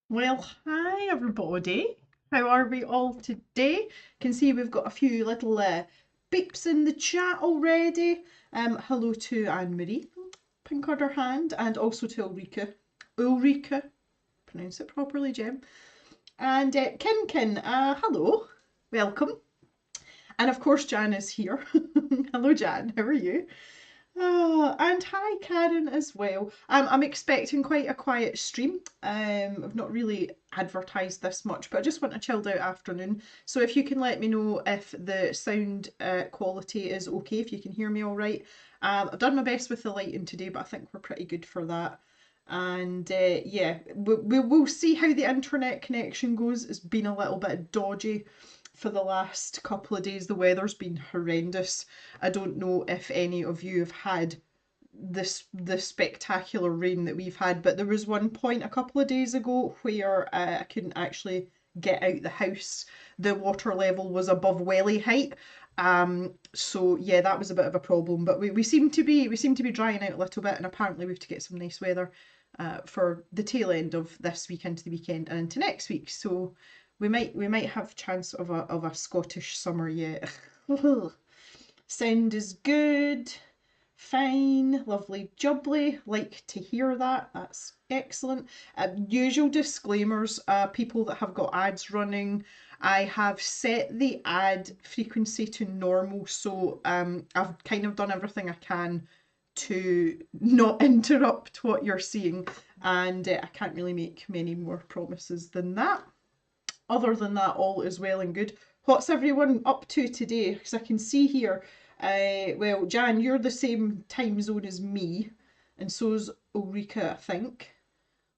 Well, hi everybody. How are we all today? Can see we've got a few little beeps in the chat already. Hello to Anne-Marie, pink on her hand, and also to Ulrika. Ulrika, pronounce it properly, Jem. And Kinkin, hello, welcome. And of course Jan is here. Hello Jan, how are you? And hi Karen as well. I'm expecting quite a quiet stream. I've not really advertised this much, but I just want a chilled out afternoon. So if you can let me know if the sound quality is okay, if you can hear me all right. I've done my best with the lighting today, but I think we're pretty good for that. And yeah, we'll see how the internet connection goes. It's been a little bit dodgy for the last couple of days. The weather's been horrendous. I don't know if any of you have had the spectacular rain that we've had, but there was one point a couple of days ago where I couldn't actually get out the house. The water level was above welly height. So yeah, that was a bit of a problem. But we seem to be drying out a little bit, and apparently we have to get some nice weather for the tail end of this week into the weekend and into next week. So we might have chance of a Scottish summer yet. Sound is good. Fine, lovely, jubbly. Like to hear that. That's excellent. Usual disclaimers, people that have got ads running. I have set the ad frequency to normal, so I've kind of done everything I can to not interrupt what you're seeing, and I can't really make many more promises than that. Other than that, all is well and good. What's everyone up to today? Because I can see here, well, Jan, you're the same time zone as me, and so's Ulrika, I think.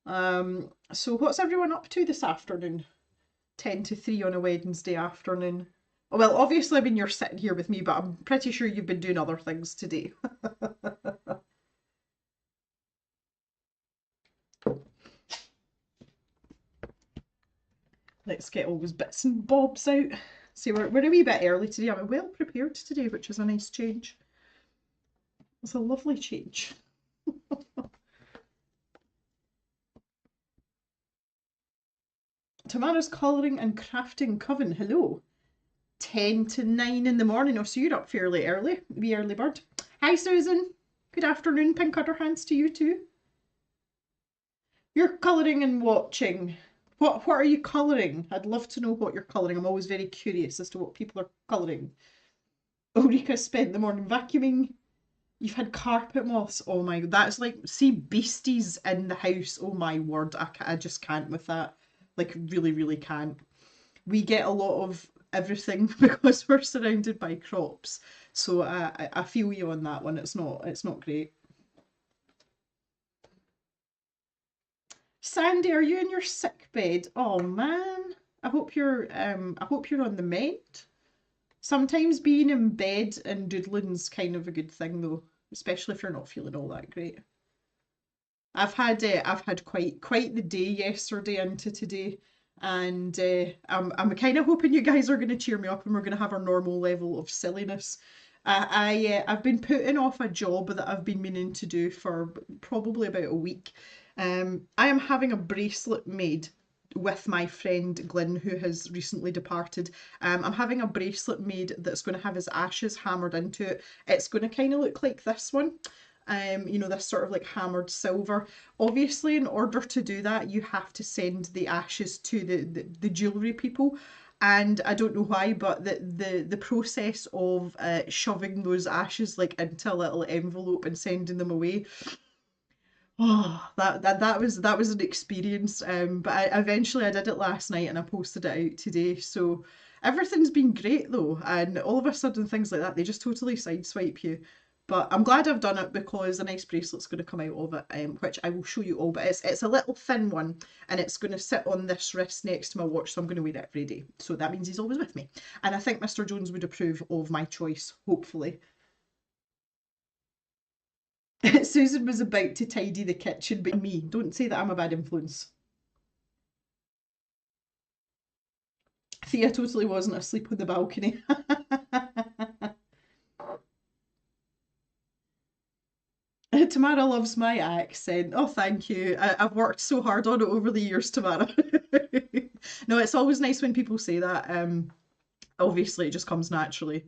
So what's everyone up to this afternoon? 10 to 3 on a Wednesday afternoon. Well, obviously, I mean, you're sitting here with me, but I'm pretty sure you've been doing other things today. Let's get all those bits and bobs out. See, we're a wee bit early today. I'm well prepared today, which is a nice change. It's a lovely change. Tamara's colouring and crafting coven. Hello. 10 to 9 in the morning. Oh, so you're up fairly early. Wee early bird. Hi, Susan. Good afternoon. Pink cutter hands to you too. You're colouring and watching. What are you colouring? I'd love to know what you're colouring. I'm always very curious as to what people are colouring. Ulrika spent the morning vacuuming. You've had carpet moths. Oh my, that's like, see beasties in the house. Oh my word, I just can't with that. Like really, really can't. We get a lot of everything because we're surrounded by crops. So I feel you on that one. It's not great. Sandy, are you in your sick bed? Oh man, I hope you're on the mend. Sometimes being in bed and doodling's kind of a good thing though, especially if you're not feeling all that great. I've had quite the day yesterday into today, and I'm kind of hoping you guys are going to cheer me up and we're going to have our normal level of silliness. I've been putting off a job that I've been meaning to do for probably about a week. I am having a bracelet made with my friend Glyn, who has recently departed. I'm having a bracelet made that's going to have his ashes hammered into it. It's going to kind of look like this one. This sort of like hammered silver. Obviously, in order to do that, you have to send the ashes to the jewellery people. And I don't know why, but the process of shoving those ashes like into a little envelope and sending them away, oh, that was an experience. But eventually I did it last night and I posted it out today. So everything's been great though, and all of a sudden things like that they just totally sideswipe you. But I'm glad I've done it because a nice bracelet's going to come out of it, which I will show you all. But it's a little thin one, and it's going to sit on this wrist next to my watch, so I'm going to wear it every day. So that means he's always with me, and I think Mr. Jones would approve of my choice, hopefully. Susan was about to tidy the kitchen, but me, don't say that I'm a bad influence. Thea totally wasn't asleep on the balcony. Tamara loves my accent. Oh, thank you. I've worked so hard on it over the years, Tamara. No, it's always nice when people say that. Obviously, it just comes naturally,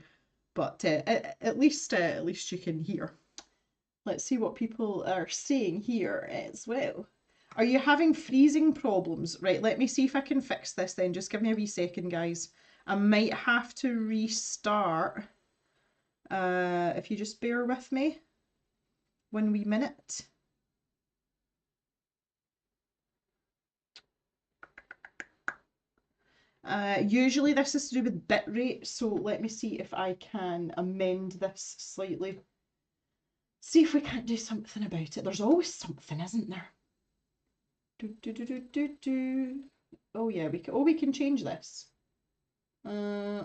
but at least you can hear. Let's see what people are saying here as well. Are you having freezing problems? Right, let me see if I can fix this then. Just give me a wee second, guys. I might have to restart. If you just bear with me 1 wee minute. Usually this is to do with bitrate, so let me see if I can amend this slightly. See if we can't do something about it. There's always something, isn't there? Do, do, do, do, do, do. Oh yeah, we can change this. Bitrate.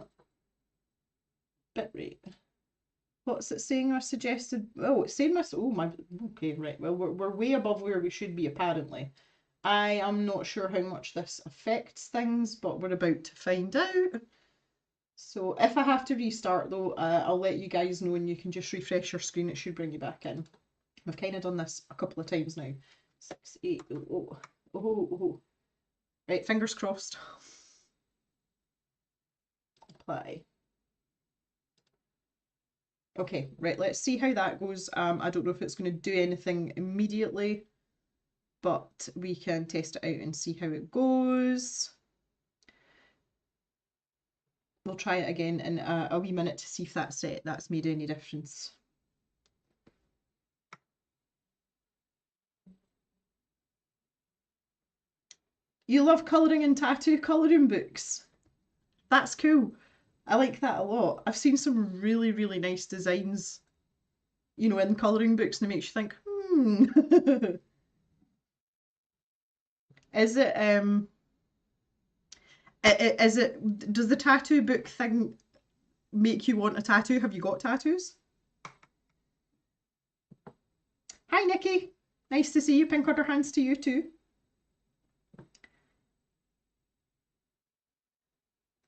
What's it saying? I suggested. Oh, it's saying this. Oh my. Okay, right. Well, we're way above where we should be apparently. I am not sure how much this affects things, but we're about to find out. So if I have to restart though, I'll let you guys know and you can just refresh your screen. It should bring you back in. I've kind of done this a couple of times now. 6, 8, oh, oh, oh, oh. Right, fingers crossed. Apply. Okay, right, let's see how that goes. I don't know if it's going to do anything immediately, but we can test it out and see how it goes. We'll try it again in a wee minute to see if that's made any difference. You love colouring and tattoo colouring books. That's cool. I like that a lot. I've seen some really, really nice designs, in colouring books, and it makes you think, is it does the tattoo book thing make you want a tattoo? Have you got tattoos? Hi Nikki. Nice to see you. Pink order hands to you too.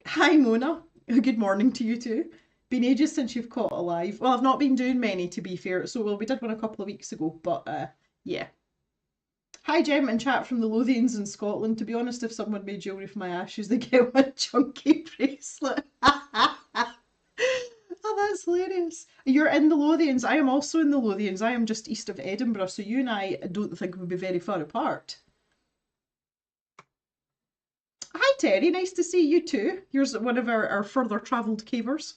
Hi Mona. Good morning to you too. Been ages since you've caught a live. Well, I've not been doing many to be fair. So we did one a couple of weeks ago, but yeah. Hi Jem and chat from the Lothians in Scotland. To be honest, if someone made jewellery for my ashes, they get one chunky bracelet. Oh, that's hilarious. You're in the Lothians. I am also in the Lothians. I am just east of Edinburgh, so you and I don't think we'll be very far apart. Hi Terry, nice to see you too. Here's one of our further travelled cavers.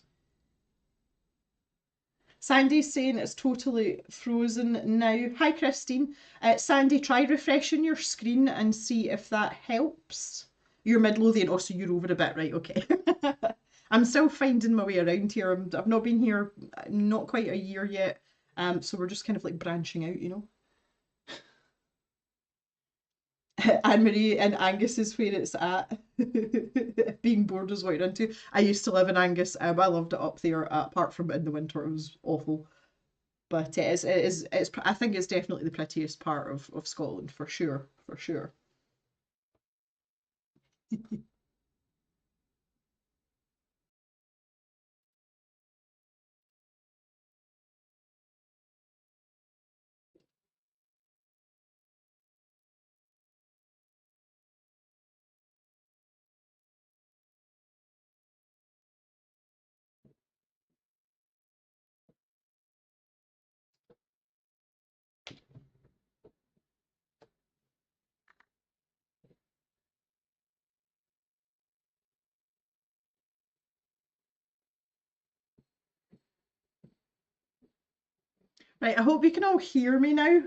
Sandy's saying it's totally frozen now. Hi Christine. Sandy, try refreshing your screen and see if that helps. You're Midlothian, oh, so you're over a bit, right? Okay. I'm still finding my way around here. I've not been here not quite a year yet, so we're just kind of like branching out. Anne Marie and Angus is where it's at. Being bored is what you're into. I used to live in Angus. I loved it up there. Apart from in the winter, it was awful. But it's. I think it's definitely the prettiest part of Scotland for sure, for sure. Right, I hope you can all hear me now.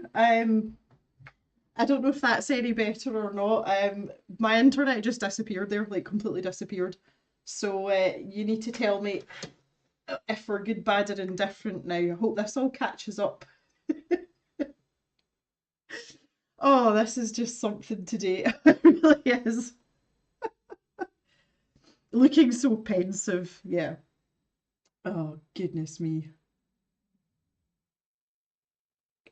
I don't know if that's any better or not. My internet just disappeared there, like completely disappeared. So you need to tell me if we're good, bad, or indifferent now. I hope this all catches up. Oh, this is just something today. It really is. Looking so pensive. Yeah. Oh, goodness me.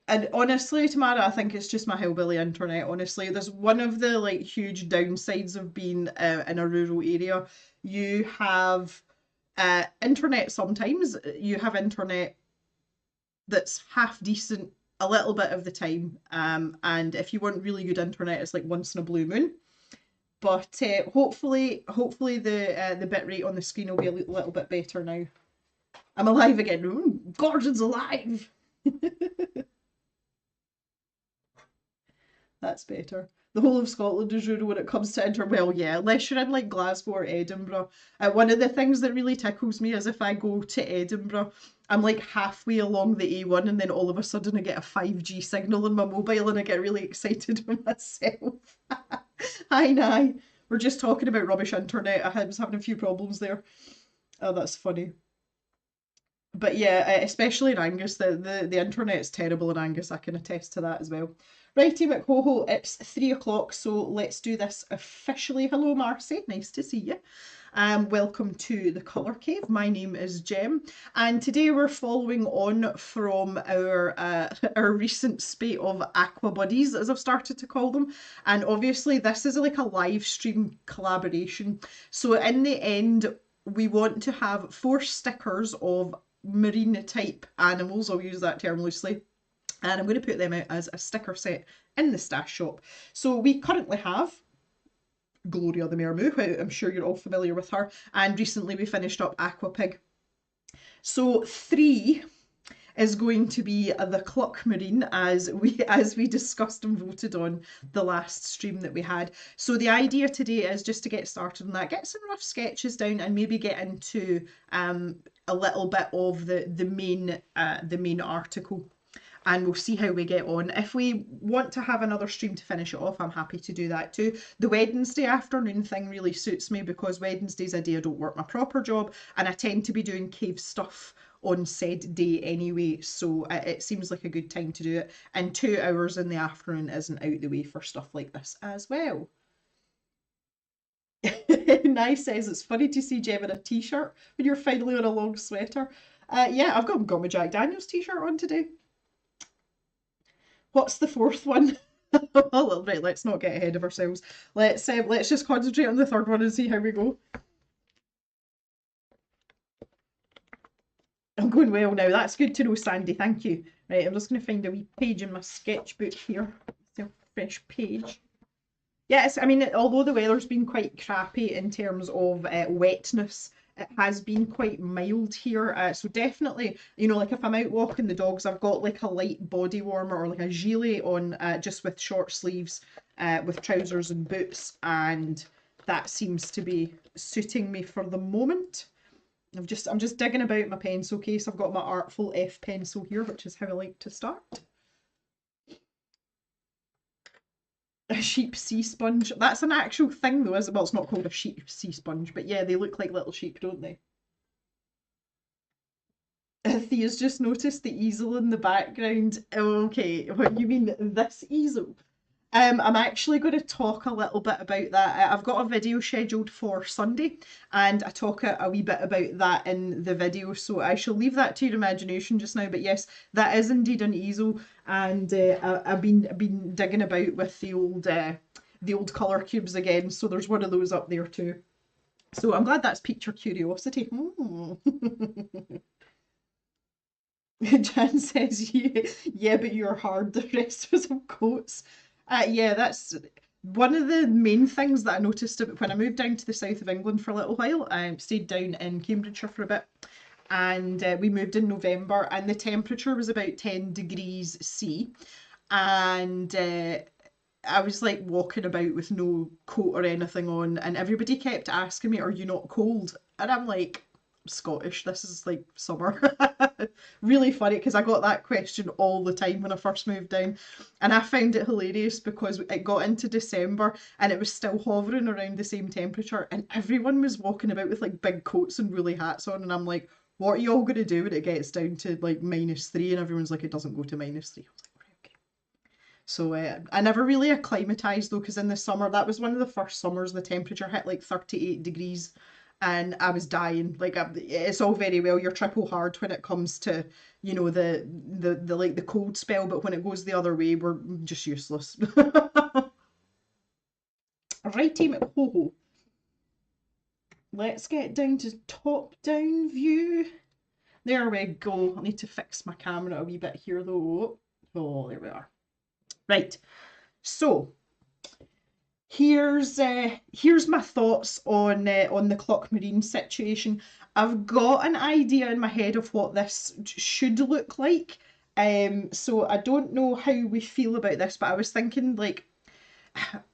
And honestly, Tamara, I think it's just my hillbilly internet. Honestly, there's one of the like huge downsides of being in a rural area. You have internet sometimes. You have internet that's half decent a little bit of the time, and if you want really good internet, it's like once in a blue moon. But hopefully the bit rate on the screen will be a little bit better now. I'm alive again. Ooh, Gordon's alive. That's better. The whole of Scotland is rural when it comes to well, yeah, unless you're in like Glasgow or Edinburgh. One of the things that really tickles me is if I go to Edinburgh, I'm like halfway along the A1 and then all of a sudden I get a 5G signal on my mobile and I get really excited with myself. Hi, Nye. We're just talking about rubbish internet. I was having a few problems there. Oh, that's funny. But yeah, especially in Angus, the internet's terrible in Angus. I can attest to that as well. Righty, McCoho, it's 3 o'clock, so let's do this officially. Hello, Marcy, nice to see you. Welcome to the Colour Cave. My name is Jem, and today we're following on from our recent spate of Aqua Buddies, as I've started to call them. And obviously, this is like a live stream collaboration. So in the end, we want to have 4 stickers of marine type animals. I'll use that term loosely. And I'm going to put them out as a sticker set in the stash shop. So we currently have Gloria the Mermoo, who I'm sure you're all familiar with her, and recently we finished up Aqua Pig. So 3 is going to be the Cluckmarine as we discussed and voted on the last stream that we had. So the idea today is just to get started on that, get some rough sketches down, and maybe get into a little bit of the main article. And we'll see how we get on. If we want to have another stream to finish it off, I'm happy to do that too. The Wednesday afternoon thing really suits me because Wednesday's a day I don't work my proper job and I tend to be doing cave stuff on said day anyway, so it seems like a good time to do it. And 2 hours in the afternoon isn't out the way for stuff like this as well. Nice says it's funny to see Jem in a t-shirt when you're finally on a long sweater. Yeah, I've got my Jack Daniels t-shirt on today. What's the 4th one? Well, right, let's not get ahead of ourselves. Let's just concentrate on the 3rd one and see how we go. I'm going well now. That's good to know, Sandy. Thank you. Right, I'm just going to find a wee page in my sketchbook here. A fresh page. Yes, I mean, although the weather's been quite crappy in terms of wetness, it has been quite mild here. So definitely, like if I'm out walking the dogs, I've got like a light body warmer or like a gilet on just with short sleeves, with trousers and boots, and that seems to be suiting me for the moment. I'm just digging about my pencil case. I've got my Artful F pencil here, which is how I like to start. A sheep sea sponge. That's an actual thing though, is it? Well, it's not called a sheep sea sponge, but yeah, they look like little sheep, don't they? Thea's just noticed the easel in the background. Okay, what you mean this easel? I'm actually going to talk a little bit about that. I've got a video scheduled for Sunday, and I talk a wee bit about that in the video, so I shall leave that to your imagination just now. But yes, that is indeed an easel, and I've been digging about with the old colour cubes again. So there's one of those up there too. So I'm glad that's piqued your curiosity. Jan says, yeah, but you're hard. The rest was some coats. Yeah, that's one of the main things that I noticed when I moved down to the south of England for a little while. I stayed down in Cambridgeshire for a bit, and we moved in November, and the temperature was about 10 degrees C, and I was like walking about with no coat or anything on, and everybody kept asking me, "Are you not cold?" And I'm like, Scottish. This is like summer. Really funny because I got that question all the time when I first moved down, and I found it hilarious because it got into December and it was still hovering around the same temperature, and everyone was walking about with like big coats and woolly hats on, and I'm like, what are you all gonna do when it gets down to like -3? And everyone's like, it doesn't go to -3. I was like, right, okay. So I never really acclimatized though, because in the summer, that was one of the first summers the temperature hit like 38 degrees and I was dying. Like it's all very well, you're triple hard when it comes to, you know, the like the cold spell, but when it goes the other way, we're just useless. Righty ho. Let's get down to top down view. There we go. I need to fix my camera a wee bit here though. Oh, there we are. Right. So here's my thoughts on the Cluckmarine situation. I've got an idea in my head of what this should look like. So I don't know how we feel about this, but I was thinking like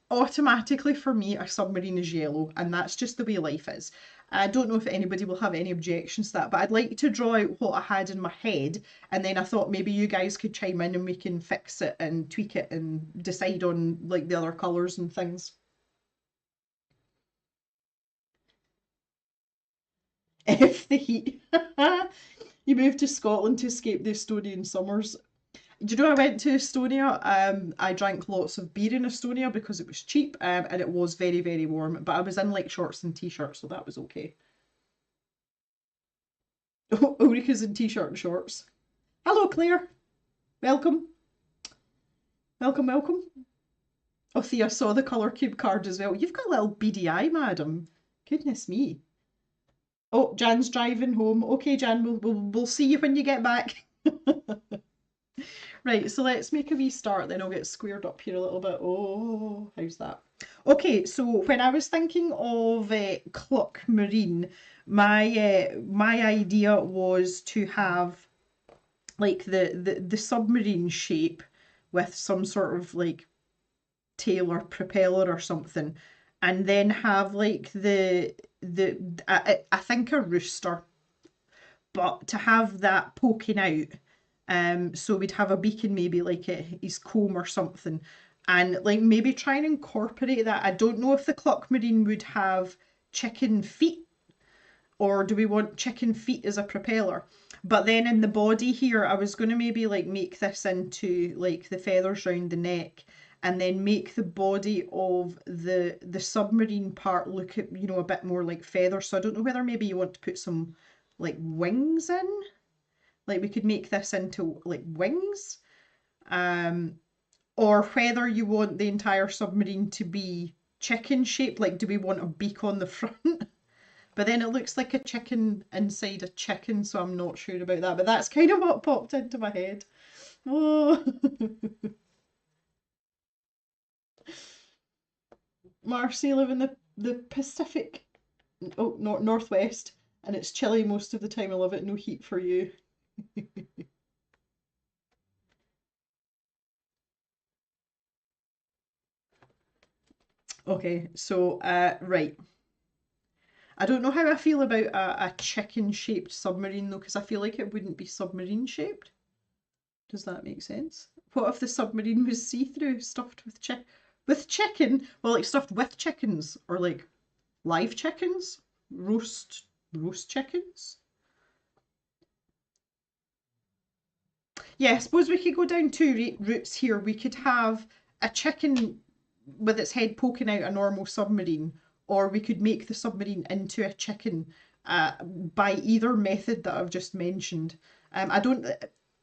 automatically for me a submarine is yellow, and that's just the way life is. I don't know if anybody will have any objections to that, but I'd like to draw out what I had in my head, and then I thought maybe you guys could chime in and we can fix it and tweak it and decide on like the other colours and things. If the heat. You moved to Scotland to escape the Estonian summers. Do you know I went to Estonia? I drank lots of beer in Estonia because it was cheap, and it was very, very warm. But I was in like shorts and t-shirts, so that was okay. Ulrika's in t-shirt and shorts. Hello, Claire. Welcome, welcome, welcome. Oh, Thea saw the colour cube card as well. You've got a little beady eye, madam. Goodness me. Oh, Jan's driving home. Okay, Jan, we'll see you when you get back. Right, so let's make a wee start, then I'll get squared up here a little bit. Oh, how's that? Okay, so when I was thinking of Cluckmarine, my idea was to have like the submarine shape with some sort of like tail or propeller or something, and then have like I think a rooster, but to have that poking out. So we'd have a beacon, maybe like his comb or something, and like maybe try and incorporate that. I don't know if the Cluckmarine would have chicken feet, or do we want chicken feet as a propeller? But then in the body here, I was going to maybe like make this into like the feathers round the neck, and then make the body of the submarine part look at, you know, a bit more like feathers. So I don't know whether maybe you want to put some like wings in. Like we could make this into like wings, um, or whether you want the entire submarine to be chicken shaped. Like, do we want a beak on the front? But then it looks like a chicken inside a chicken, so I'm not sure about that. But that's kind of what popped into my head. Oh. Marcy, live in the Pacific, oh, northwest, and it's chilly most of the time. I love it. No heat for you. Okay, so right. I don't know how I feel about a chicken shaped submarine though, because I feel like it wouldn't be submarine shaped. Does that make sense? What if the submarine was see through, stuffed with chicken? Well, like stuffed with chickens, or like live chickens, roast chickens. Yeah, I suppose we could go down two routes here. We could have a chicken with its head poking out a normal submarine, or we could make the submarine into a chicken by either method that I've just mentioned. I don't.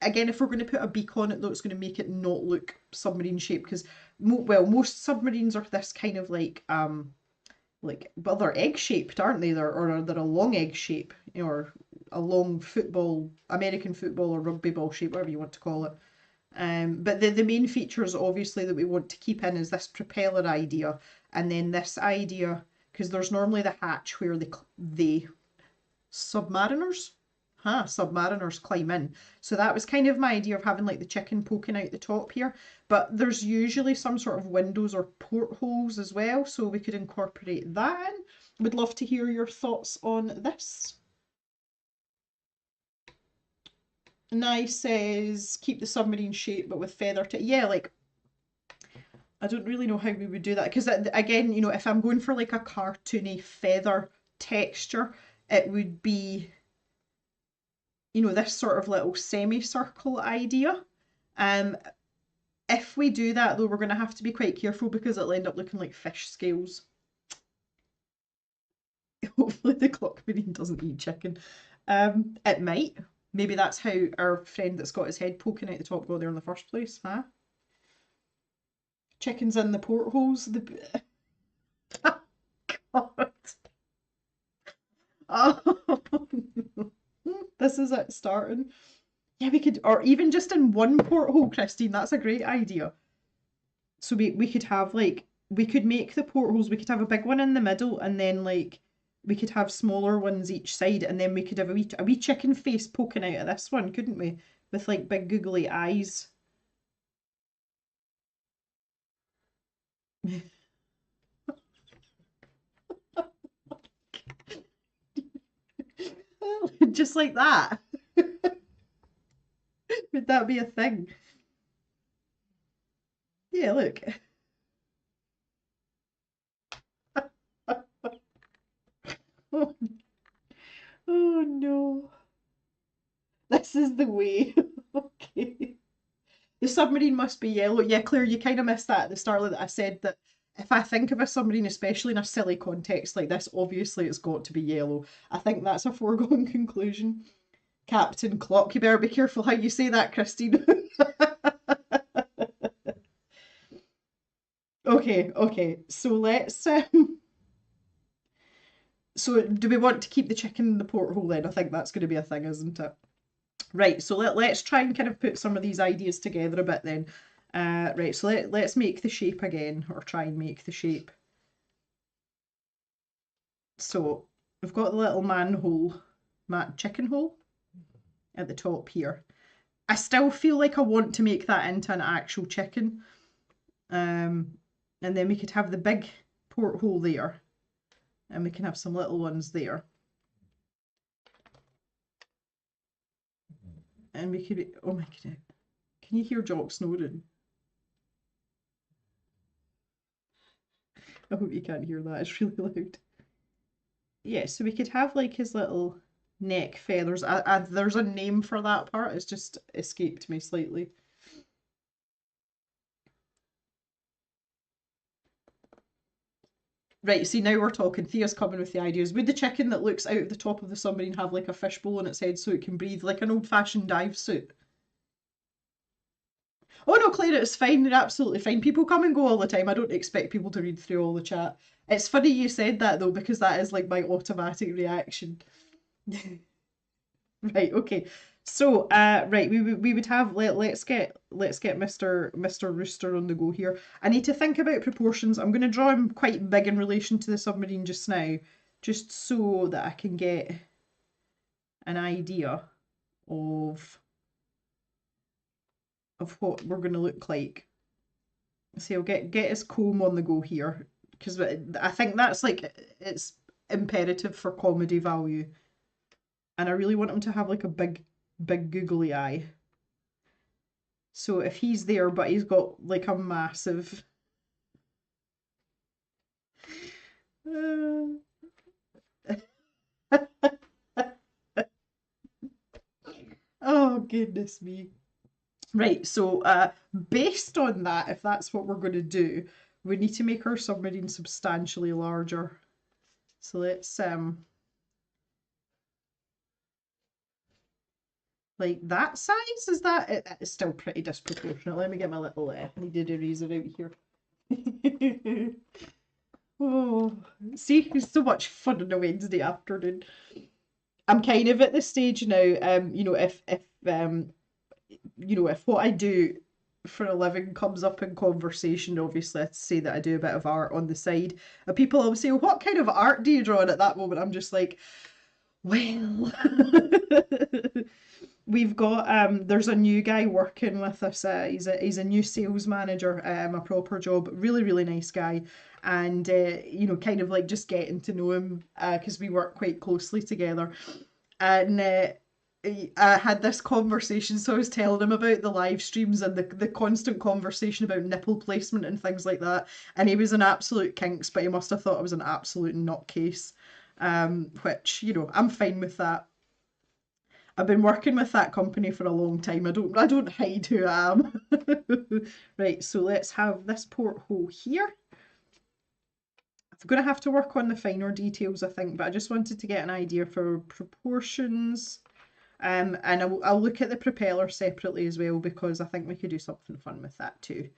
Again, if we're going to put a beak on it, though, it's going to make it not look submarine shaped because, well, most submarines are this kind of like, well, they're egg shaped, aren't they? They're a long egg shape, you know, or a long football, American football or rugby ball shape, whatever you want to call it. But the main features obviously that we want to keep in is this propeller idea, and then this idea, because there's normally the hatch where the submariners, submariners climb in. So that was kind of my idea of having like the chicken poking out the top here. But there's usually some sort of windows or portholes as well, so we could incorporate that in. Would love to hear your thoughts on this. Nye says keep the submarine shape but with feather yeah, like I don't really know how we would do that because again, you know, if I'm going for like a cartoony feather texture, it would be, you know, this sort of little semicircle idea. Um, if we do that though, we're going to have to be quite careful because it'll end up looking like fish scales. Hopefully the Cluckmarine doesn't eat chicken. It might. Maybe that's how our friend that's got his head poking out the top got there in the first place, huh? Chickens in the portholes. The God. Oh, this is it starting. Yeah, we could, or even just in one porthole, Christine. That's a great idea. So we could have like we could make the portholes. We could have a big one in the middle, and then like we could have smaller ones each side, and then we could have a wee chicken face poking out of this one, couldn't we? With like big googly eyes. Just like that. Would that be a thing? Yeah, look. Oh, oh no. This is the way. Okay. The submarine must be yellow. Yeah, Claire, you kind of missed that at the start that I said that if I think of a submarine, especially in a silly context like this, obviously it's got to be yellow. I think that's a foregone conclusion. Captain Clock, you better be careful how you say that, Christine. Okay, okay. So let's. So do we want to keep the chicken in the porthole then? I think that's going to be a thing, isn't it? Right, so let's try and kind of put some of these ideas together a bit then. Right, so let's make the shape again, or try and make the shape. So we've got the little manhole, chicken hole at the top here. I still feel like I want to make that into an actual chicken. And then we could have the big porthole there, and we can have some little ones there. And we could, oh my god, can you hear Jock snoring? I hope you can't hear that, it's really loud. Yeah, so we could have like his little neck feathers. There's a name for that part, it's just escaped me slightly. Right, see now we're talking. Thea's coming with the ideas. Would the chicken that looks out of the top of the submarine have like a fishbowl on its head so it can breathe like an old-fashioned dive suit? Oh no, Claire, it's fine. They're absolutely fine. People come and go all the time. I don't expect people to read through all the chat. It's funny you said that though, because that is like my automatic reaction. Right, okay. So, right, we would have let's get Mr. Rooster on the go here. I need to think about proportions. I'm going to draw him quite big in relation to the submarine just now, just so that I can get an idea of what we're going to look like. See, I'll get his comb on the go here because I think that's like it's imperative for comedy value, and I really want him to have like a big googly eye. So if he's there, but he's got like a massive. Oh, goodness me. Right, so based on that, if that's what we're going to do, we need to make our submarine substantially larger. So let's like that size, is that it's still pretty disproportionate. Let me get my little needed eraser out here. Oh, see, it's so much fun on a Wednesday afternoon. I'm kind of at this stage now, you know, if you know, if what I do for a living comes up in conversation, obviously I say that I do a bit of art on the side. And people always say, what kind of art do you draw? And at that moment I'm just like, well, we've got there's a new guy working with us. He's a new sales manager, a proper job, really nice guy, and you know, kind of like just getting to know him because we work quite closely together, and I had this conversation, so I was telling him about the live streams and the constant conversation about nipple placement and things like that. And he was an absolute kinks, but he must have thought I was an absolute nutcase. Which, you know, I'm fine with that. I've been working with that company for a long time. I don't hide who I am. Right, so let's have this porthole here. I'm going to have to work on the finer details, I think, but I just wanted to get an idea for proportions. And I'll look at the propeller separately as well, because I think we could do something fun with that too.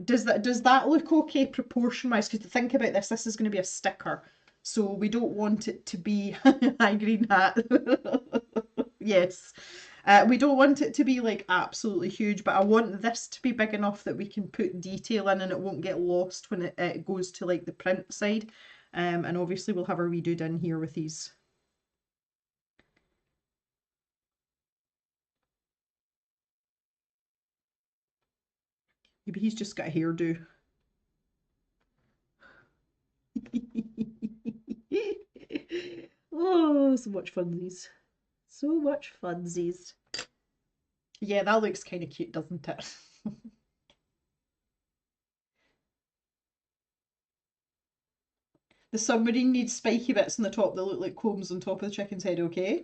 Does that look okay proportion wise? Because think about this, this is going to be a sticker, so we don't want it to be high green hat. Yes. We don't want it to be like absolutely huge, but I want this to be big enough that we can put detail in and it won't get lost when it goes to like the print side. And obviously we'll have our wee dude in here with these. Maybe he's just got a hairdo. Oh, so much funsies. So much funsies. Yeah, that looks kind of cute, doesn't it? The submarine needs spiky bits on the top that look like combs on top of the chicken's head, okay?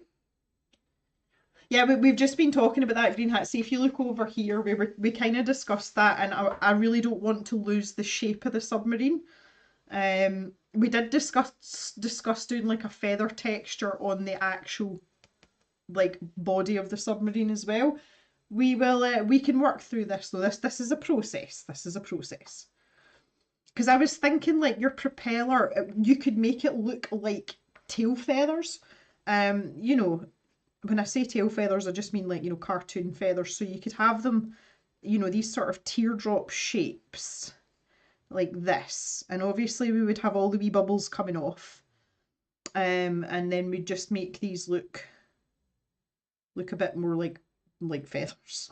Yeah, we've just been talking about that green hat. See, if you look over here, we kind of discussed that, and I really don't want to lose the shape of the submarine. We did discuss doing like a feather texture on the actual like body of the submarine as well. We can work through this though. This is a process. This is a process. Because I was thinking like your propeller, you could make it look like tail feathers. You know, when I say tail feathers, I just mean like, you know, cartoon feathers. So you could have them, you know, these sort of teardrop shapes like this. And obviously we would have all the wee bubbles coming off. And then we'd just make these look a bit more like feathers.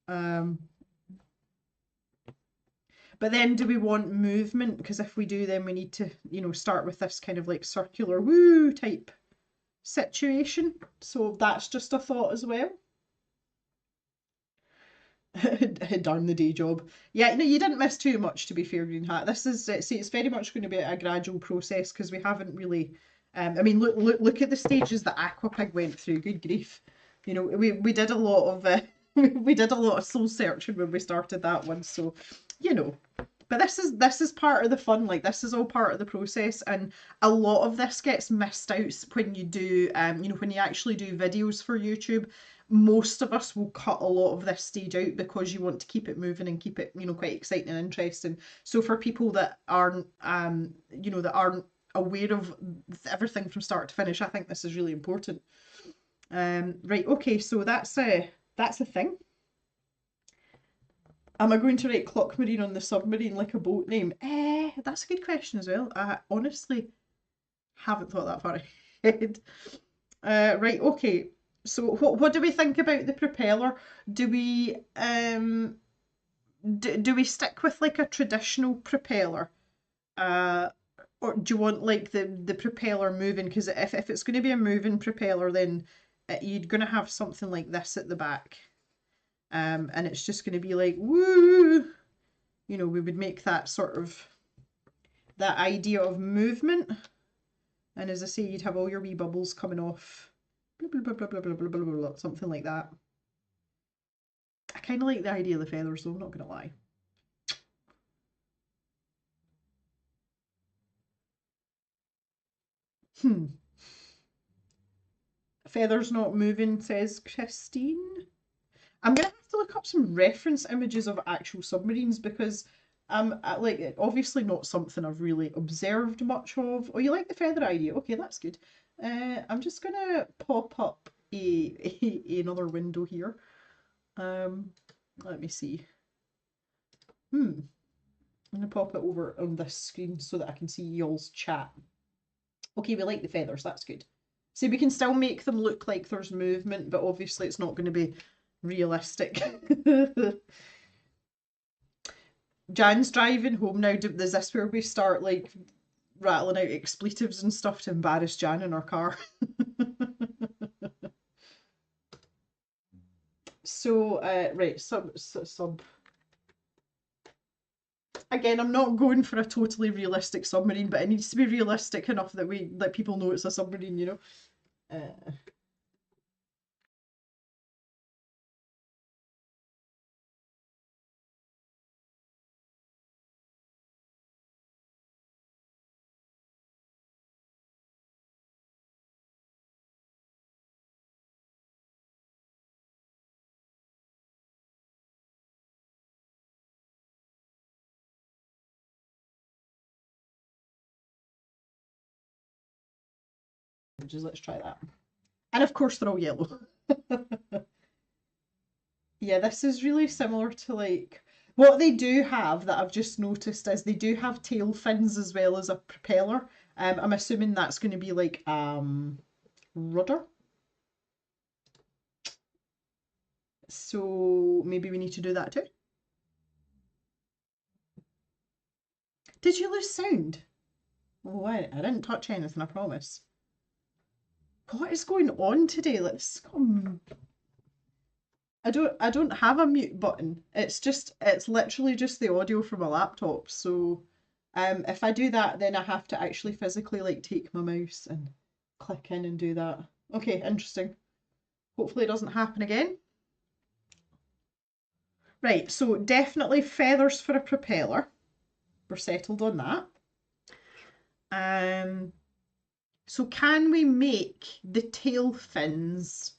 But then do we want movement? Because if we do, then we need to, you know, start with this kind of like circular woo type situation. So that's just a thought as well. Darn the day job. Yeah, no, you didn't miss too much, to be fair, Green Hat. This is, see, it's very much going to be a gradual process because we haven't really, I mean, look at the stages that Aquapig went through. Good grief. You know, we did a lot of, we did a lot of soul searching when we started that one. So, you know, but this is part of the fun. Like this is all part of the process, and a lot of this gets missed out when you do, you know, when you actually do videos for YouTube. Most of us will cut a lot of this stage out because you want to keep it moving and keep it, you know, quite exciting and interesting. So for people that aren't, you know, that aren't aware of everything from start to finish, I think this is really important. Right, okay, so that's a thing. Am I going to write Cluckmarine on the submarine like a boat name? That's a good question as well. I honestly haven't thought that far ahead. Right, okay. So what do we think about the propeller? Do we do we stick with like a traditional propeller? Or do you want like the propeller moving? Because if it's going to be a moving propeller, then you're going to have something like this at the back. And it's just going to be like, woo! You know, we would make that sort of, that idea of movement. And as I say, you'd have all your wee bubbles coming off. Blah, blah, blah, blah, blah, blah, blah, blah, blah, something like that. I kind of like the idea of the feathers though, I'm not going to lie. Feathers not moving, says Christine. I'm gonna have to look up some reference images of actual submarines because like obviously not something I've really observed much of. Oh, you like the feather idea? Okay, that's good. I'm just gonna pop up another window here. Let me see. I'm gonna pop it over on this screen so that I can see y'all's chat. Okay, we like the feathers, that's good. See, we can still make them look like there's movement, but obviously it's not going to be realistic. Jan's driving home now. Is this where we start like rattling out expletives and stuff to embarrass Jan in our car. So, right, sub. Again, I'm not going for a totally realistic submarine, but it needs to be realistic enough that people know it's a submarine, you know. Let's try that. And of course they're all yellow. Yeah, this is really similar to like what they do have that I've just noticed is they do have tail fins as well as a propeller. I'm assuming that's going to be like rudder. So maybe we need to do that too. Did you lose sound? Oh, I didn't touch anything, I promise. What is going on today? Let's come. I don't have a mute button. It's literally just the audio from a laptop. So if I do that, then I have to actually physically like take my mouse and click in and do that. Okay, interesting. Hopefully it doesn't happen again. Right, so definitely feathers for a propeller. We're settled on that. So can we make the tail fins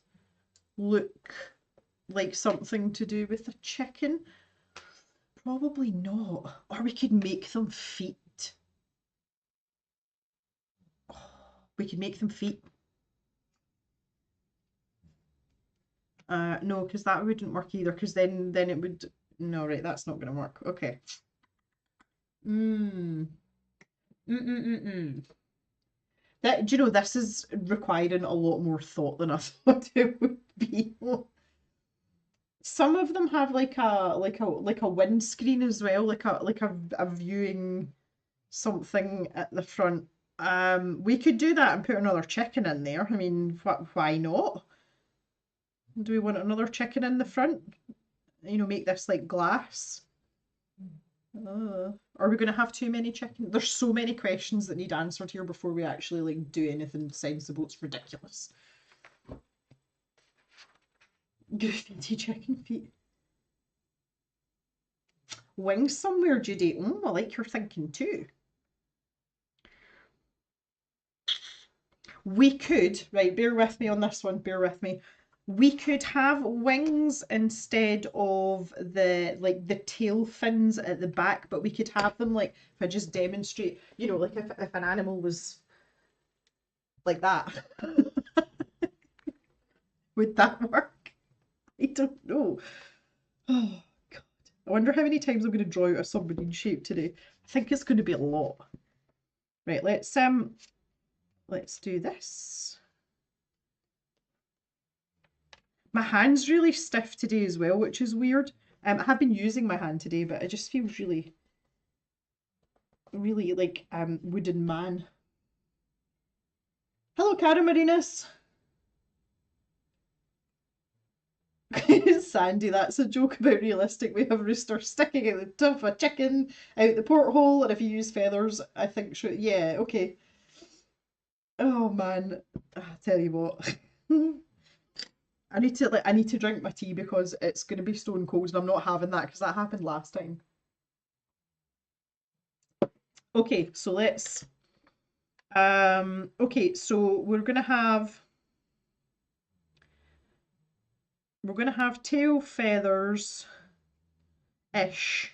look like something to do with a chicken? Probably not. Or we could make them feet. We could make them feet. No, because that wouldn't work either, because then it would... No, right, that's not going to work. Okay. That, do you know, this is requiring a lot more thought than I thought it would be. Some of them have like a windscreen as well, like a viewing something at the front. We could do that and put another chicken in there. I mean, why not? Do we want another chicken in the front? You know, make this like glass. Are we going to have too many chickens? There's so many questions that need answered here before we actually like do anything sensible. It's ridiculous. Goofy chicken feet. Wings somewhere, Judy. I like your thinking too. We could, right, bear with me on this one, bear with me. We could have wings instead of the tail fins at the back, but we could have them like, if I just demonstrate, you know, like if an animal was like that. Would that work? I don't know. Oh God. I wonder how many times I'm going to draw out a submarine shape today. I think it's going to be a lot. Right, let's do this. My hand's really stiff today as well, which is weird. I have been using my hand today, but it just feels really, really like wooden man. Hello, Marinus. Sandy, that's a joke about realistic. We have a rooster sticking out the top of a chicken out the porthole, and if you use feathers, I think yeah, okay. Oh man, I tell you what. I need to drink my tea because it's going to be stone cold and I'm not having that because that happened last time. Okay, so let's okay, so we're going to have tail feathers ish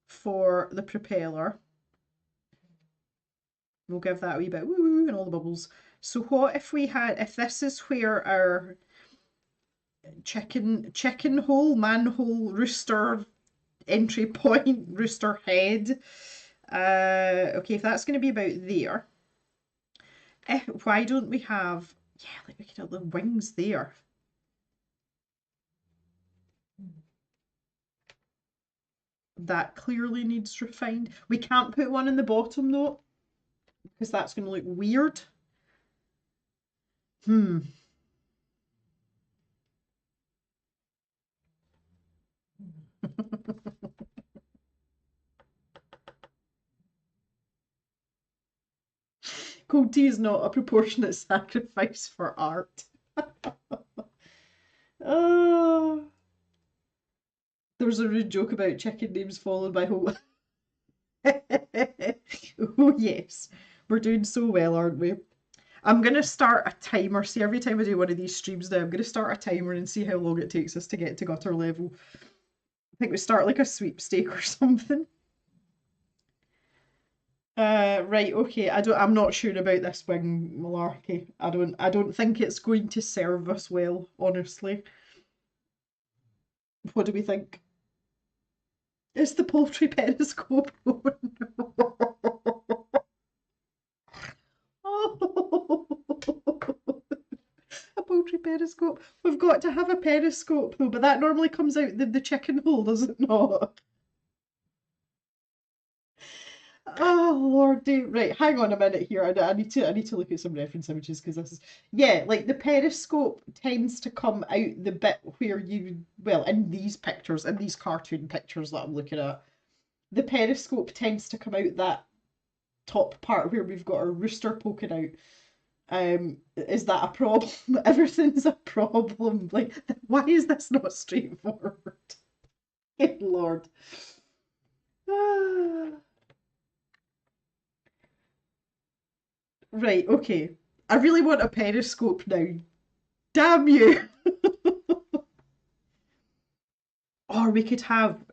for the propeller. We'll give that a wee bit woo and all the bubbles. So what if this is where our chicken hole, manhole, rooster entry point, rooster head. Okay, if that's going to be about there, why don't we have, yeah, like we could have the wings there. That clearly needs refined. We can't put one in the bottom though. because that's going to look weird. Hmm. Cold tea is not a proportionate sacrifice for art. Oh, there was a rude joke about chicken names followed by whole. Oh, yes. We're doing so well, aren't we? I'm going to start a timer. See, every time I do one of these streams now, I'm going to start a timer and see how long it takes us to get to gutter level. I think we start like a sweepstake or something. Right, okay. I'm not sure about this wing malarkey. I don't think it's going to serve us well, honestly. What do we think? It's the poultry periscope. Oh, a poultry periscope. We've got to have a periscope though, but that normally comes out the chicken hole, does it not? Oh Lordy. Right, hang on a minute here. I need to look at some reference images because this is, yeah, like the periscope tends to come out the bit where you, well, in these pictures, in these cartoon pictures that I'm looking at, the periscope tends to come out that top part where we've got our rooster poking out. Is that a problem? Everything's a problem. Like, why is this not straightforward? Good Lord. Ah. Right, okay. I really want a periscope now. Damn you! Or we could have,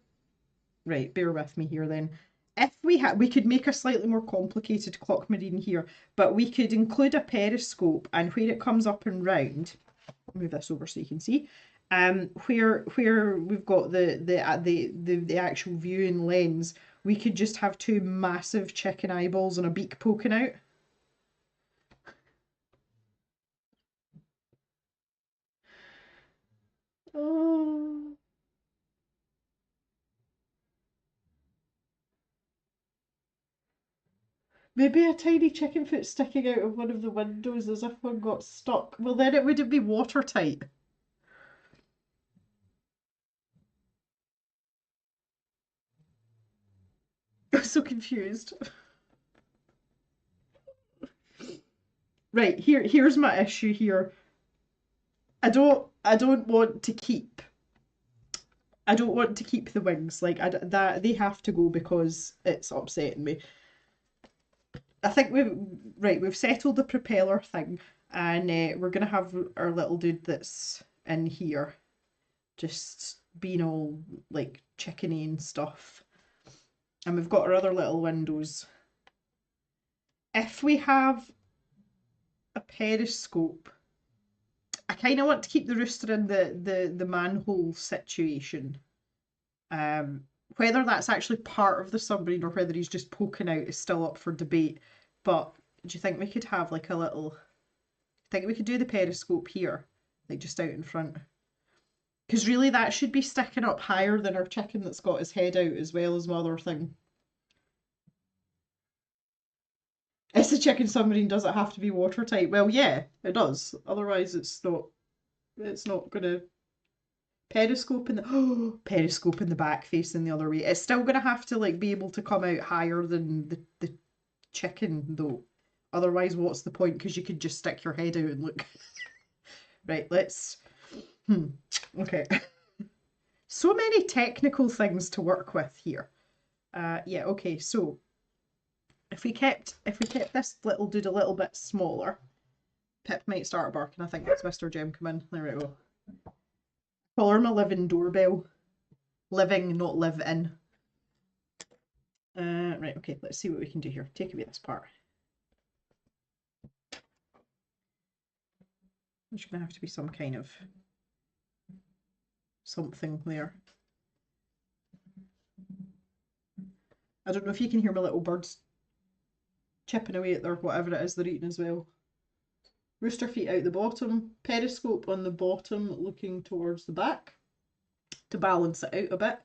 right, bear with me here then. If we could make a slightly more complicated Cluckmarine here, but we could include a periscope, and where it comes up and round, move this over so you can see, where we've got the actual viewing lens, we could just have two massive chicken eyeballs and a beak poking out. Oh. Maybe a tiny chicken foot sticking out of one of the windows as if one got stuck. Well, then it wouldn't be watertight. I'm so confused. Right, here's my issue here. I don't want to keep the wings. Like that they have to go because it's upsetting me. I think we've settled the propeller thing, and we're gonna have our little dude that's in here, just being all like chickeny and stuff. And we've got our other little windows. If we have a periscope, I kind of want to keep the rooster in the manhole situation. Um, Whether that's actually part of the submarine or whether he's just poking out is still up for debate. But do you think we could have like a little? I think we could do the periscope here, like just out in front. Because really, that should be sticking up higher than our chicken that's got his head out as well as my other thing. Is the chicken submarine, does it have to be watertight? Well, yeah, it does. Otherwise, it's not. It's not gonna periscope in the periscope in the back facing the other way. It's still gonna have to like be able to come out higher than the chicken though. Otherwise, what's the point? Because you could just stick your head out and look. Right, let's. Okay. So many technical things to work with here. Yeah. Okay. So if we kept this little dude a little bit smaller, Pip might start barking. I think it's Mr. Jem come in. There we go. Call her my living doorbell. Living, not live in. Right, okay, let's see what we can do here. Take away this part. There's going to have to be some kind of something there. I don't know if you can hear my little birds chipping away at their whatever it is they're eating as well. Rooster feet out the bottom, periscope on the bottom looking towards the back to balance it out a bit.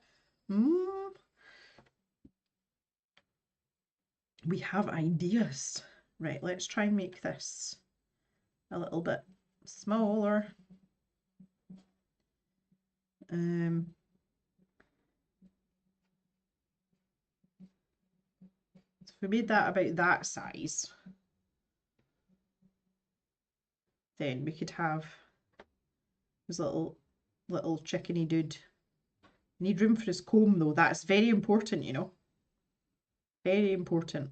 We have ideas. Right, let's try and make this a little bit smaller. So if we made that about that size, then we could have his little chickeny dude. Need room for his comb though. That's very important, you know. Very important.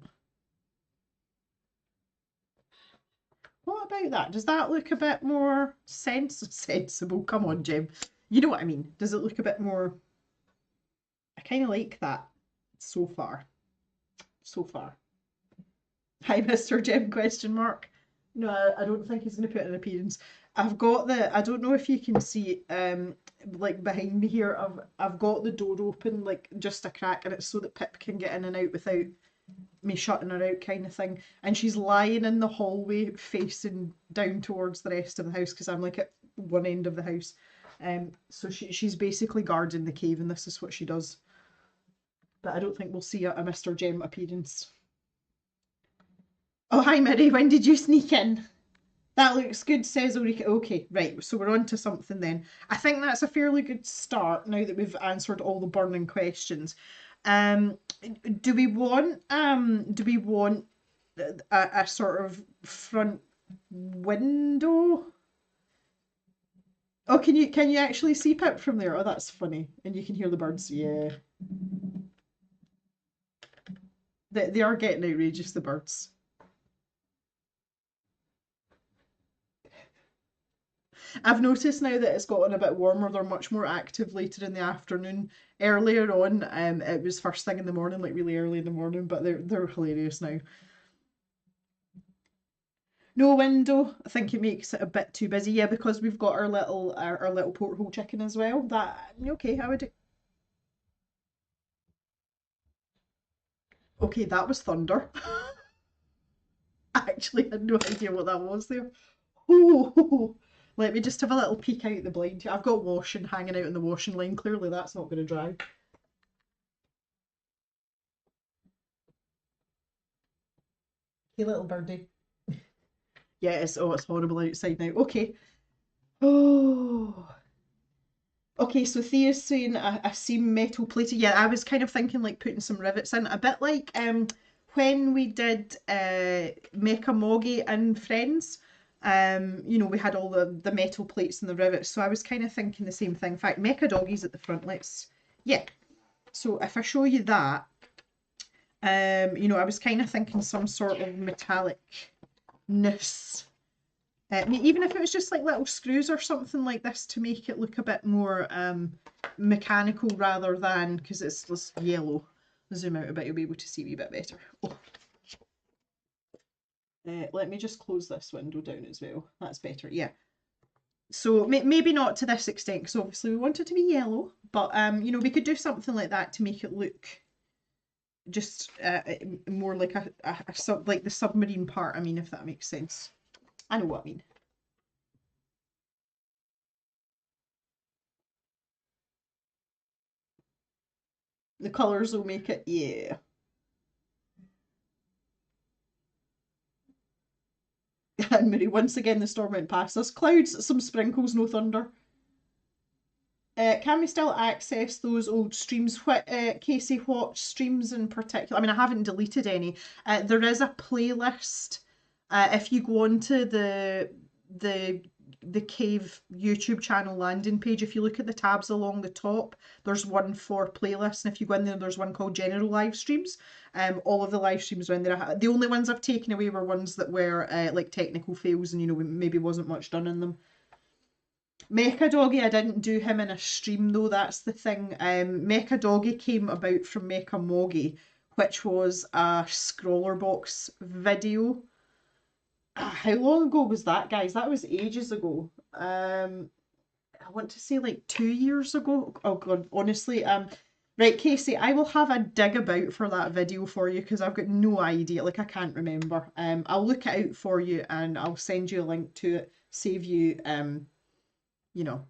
What about that? Does that look a bit more sensible? Come on, Jim. You know what I mean. Does it look a bit more... I kind of like that so far. So far. Hi, Mr. Jim, question mark. No, I don't think he's going to put an appearance. I've got the... I don't know if you can see it, like behind me here. I've got the door open, like just a crack, and it's so that Pip can get in and out without me shutting her out, kind of thing. And she's lying in the hallway facing down towards the rest of the house because I'm like at one end of the house. So she's basically guarding the cave, and this is what she does. But I don't think we'll see a Mr. Jem appearance. Oh, hi Mary, when did you sneak in? That looks good, says Ulrika. Okay, right, so we're on to something then. I think that's a fairly good start now that we've answered all the burning questions. Do we want a sort of front window? Oh, can you actually see Pip from there? Oh, that's funny. And you can hear the birds. Yeah. They are getting outrageous, the birds. I've noticed now that it's gotten a bit warmer, they're much more active later in the afternoon. Earlier on, it was first thing in the morning, like really early in the morning, but they're hilarious now. No window. I think it makes it a bit too busy. Yeah, because we've got our little porthole chicken as well. That okay, I would. Okay, that was thunder. I actually had no idea what that was there. Oh, let me just have a little peek out the blind. I've got washing hanging out in the washing line. Clearly, that's not going to dry. Hey, little birdie. Yeah, it's horrible outside now. Okay. Oh. Okay, so Thea's saying a seam metal plated. Yeah, I was kind of thinking like putting some rivets in, a bit like when we did Mecha Moggy and Friends. You know, we had all the metal plates and the rivets, so I was kind of thinking the same thing. In fact, Mecha Doggy's at the front. Yeah. So if I show you that, you know, I was kind of thinking some sort of metallicness. Even if it was just like little screws or something like this to make it look a bit more mechanical rather than, because it's just yellow. Zoom out a bit, you'll be able to see a wee bit better. Oh. Let me just close this window down as well. That's better, yeah. So maybe not to this extent, because obviously we want it to be yellow, but you know, we could do something like that to make it look just more like like the submarine part. I mean, if that makes sense. I know what I mean. The colours will make it, yeah. And Mary, once again, the storm went past us. Clouds, some sprinkles, no thunder. Can we still access those old streams? Casey, what streams in particular? I mean, I haven't deleted any. There is a playlist. If you go onto the Cave YouTube channel landing page, if you look at the tabs along the top, there's one for playlists, and if you go in there, there's one called General Live Streams. All of the live streams are in there. The only ones I've taken away were ones that were like technical fails, and you know maybe wasn't much done in them. Mecha Doggy, I didn't do him in a stream though, that's the thing. Mecha Doggy came about from Mecha Moggy, which was a scroller box video. How long ago was that, guys? That was ages ago. I want to say like 2 years ago. Oh god, honestly. Right, Casey, I will have a dig about for that video for you because I've got no idea. Like I can't remember. I'll look it out for you and I'll send you a link to it. Save you you know,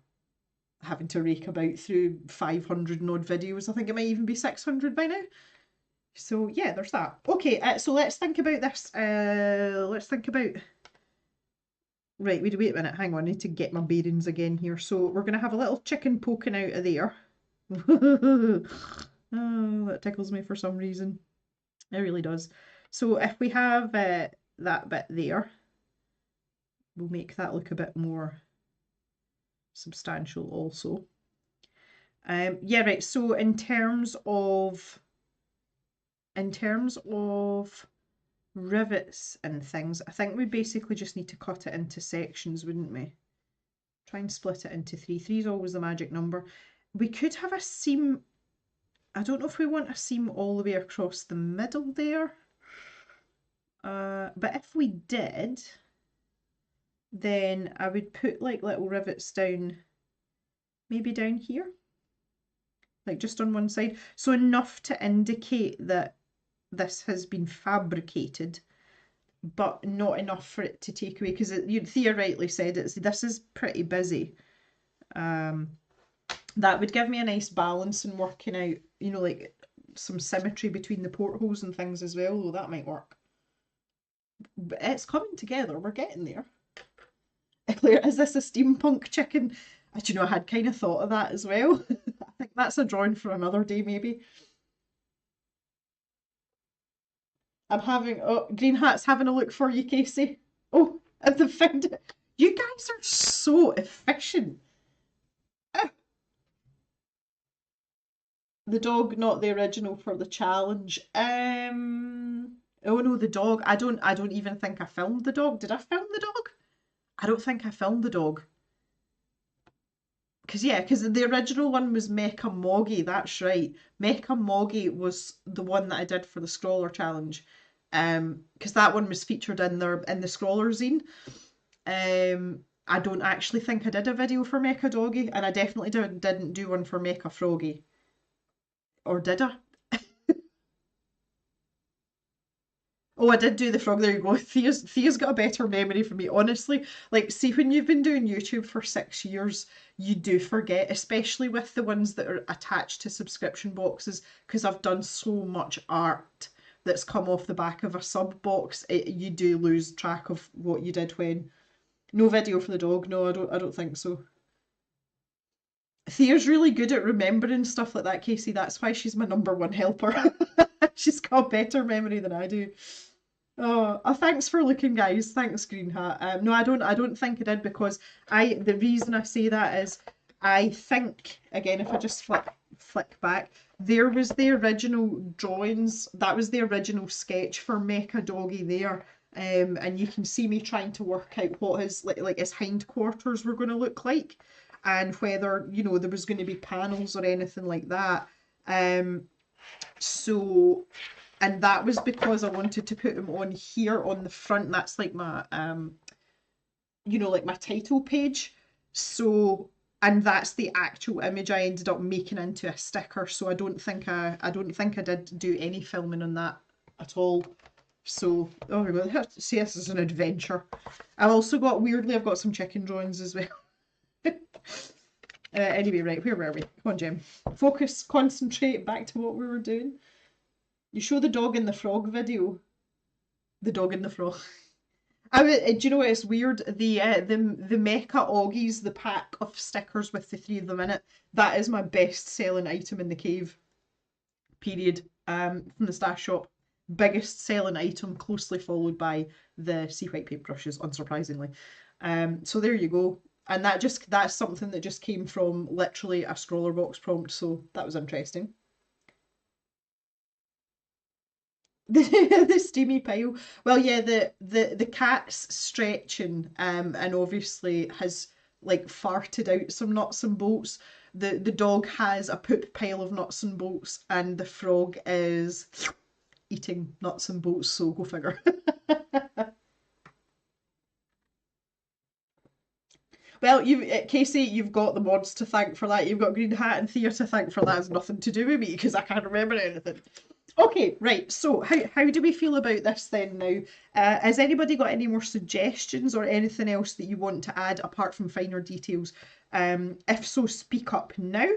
having to rake about through 500 and odd videos. I think it might even be 600 by now. So yeah, there's that. Okay, so let's think about this. Let's think about. Right, wait a minute. Hang on, I need to get my bearings again here. So we're gonna have a little chicken poking out of there. Oh, that tickles me for some reason. It really does. So if we have that bit there, we'll make that look a bit more substantial also. Yeah, right. So in terms of rivets and things, I think we basically just need to cut it into sections, wouldn't we? Try and split it into three. Three is always the magic number. We could have a seam. I don't know if we want a seam all the way across the middle there. But if we did, then I would put like little rivets down, maybe down here, like just on one side. So enough to indicate that this has been fabricated, but not enough for it to take away, because Thea rightly said this is pretty busy. That would give me a nice balance in working out, you know, like some symmetry between the portholes and things as well, though that might work. But it's coming together, we're getting there. Claire, is this a steampunk chicken? Do you know, I had kind of thought of that as well. I think that's a drawing for another day, maybe. I'm having, oh, Green Hat's having a look for you, Casey. Oh, and they found it. You guys are so efficient. The dog, not the original for the challenge. Oh no, the dog. I don't even think I filmed the dog. Did I film the dog? I don't think I filmed the dog. Because the original one was Mecha Moggy, that's right. Mecha Moggy was the one that I did for the Scroller Challenge. Because that one was featured in the Scroller zine. I don't actually think I did a video for Mecha Doggy, and I definitely didn't do one for Mecha Froggy. Or did I? Oh, I did do the frog. There you go. Thea's got a better memory for me, honestly. Like, see, when you've been doing YouTube for 6 years, you do forget, especially with the ones that are attached to subscription boxes, because I've done so much art that's come off the back of a sub box. You do lose track of what you did when. No video for the dog. No, I don't think so. Thea's really good at remembering stuff like that, Casey. That's why she's my number one helper. She's got a better memory than I do. Oh, thanks for looking, guys. Thanks, Green Hat. No, I don't think I did, because the reason I say that is I think, again, if I just flick back, there was the original drawings. That was the original sketch for Mecha Doggy there. And you can see me trying to work out what his like his hindquarters were going to look like, and whether, you know, there was going to be panels or anything like that. So, and that was because I wanted to put him on here on the front. That's like my you know, like my title page. So, and that's the actual image I ended up making into a sticker. So I don't think I did do any filming on that at all. So, oh my god, see, this is an adventure. Weirdly, I've got some chicken drawings as well. Anyway, right, where were we? Come on, Jim. Focus, concentrate, back to what we were doing. You show the dog in the frog video. The dog in the frog. Do you know what? It's weird. The Mecha Oggies, the pack of stickers with the three of them in it, that is my best selling item in the cave. Period. From the stash shop. Biggest selling item, closely followed by the sea white paintbrushes, unsurprisingly. So there you go. And that's something that just came from literally a scroller box prompt, so that was interesting. The steamy pile. Well, yeah, the cat's stretching, and obviously has like farted out some nuts and bolts. The dog has a poop pile of nuts and bolts, and the frog is eating nuts and bolts. So go figure. Well, Casey, you've got the mods to thank for that. You've got Green Hat and Thea to thank for that. It's nothing to do with me because I can't remember anything. Okay, right. So how do we feel about this then now? Has anybody got any more suggestions or anything else that you want to add apart from finer details? If so, speak up now.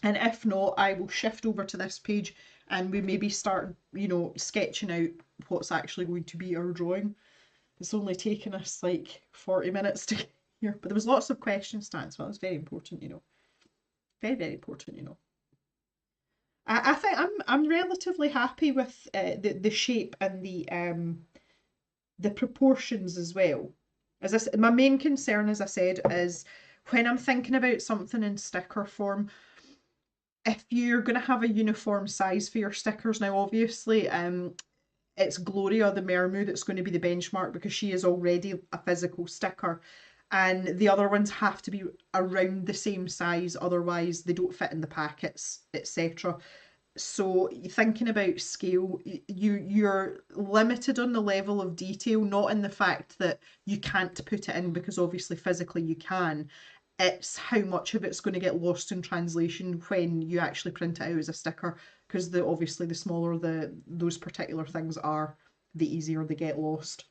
And if not, I will shift over to this page and we maybe start, you know, sketching out what's actually going to be our drawing. It's only taken us like 40 minutes to get here, but there was lots of questions to answer. That was very important, you know. Very, very important, you know. I think I'm relatively happy with the shape and the proportions as well. As I said, my main concern, as I said, is when I'm thinking about something in sticker form, if you're going to have a uniform size for your stickers, now obviously it's Gloria the Mermaid that's going to be the benchmark because she is already a physical sticker, and the other ones have to be around the same size, otherwise they don't fit in the packets, etc. So thinking about scale, you're limited on the level of detail, not in the fact that you can't put it in because obviously physically you can. It's how much of it's going to get lost in translation when you actually print it out as a sticker, because the obviously the smaller those particular things are, the easier they get lost.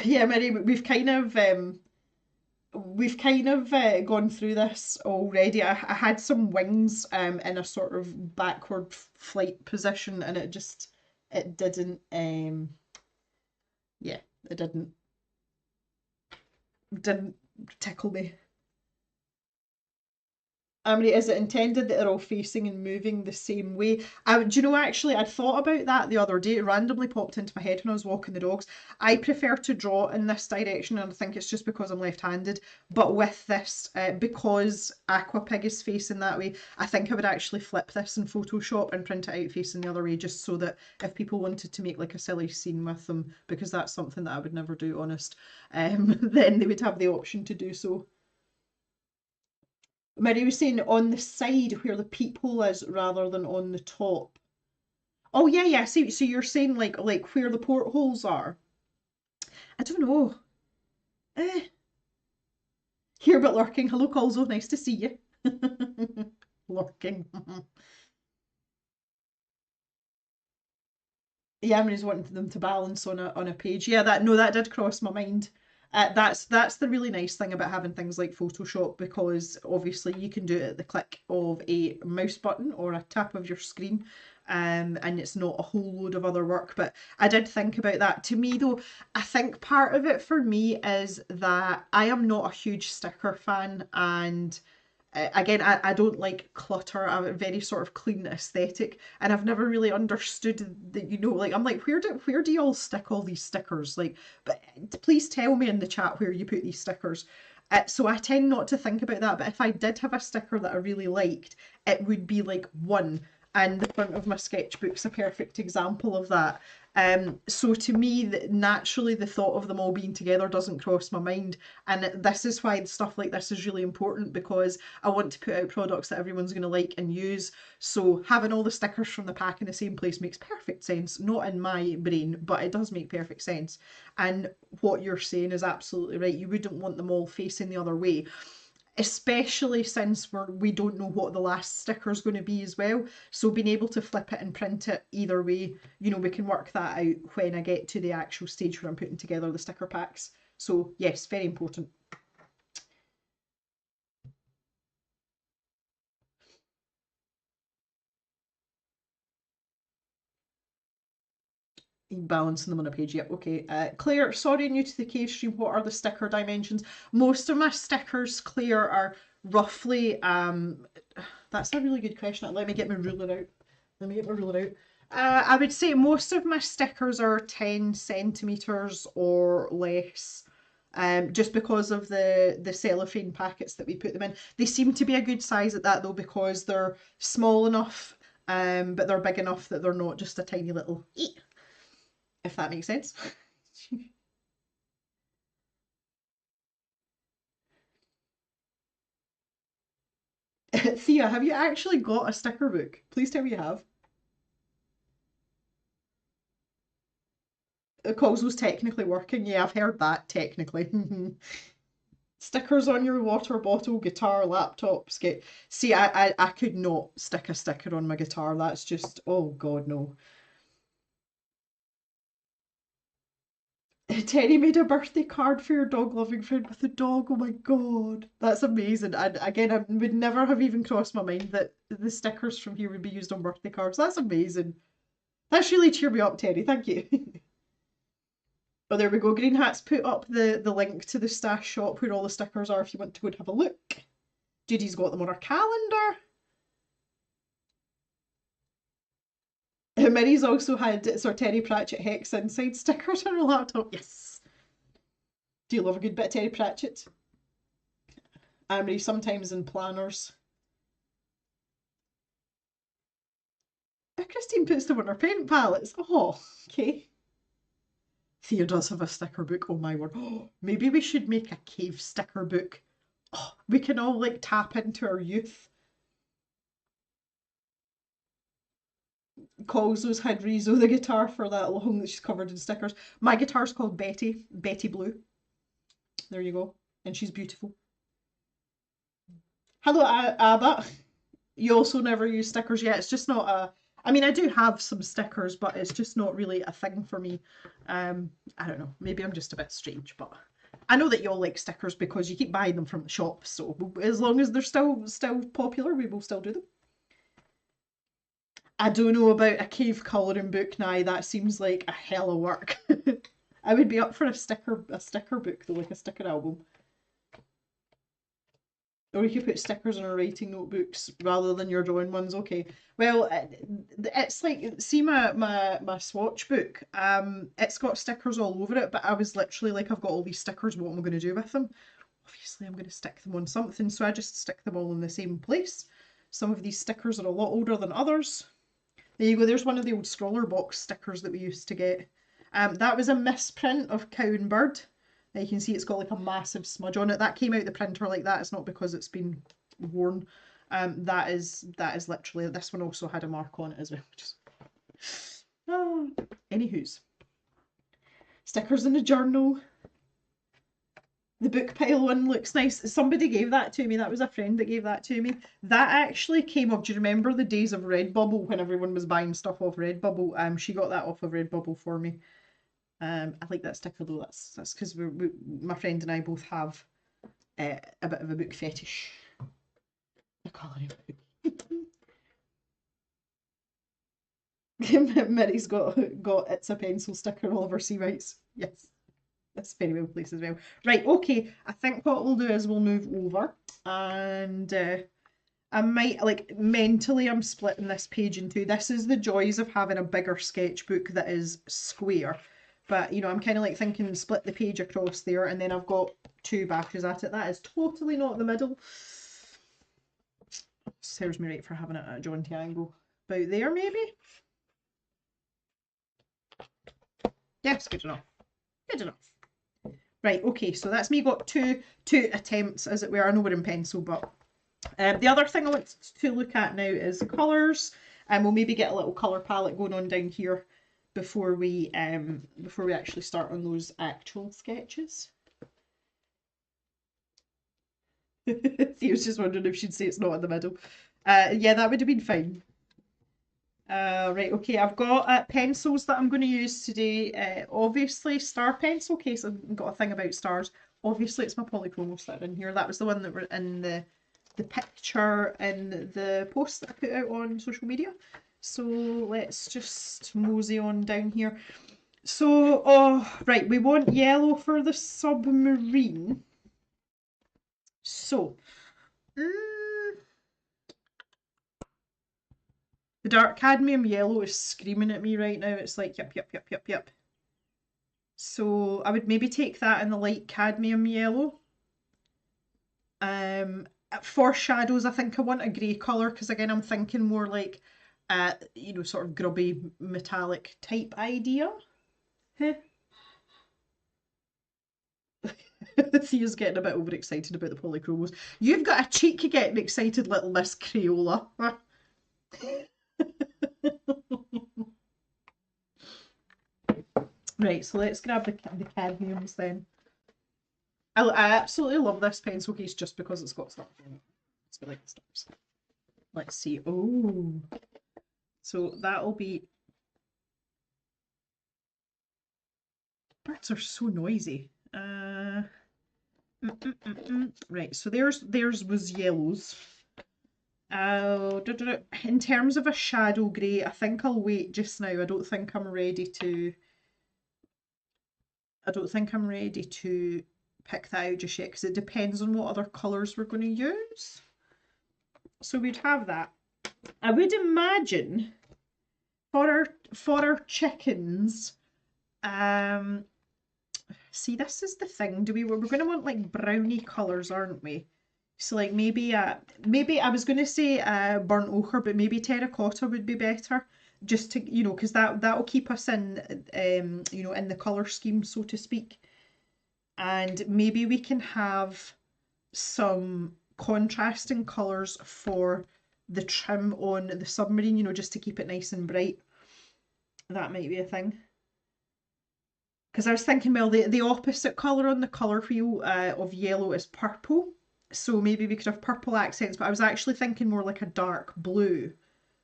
Yeah, Mary, we've kind of gone through this already. I had some wings in a sort of backward flight position, and it didn't yeah, it didn't tickle me. I mean, is it intended that they're all facing and moving the same way? Do you know, actually, I'd thought about that the other day. It randomly popped into my head when I was walking the dogs. I prefer to draw in this direction, and I think it's just because I'm left-handed. But with this, because Aquapig is facing that way, I think I would actually flip this in Photoshop and print it out facing the other way, just so that if people wanted to make like a silly scene with them, because that's something that I would never do, honest, then they would have the option to do so. Mary was saying on the side where the peephole is rather than on the top. Oh yeah, yeah. So you're saying like where the portholes are. I don't know. Eh. Here but lurking. Hello, Colzo. Nice to see you. Lurking. Yeah, I mean, wanting them to balance on a page. Yeah, that no, that did cross my mind. That's the really nice thing about having things like Photoshop, because obviously you can do it at the click of a mouse button or a tap of your screen, and it's not a whole load of other work. But I did think about that. To me, though, I think part of it for me is that I am not a huge sticker fan, and again, I don't like clutter. I have a very sort of clean aesthetic, and I've never really understood that, you know, like I'm like, where do you all stick all these stickers? Like, but please tell me in the chat where you put these stickers. So I tend not to think about that, but if I did have a sticker that I really liked, it would be like one, and the front of my sketchbook's a perfect example of that. So to me, naturally, the thought of them all being together doesn't cross my mind, and this is why stuff like this is really important, because I want to put out products that everyone's going to like and use. So having all the stickers from the pack in the same place makes perfect sense. Not in my brain, but it does make perfect sense. And what you're saying is absolutely right. You wouldn't want them all facing the other way, especially since we don't know what the last sticker is going to be as well. So being able to flip it and print it either way, you know, we can work that out when I get to the actual stage where I'm putting together the sticker packs. So yes, very important. Balancing them on a page, yep, okay. Claire, sorry, new to the cave stream, what are the sticker dimensions? Most of my stickers, Claire, are roughly, that's a really good question. Let me get my ruler out. Let me get my ruler out. I would say most of my stickers are 10 centimetres or less. Just because of the cellophane packets that we put them in. They seem to be a good size at that though, because they're small enough, but they're big enough that they're not just a tiny little eat, if that makes sense. Thea, have you actually got a sticker book? Please tell me you have. Cosmo's technically working. Yeah, I've heard that technically. Stickers on your water bottle, guitar, laptops. See, I could not stick a sticker on my guitar. That's just, oh God, no. Terry made a birthday card for your dog loving friend with a dog. Oh my god, that's amazing. And again, I would never have even crossed my mind that the stickers from here would be used on birthday cards. That's amazing. That's really cheered me up, Terry. Thank you. Oh, there we go. Green Hat's put up the link to the stash shop where all the stickers are if you want to go and have a look. Judy's got them on her calendar. Minnie's also had Sir Terry Pratchett Hex Inside stickers on her laptop. Yes. Do you love a good bit of Terry Pratchett? Amory sometimes in planners. Christine puts them on her paint palettes. Oh, okay. Thea does have a sticker book. Oh my word. Oh, maybe we should make a cave sticker book. Oh, we can all like tap into our youth. Calls had Rizzo the guitar for that long that she's covered in stickers. My guitar's called Betty, Betty Blue. There you go. And she's beautiful. Hello, Abba. You also never use stickers yet. It's just not a... I mean, I do have some stickers, but it's just not really a thing for me. I don't know. Maybe I'm just a bit strange, but I know that you all like stickers because you keep buying them from the shop. So as long as they're still popular, we will still do them. I don't know about a cave colouring book now. That seems like a hell of work. I would be up for a sticker book though, like a sticker album. Or you could put stickers on our writing notebooks rather than your drawing ones. Okay. Well, it's like, see my swatch book. It's got stickers all over it, but I was literally like, I've got all these stickers. What am I going to do with them? Obviously, I'm going to stick them on something, so I just stick them all in the same place. Some of these stickers are a lot older than others. There you go. There's one of the old scroller box stickers that we used to get. That was a misprint of Cow and Bird. You can see it's got like a massive smudge on it. That came out the printer like that. It's not because it's been worn. That is literally, this one also had a mark on it as well. Just, oh. Anywho's. Stickers in the journal. The book pile one looks nice. Somebody gave that to me. That was a friend that gave that to me. That actually came off. Do you remember the days of Redbubble when everyone was buying stuff off Redbubble? She got that off of Redbubble for me. I like that sticker though. That's because my friend and I both have a bit of a book fetish. A colouring book. Mary's got it's a pencil sticker all over sea rights. Yes, that's very well placed as well. Right, okay. I think what we'll do is we'll move over and I might, like, mentally I'm splitting this page in two. This is the joys of having a bigger sketchbook that is square. But, you know, I'm kind of like thinking split the page across there and then I've got two bashes at it. That is totally not the middle. Serves me right for having it at a jaunty angle. About there, maybe? Yes, good enough. Good enough. Right, okay, so that's me got two attempts, as it were. I know we're in pencil, but the other thing I want to look at now is colours, and we'll maybe get a little colour palette going on down here before we actually start on those actual sketches. Theo's just wondering if she'd say it's not in the middle. Yeah, that would have been fine. Right, okay, I've got pencils that I'm going to use today. Obviously, star pencil case. I've got a thing about stars. Obviously, it's my polychromos that are in here. That was the one that were in the picture in the post that I put out on social media. So let's just mosey on down here. So, oh, right, we want yellow for the submarine. So, the dark cadmium yellow is screaming at me right now. It's like, yep, yep, yep, yep, yep. So I would maybe take that in the light cadmium yellow. For shadows, I think I want a grey colour because again, I'm thinking more like, you know, sort of grubby metallic type idea. Thea's getting a bit overexcited about the polychromos. You've got a cheek getting excited, little Miss Crayola. Right, so let's grab the cadmiums then. I absolutely love this pencil case just because it's got stuff in it. It's got like the stars. Let's see. Oh, so that'll be Birds are so noisy. Right, so theirs was yellows. In terms of a shadow grey, I think I'll wait just now. I don't think I'm ready to pick that out just yet because it depends on what other colours we're going to use. So we'd have that. I would imagine for our chickens, see, this is the thing. We're going to want like brownie colours, aren't we? So like maybe I was going to say burnt ochre, but maybe terracotta would be better. Just to, you know, because that'll keep us in you know, in the colour scheme, so to speak. And maybe we can have some contrasting colours for the trim on the submarine, you know, just to keep it nice and bright. That might be a thing. Because I was thinking, well, the opposite colour on the colour wheel of yellow is purple. So maybe we could have purple accents, but I was actually thinking more like a dark blue.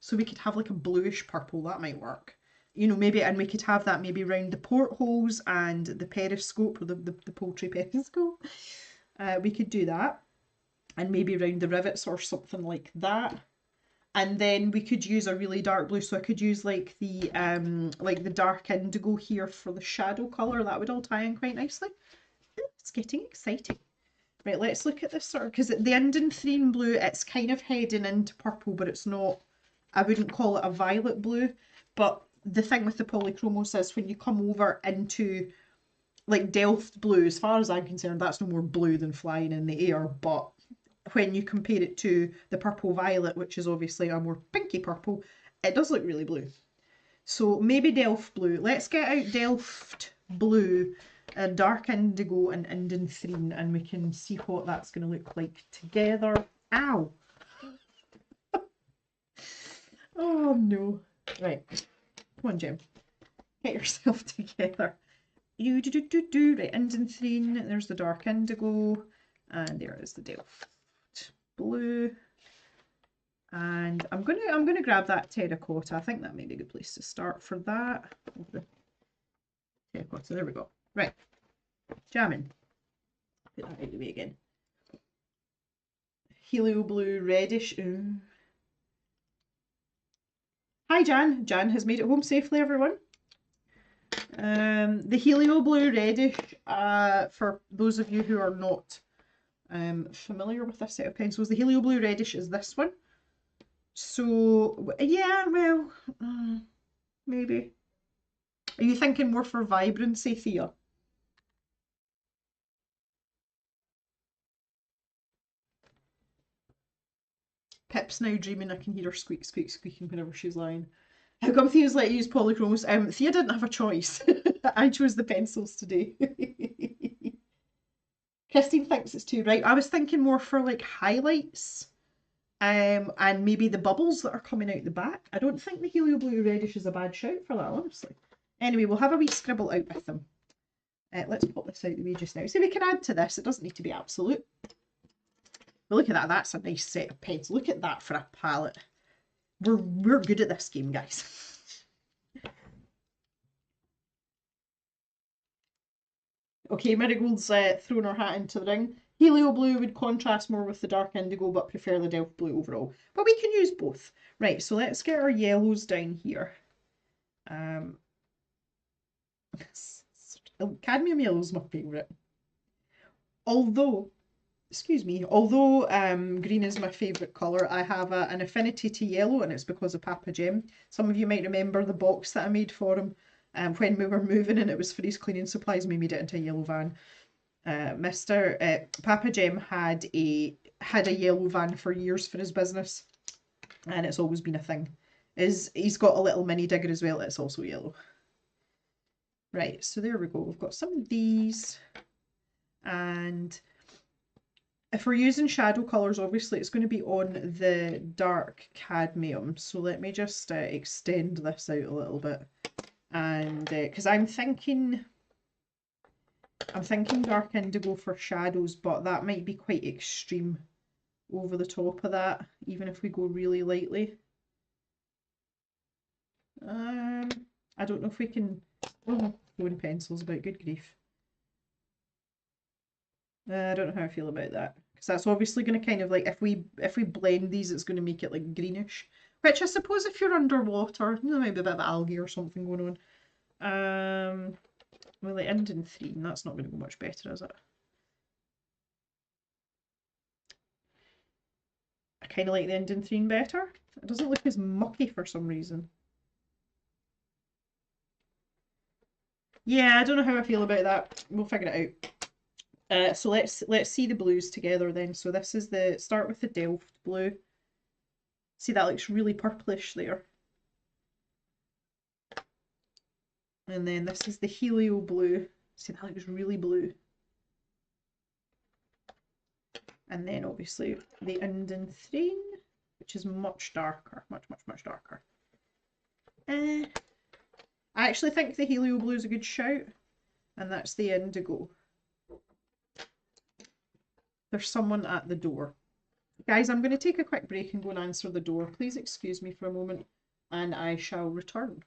So we could have like a bluish purple, that might work. You know, maybe, and we could have that maybe around the portholes and the periscope, or the poultry periscope. We could do that. And maybe around the rivets or something like that. And then we could use a really dark blue, so I could use like the dark indigo here for the shadow colour. That would all tie in quite nicely. It's getting exciting. Right, let's look at this sort of, because the Indanthrene blue, it's kind of heading into purple, but it's not, I wouldn't call it a violet blue. But the thing with the polychromos is when you come over into like Delft blue, as far as I'm concerned, that's no more blue than flying in the air. But when you compare it to the purple violet, which is obviously a more pinky purple, it does look really blue. So maybe Delft blue. Let's get out Delft blue, dark indigo and Indanthrene, and we can see what that's going to look like together. Ow! Oh no. Right. Come on, Jim. Get yourself together. Right, Indanthrene, there's the dark indigo, and there is the Delft blue. And I'm gonna grab that terracotta. I think that may be a good place to start for that. The terracotta, there we go. Right, jamming. Put that out of the way again. Helio blue, reddish. Ooh. Hi Jan. Jan has made it home safely, everyone. The helio blue reddish, for those of you who are not familiar with this set of pencils, the helio blue reddish is this one. So yeah, well, maybe. Are you thinking more for vibrancy, Thea? Pip's now dreaming I can hear her squeak, squeak, squeaking whenever she's lying. How come Thea's let you use polychromos? Thea didn't have a choice. I chose the pencils today. Christine thinks it's too bright. I was thinking more for like highlights. And maybe the bubbles that are coming out the back. I don't think the helio blue reddish is a bad shout for that, honestly. Anyway, we'll have a wee scribble out with them. Let's pop this out the way just now. So we can add to this. It doesn't need to be absolute. But look at that. That's a nice set of pens. Look at that for a palette. We're good at this game, guys. Okay, Marigold's thrown her hat into the ring. Helio blue would contrast more with the dark indigo, but prefer the Delft blue overall. But we can use both. Right, so let's get our yellows down here. Cadmium yellow is my favourite. Although green is my favourite colour, I have an affinity to yellow, and it's because of Papa Jem. Some of you might remember the box that I made for him when we were moving, and it was for his cleaning supplies, and we made it into a yellow van. Papa Jem had a yellow van for years for his business, and it's always been a thing. He's got a little mini digger as well, it's also yellow. Right, so there we go. We've got some of these, and if we're using shadow colours, obviously it's going to be on the dark cadmium. So let me just extend this out a little bit, and because I'm thinking dark indigo for shadows, but that might be quite extreme over the top of that, even if we go really lightly. I don't know if we can. Oh, bone pencils about, good grief. I don't know how I feel about that, because that's obviously going to kind of like, if we blend these, it's going to make it like greenish, which I suppose if you're underwater, there might be a bit of algae or something going on. Well, the indenthrine, that's not going to go much better, is it? I kind of like the indenthrine better. It doesn't look as mucky for some reason. Yeah, I don't know how I feel about that. We'll figure it out. So let's see the blues together then. So this is start with the Delft blue. See, that looks really purplish there. And then this is the Helio blue. See, that looks really blue. And then obviously the indenthrine, which is much darker, much darker. I actually think the Helio blue is a good shout, and that's the indigo. There's someone at the door. Guys, I'm going to take a quick break and go and answer the door. Please excuse me for a moment, and I shall return.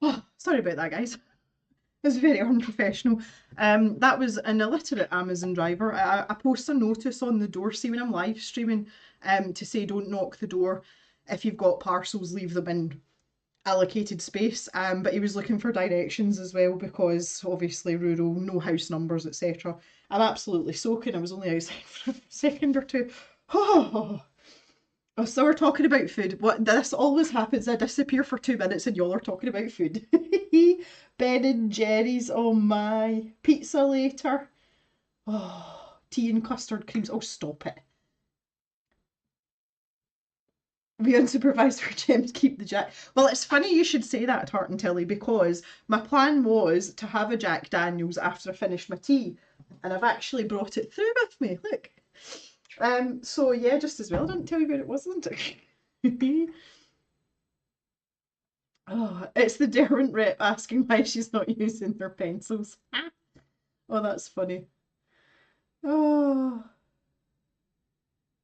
Oh, sorry about that, guys. It's very unprofessional. That was an illiterate Amazon driver. I post a notice on the door, see when I'm live streaming, to say don't knock the door. If you've got parcels, leave them in allocated space. But he was looking for directions as well because obviously rural, no house numbers, etc. I'm absolutely soaking. I was only outside for a second or two. Oh, so we're talking about food. What this always happens. I disappear for 2 minutes and y'all are talking about food. Ben and Jerry's. Oh my. Pizza later. Oh, tea and custard creams. Oh, stop it. We unsupervised for Jim to keep the Jack. Well, it's funny you should say that, Tart and Tilly, because my plan was to have a Jack Daniels after I finished my tea, and I've actually brought it through with me. Look. So yeah, just as well. I didn't tell you where it was, didn't it? Oh, it's the Derwent rep asking why she's not using her pencils. Oh, that's funny. Oh,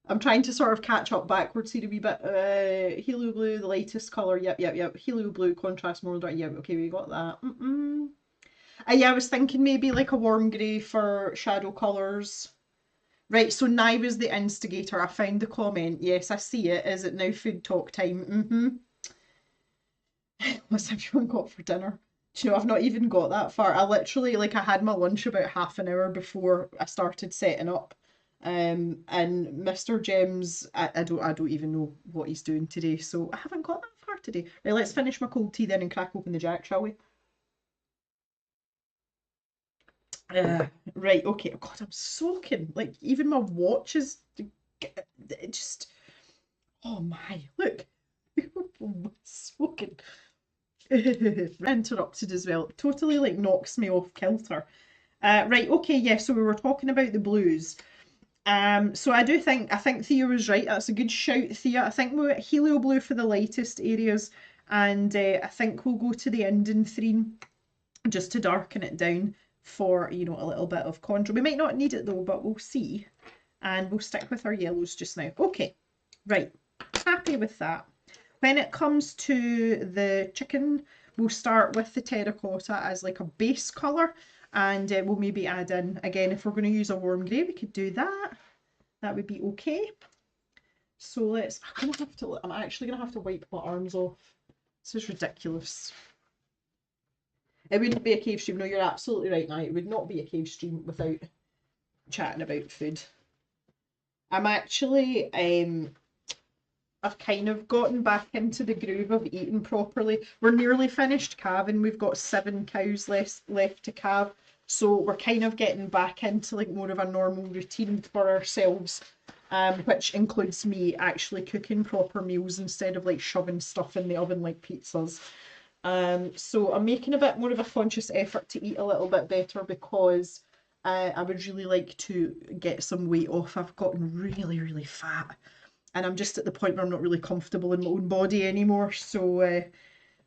I'm trying to sort of catch up backwards here a wee bit. Helio blue, the lightest colour. Yep. Helio blue, contrast more dark. Yep, okay, we got that. Yeah, I was thinking maybe like a warm grey for shadow colours. Right, so Nye was the instigator. I found the comment. Yes, I see it. Is it now food talk time? What's everyone got for dinner? Do you know, I've not even got that far. I literally, like, I had my lunch about half an hour before I started setting up. And Mr. Jem's, I don't even know what he's doing today, so I haven't got that far today. Right, let's finish my cold tea then and crack open the Jack, shall we? Uh, right, okay. Oh God, I'm soaking. Like, even my watch is it just. Oh my, look. Soaking. Interrupted as well. Totally like knocks me off kilter. Right, okay, yeah, so we were talking about the blues. So I think Thea was right. That's a good shout, Thea. I think we're helio blue for the lightest areas, and I think we'll go to the Indanthrene just to darken it down for a little bit of contour. We might not need it though, but we'll see. And we'll stick with our yellows just now. Okay, right. Happy with that. When it comes to the chicken, we'll start with the terracotta as like a base colour, and we'll maybe add in, again, if we're going to use a warm grey, we could do that. That would be okay. So I'm actually going to have to wipe my arms off. This is ridiculous. It wouldn't be a cave stream. No, you're absolutely right now. It would not be a cave stream without chatting about food. I'm actually I've kind of gotten back into the groove of eating properly. We're nearly finished calving. We've got 7 cows left to calve. So we're kind of getting back into like more of a normal routine for ourselves, which includes me actually cooking proper meals instead of like shoving stuff in the oven like pizzas. So I'm making a bit more of a conscious effort to eat a little bit better because I would really like to get some weight off. I've gotten really, really fat and I'm just at the point where I'm not really comfortable in my own body anymore. So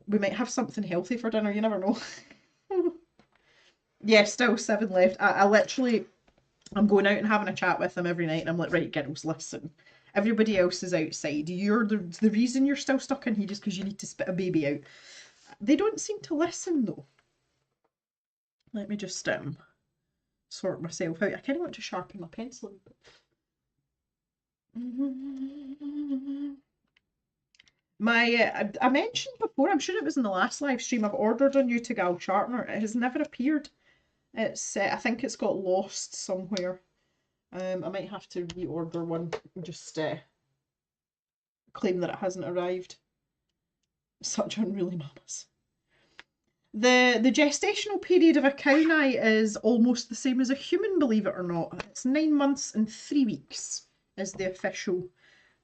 we might have something healthy for dinner. You never know. Yeah, still 7 left. I literally, I'm going out and having a chat with them every night, and I'm like, right, girls, listen. Everybody else is outside. You're the reason you're still stuck in here is because you need to spit a baby out. They don't seem to listen though. Let me just sort myself out. I kind of want to sharpen my pencil a bit. I mentioned before, I'm sure it was in the last live stream, I've ordered a new Tagal sharpener. It has never appeared. I think it's got lost somewhere. I might have to reorder one and just claim that it hasn't arrived. Such unruly mamas. The gestational period of a cow now is almost the same as a human, believe it or not. It's 9 months and 3 weeks is the official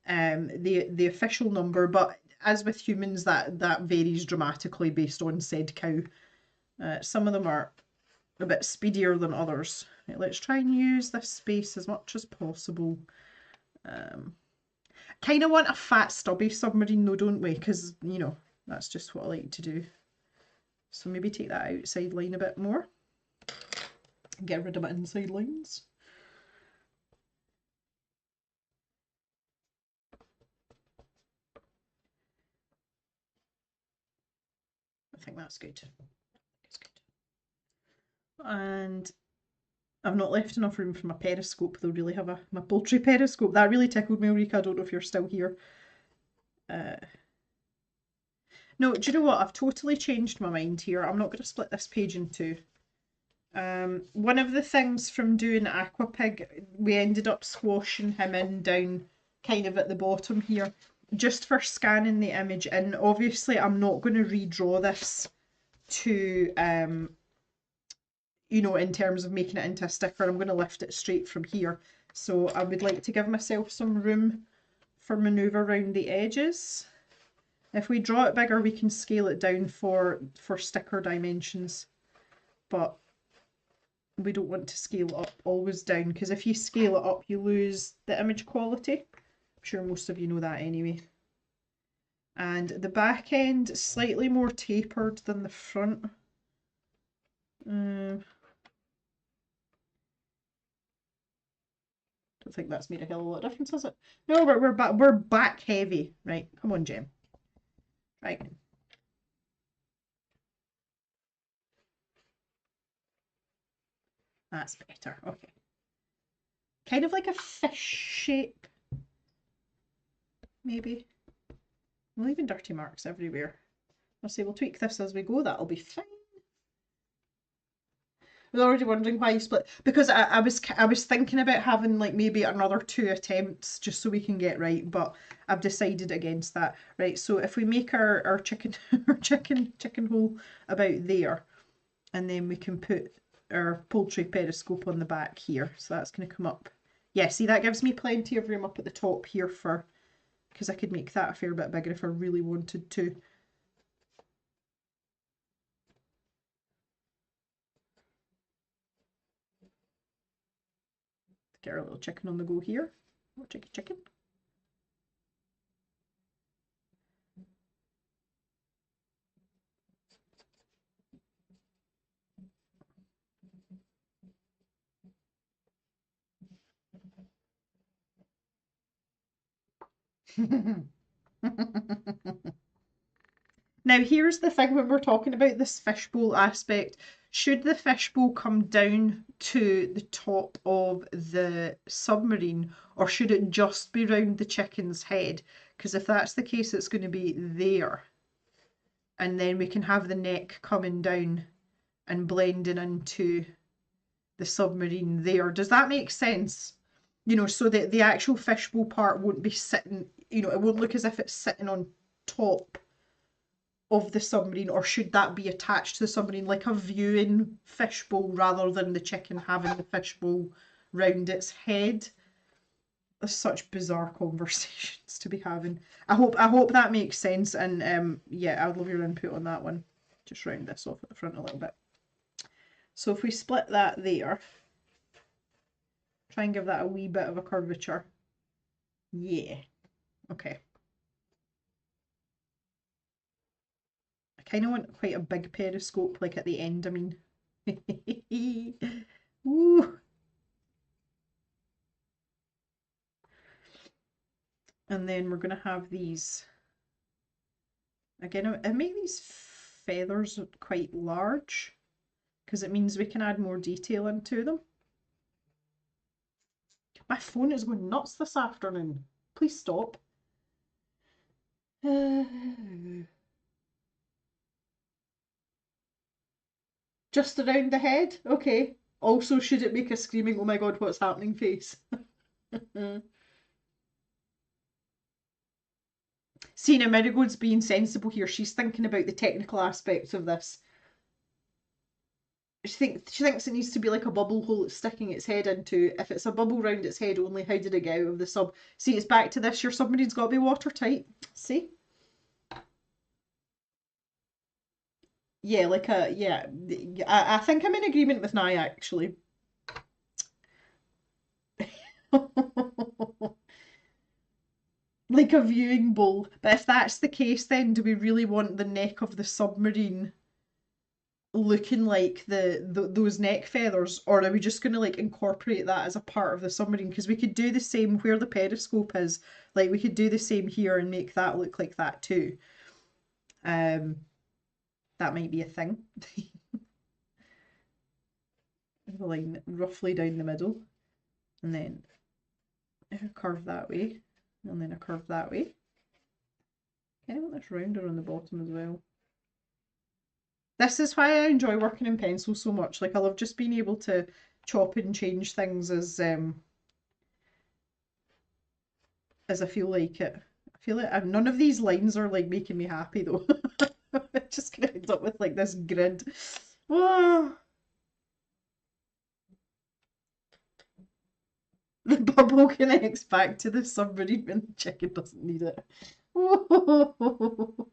the official number, but as with humans that varies dramatically based on said cow. Some of them are a bit speedier than others. Right, let's try and use this space as much as possible. Kind of want a fat stubby submarine though, don't we? Because, that's just what I like to do. So maybe take that outside line a bit more. Get rid of my inside lines. I think that's good. It's good. And I've not left enough room for my periscope. They'll really have my poultry periscope. That really tickled me, Ulrika. I don't know if you're still here. No, do you know what? I've totally changed my mind here. I'm not going to split this page in two. One of the things from doing Aquapig, we ended up squashing him in down kind of at the bottom here, just for scanning the image in. Obviously, I'm not going to redraw this to, you know, in terms of making it into a sticker. I'm going to lift it straight from here. So I would like to give myself some room for manoeuvre around the edges. If we draw it bigger, we can scale it down for sticker dimensions. But we don't want to scale it up always down, because if you scale it up, you lose the image quality. I'm sure most of you know that anyway. And the back end is slightly more tapered than the front. Don't think that's made a hell of a lot of difference, has it? No, we're back heavy. Right, come on, Jem. Right. That's better. Okay. Kind of like a fish shape, maybe. I'm leaving dirty marks everywhere. I'll say we'll tweak this as we go. That'll be fine. I was already wondering why you split, because I was thinking about having like maybe another 2 attempts just so we can get right, but I've decided against that. Right, so if we make our chicken chicken hole about there, and then we can put our poultry periscope on the back here, so that's going to come up. Yeah, see, that gives me plenty of room up at the top here for, because I could make that a fair bit bigger if I really wanted to. Get our little chicken on the go here. Oh, chicken. Now, here's the thing when we're talking about this fishbowl aspect. Should the fishbowl come down to the top of the submarine, or should it just be round the chicken's head? Because if that's the case, it's going to be there. And then we can have the neck coming down and blending into the submarine there. Does that make sense? You know, so that the actual fishbowl part won't be sitting, you know, it won't look as if it's sitting on top of the submarine, or should that be attached to the submarine like a viewing fishbowl rather than the chicken having the fishbowl round its head? There's such bizarre conversations to be having. I hope that makes sense, and yeah, I'd love your input on that one. Just round this off at the front a little bit. So if we split that there, try and give that a wee bit of a curvature. Yeah. Okay. I kind of want quite a big periscope, like at the end, I mean. Ooh. And then we're going to have these. Again, I make these feathers quite large, because it means we can add more detail into them. My phone is going nuts this afternoon. Please stop. Just around the head? Okay. Also, should it make a screaming, oh my god, what's happening face? See, now Marigold's being sensible here. She's thinking about the technical aspects of this. She thinks it needs to be like a bubble hole it's sticking its head into. If it's a bubble round its head only, how did it get out of the sub? See, it's back to this. Your submarine's got to be watertight. See? Yeah, like a, yeah. I think I'm in agreement with Naya, actually. Like a viewing bowl. But if that's the case, then do we really want the neck of the submarine looking like those neck feathers, or are we just going to like incorporate that as a part of the submarine? Because we could do the same where the periscope is, like we could do the same here and make that look like that too. That might be a thing. the line roughly down the middle, and then a curve that way, and then a curve that way. I kind of want this rounder on the bottom as well. This is why I enjoy working in pencil so much. Like I love just being able to chop and change things as I feel like it. I feel like none of these lines are like making me happy though. I'm just gonna end up with like this grid. Whoa. The bubble connects back to the submarine when the chicken doesn't need it. Oh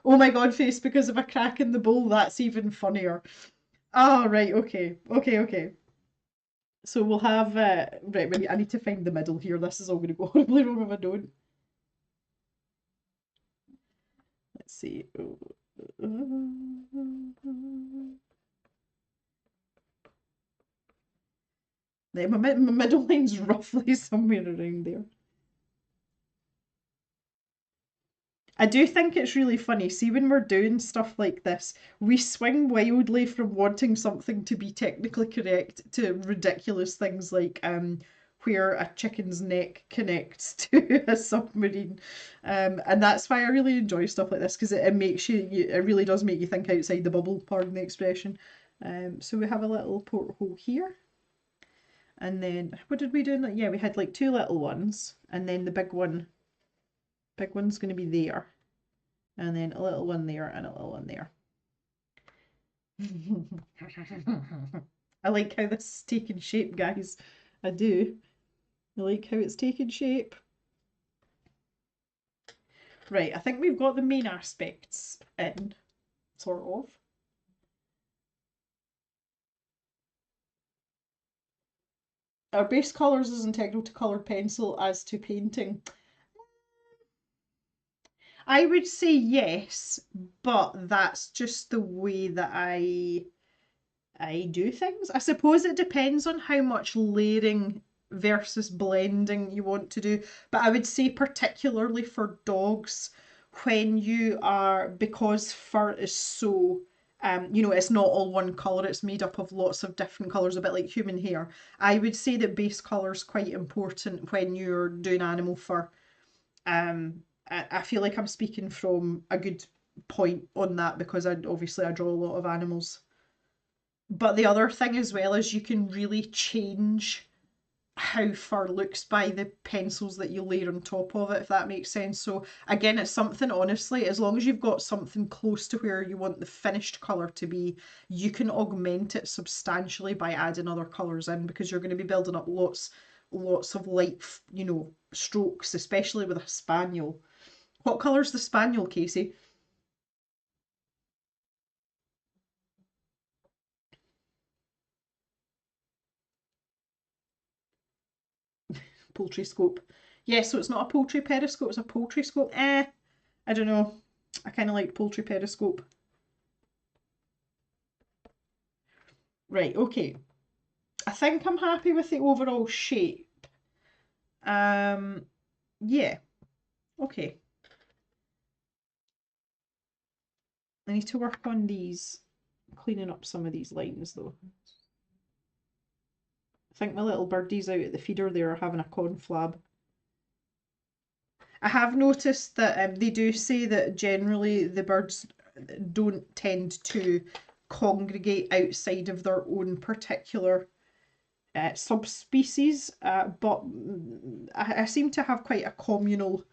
my god, face, because of a crack in the bowl, that's even funnier. Oh, right, okay. Okay. So we'll have, right, maybe I need to find the middle here. This is all going to go horribly wrong if I don't. Let's see. My middle line's roughly somewhere around there. I do think it's really funny. See, when we're doing stuff like this, we swing wildly from wanting something to be technically correct to ridiculous things like where a chicken's neck connects to a submarine. And that's why I really enjoy stuff like this because it makes it really does make you think outside the bubble, pardon the expression. So we have a little porthole here. And then what did we do? Yeah, we had like two little ones, and then the big one's going to be there, and then a little one there, and a little one there. I like how this is taking shape, guys. I do. I like how it's taking shape. Right, I think we've got the main aspects in, sort of. Our base colours is integral to coloured pencil as to painting. I would say yes, but that's just the way that I do things. I suppose it depends on how much layering versus blending you want to do. But I would say particularly for dogs, when you are, because fur is so it's not all one colour, it's made up of lots of different colours, a bit like human hair. I would say that base colour is quite important when you're doing animal fur. I feel like I'm speaking from a good point on that because I draw a lot of animals. But the other thing as well is you can really change how fur looks by the pencils that you layer on top of it, if that makes sense. So again, it's something, honestly, as long as you've got something close to where you want the finished colour to be, you can augment it substantially by adding other colours in because you're going to be building up lots of light, strokes, especially with a spaniel. What colour's the spaniel, Casey? Poultry scope. Yeah, so it's not a poultry periscope, it's a poultry scope. I don't know. I kind of like poultry periscope. Right, okay. I think I'm happy with the overall shape. Yeah, okay. I need to work on these, cleaning up some of these lines though. I think my little birdies out at the feeder there are having a conflab. I have noticed that they do say that generally the birds don't tend to congregate outside of their own particular subspecies, but I seem to have quite a communal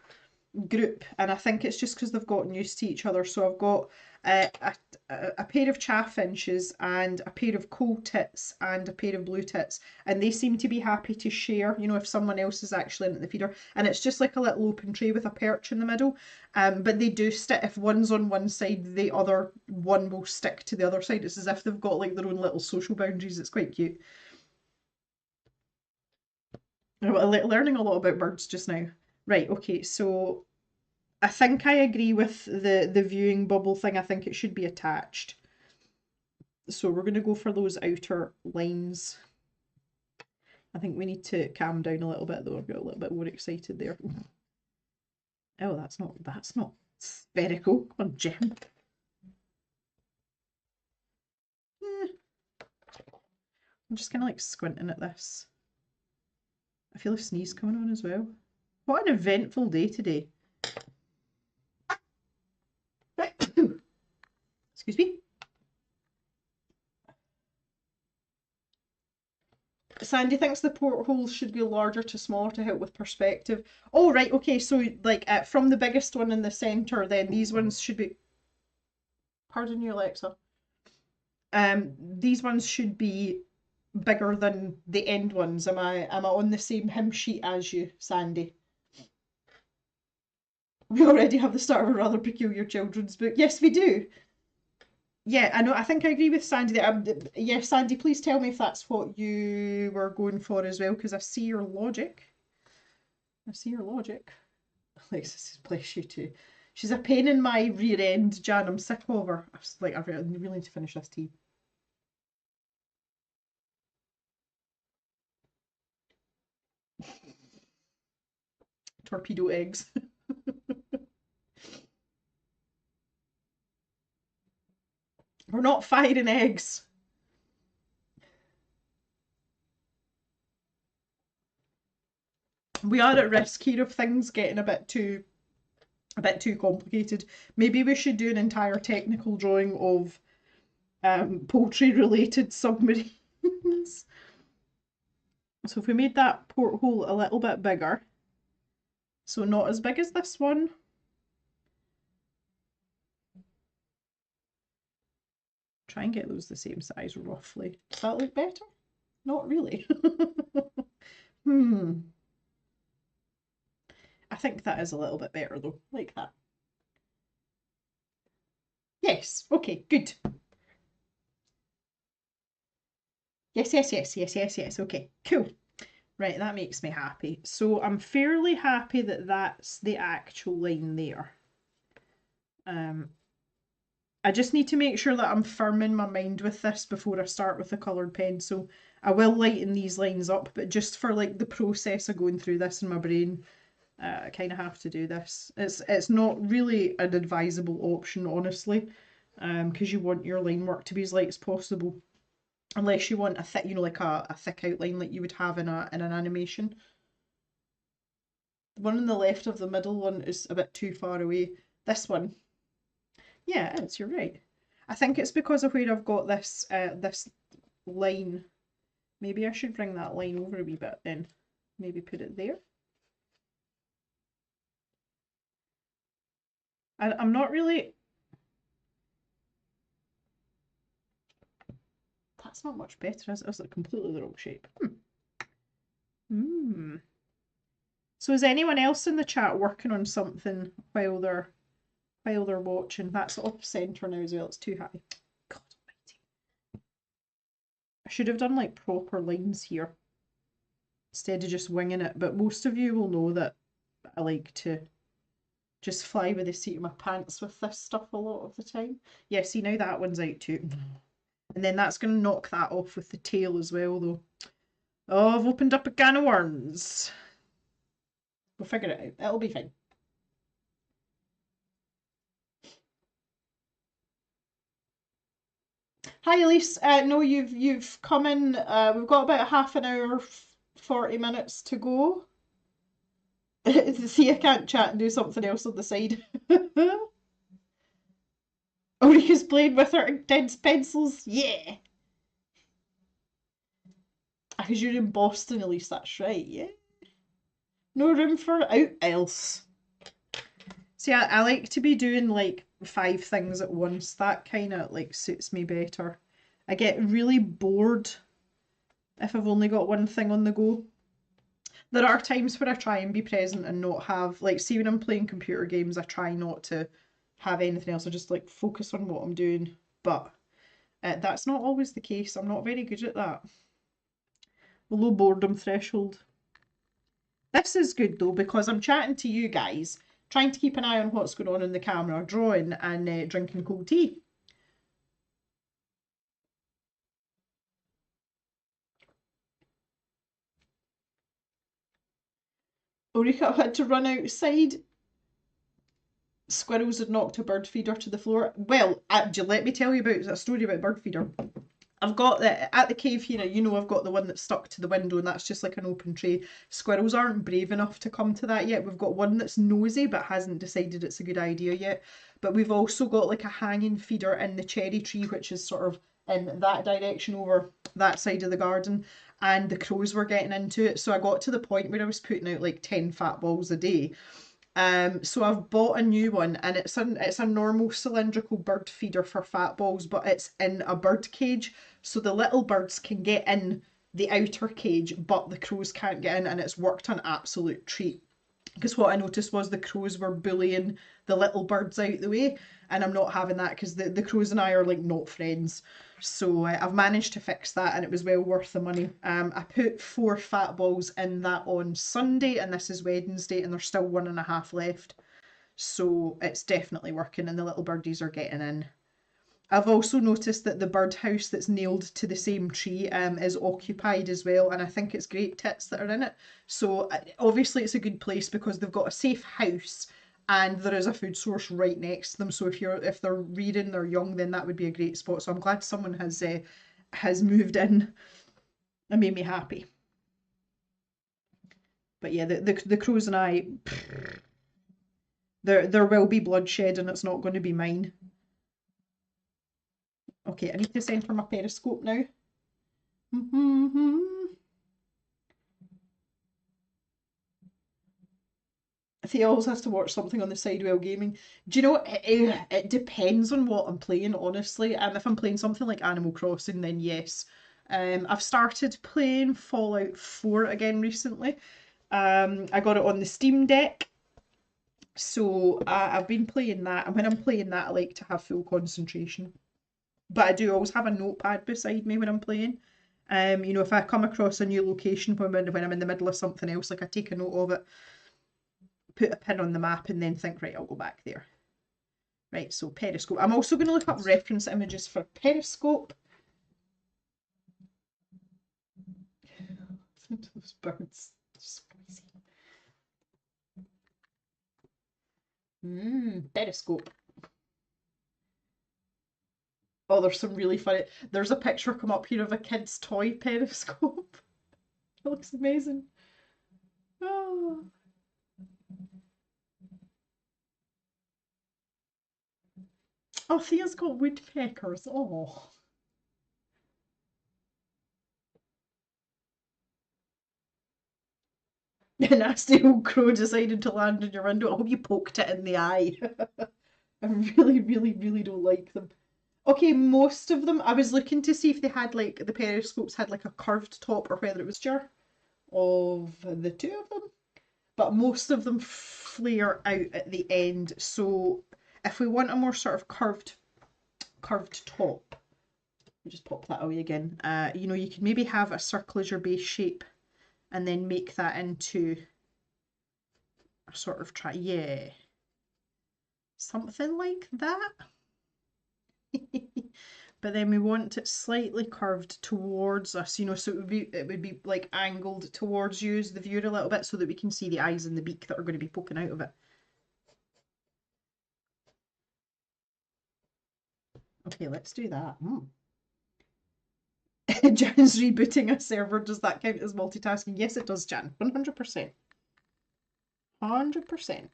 group, and I think it's just because they've gotten used to each other. So I've got a pair of chaffinches and a pair of coal tits and a pair of blue tits, and they seem to be happy to share, if someone else is actually in the feeder. And it's just like a little open tray with a perch in the middle. But they do stick, if one's on one side, the other one will stick to the other side. It's as if they've got like their own little social boundaries. It's quite cute. I'm learning a lot about birds just now. Right, okay, so I think I agree with the viewing bubble thing. I think it should be attached. So we're going to go for those outer lines. I think we need to calm down a little bit though. I've got a little bit overexcited there. Oh, that's not spherical. Come on, Jim. I'm just kind of like squinting at this. I feel a sneeze coming on as well. What an eventful day today. Excuse me. Sandy thinks the portholes should be larger to smaller to help with perspective. Oh, right, okay, so like from the biggest one in the centre, then these ones should be... Pardon you, Alexa. These ones should be bigger than the end ones. Am I on the same hymn sheet as you, Sandy? We already have the start of a rather peculiar children's book. Yes, we do. Yeah, I know. I think I agree with Sandy there. Yes, Sandy, please tell me if that's what you were going for as well, because I see your logic. I see your logic. Alexis, bless you too. She's a pain in my rear end, Jan. I'm sick of her. I really need to finish this tea. Torpedo eggs. We're not firing eggs. We are at risk here of things getting a bit too complicated. Maybe we should do an entire technical drawing of poultry-related submarines. So if we made that porthole a little bit bigger, so not as big as this one. Try and get those the same size roughly. Does that look better? Not really. I think that is a little bit better though, like that. Yes, okay, good. Yes, okay, cool. Right, that makes me happy. So I'm fairly happy that that's the actual line there. I just need to make sure that I'm firm in my mind with this before I start with the coloured pencil. I will lighten these lines up, but just for like the process of going through this in my brain, I kind of have to do this. It's not really an advisable option, honestly, because you want your line work to be as light as possible, unless you want a thick, like a thick outline like you would have in an animation. The one on the left of the middle one is a bit too far away. This one, yeah, it is, you're right. I think it's because of where I've got this this line. Maybe I should bring that line over a wee bit then. Maybe put it there. I'm not really... That's not much better, is it? It's like completely the wrong shape. So is anyone else in the chat working on something while they're watching? That's off centre now as well. It's too high. God almighty. I should have done like proper lines here instead of just winging it, but most of you will know that I like to just fly with the seat of my pants with this stuff a lot of the time. Yeah, see, now that one's out too. And then that's going to knock that off with the tail as well, though. Oh, I've opened up a can of worms. We'll figure it out. It'll be fine. Hi, Elise. No, you've come in. We've got about half an hour, 40 minutes to go. See, I can't chat and do something else on the side. Ulrika's playing with her intense pencils. Yeah. Because you're in Boston, Elise. That's right. Yeah. No room for out else. See, I like to be doing like 5 things at once. That kind of like suits me better. I get really bored if I've only got one thing on the go. There are times where I try and be present and not have, like, see when I'm playing computer games, I try not to have anything else. I just like focus on what I'm doing. But that's not always the case. I'm not very good at that. Low boredom threshold. This is good though, because I'm chatting to you guys, trying to keep an eye on what's going on in the camera, drawing and drinking cold tea. Ulrika had to run outside. Squirrels had knocked a bird feeder to the floor. Well, let me tell you about a story about bird feeder. I've got the, at the cave here, you know, I've got the one that's stuck to the window and that's just like an open tray. Squirrels aren't brave enough to come to that yet. We've got one that's nosy but hasn't decided it's a good idea yet. But we've also got like a hanging feeder in the cherry tree, which is sort of in that direction over that side of the garden. And the crows were getting into it. So I got to the point where I was putting out like 10 fat balls a day. So I've bought a new one, and it's a normal cylindrical bird feeder for fat balls, but it's in a bird cage, so the little birds can get in the outer cage, but the crows can't get in, and it's worked an absolute treat. Because what I noticed was the crows were bullying the little birds out the way, and I'm not having that because the crows and I are like not friends. So I've managed to fix that, and it was well worth the money. I put 4 fat balls in that on Sunday, and this is Wednesday, and there's still 1.5 left. So it's definitely working, and the little birdies are getting in. I've also noticed that the birdhouse that's nailed to the same tree is occupied as well, and I think it's great tits that are in it. So obviously it's a good place because they've got a safe house and there is a food source right next to them. So if they're rearing, they're young, then that would be a great spot. So I'm glad someone has moved in and made me happy. But yeah, the crows and I, there will be bloodshed and it's not going to be mine. Okay, I need to centre my periscope now. He always has to watch something on the side while gaming. Do you know, it depends on what I'm playing, honestly. If I'm playing something like Animal Crossing, then yes. I've started playing Fallout 4 again recently. I got it on the Steam Deck. So I've been playing that, and when I'm playing that, I like to have full concentration. But I do always have a notepad beside me when I'm playing. You know, if I come across a new location when I'm in the middle of something else, like I take a note of it, put a pin on the map, and then think, right, I'll go back there. Right, so Periscope. I'm also going to look up reference images for Periscope. Those birds. Periscope. Oh, there's some really funny. There's a picture come up here of a kid's toy periscope. It looks amazing. Oh. Oh, Thea's got woodpeckers. Oh. A nasty old crow decided to land in your window. I hope you poked it in the eye. I really, really, really don't like them. Okay, most of them, I was looking to see if they had like, the periscopes had like a curved top or whether it was just of the two of them. But most of them flare out at the end. So if we want a more sort of curved top, just pop that away again. You know, you could maybe have a circle as your base shape and then make that into a sort of yeah, something like that. But then we want it slightly curved towards us, you know, so it would be like angled towards you as the viewer a little bit so that we can see the eyes and the beak that are going to be poking out of it. Okay, let's do that. Jan's rebooting a server. Does that count as multitasking? Yes, it does, Jan. 100%. 100%.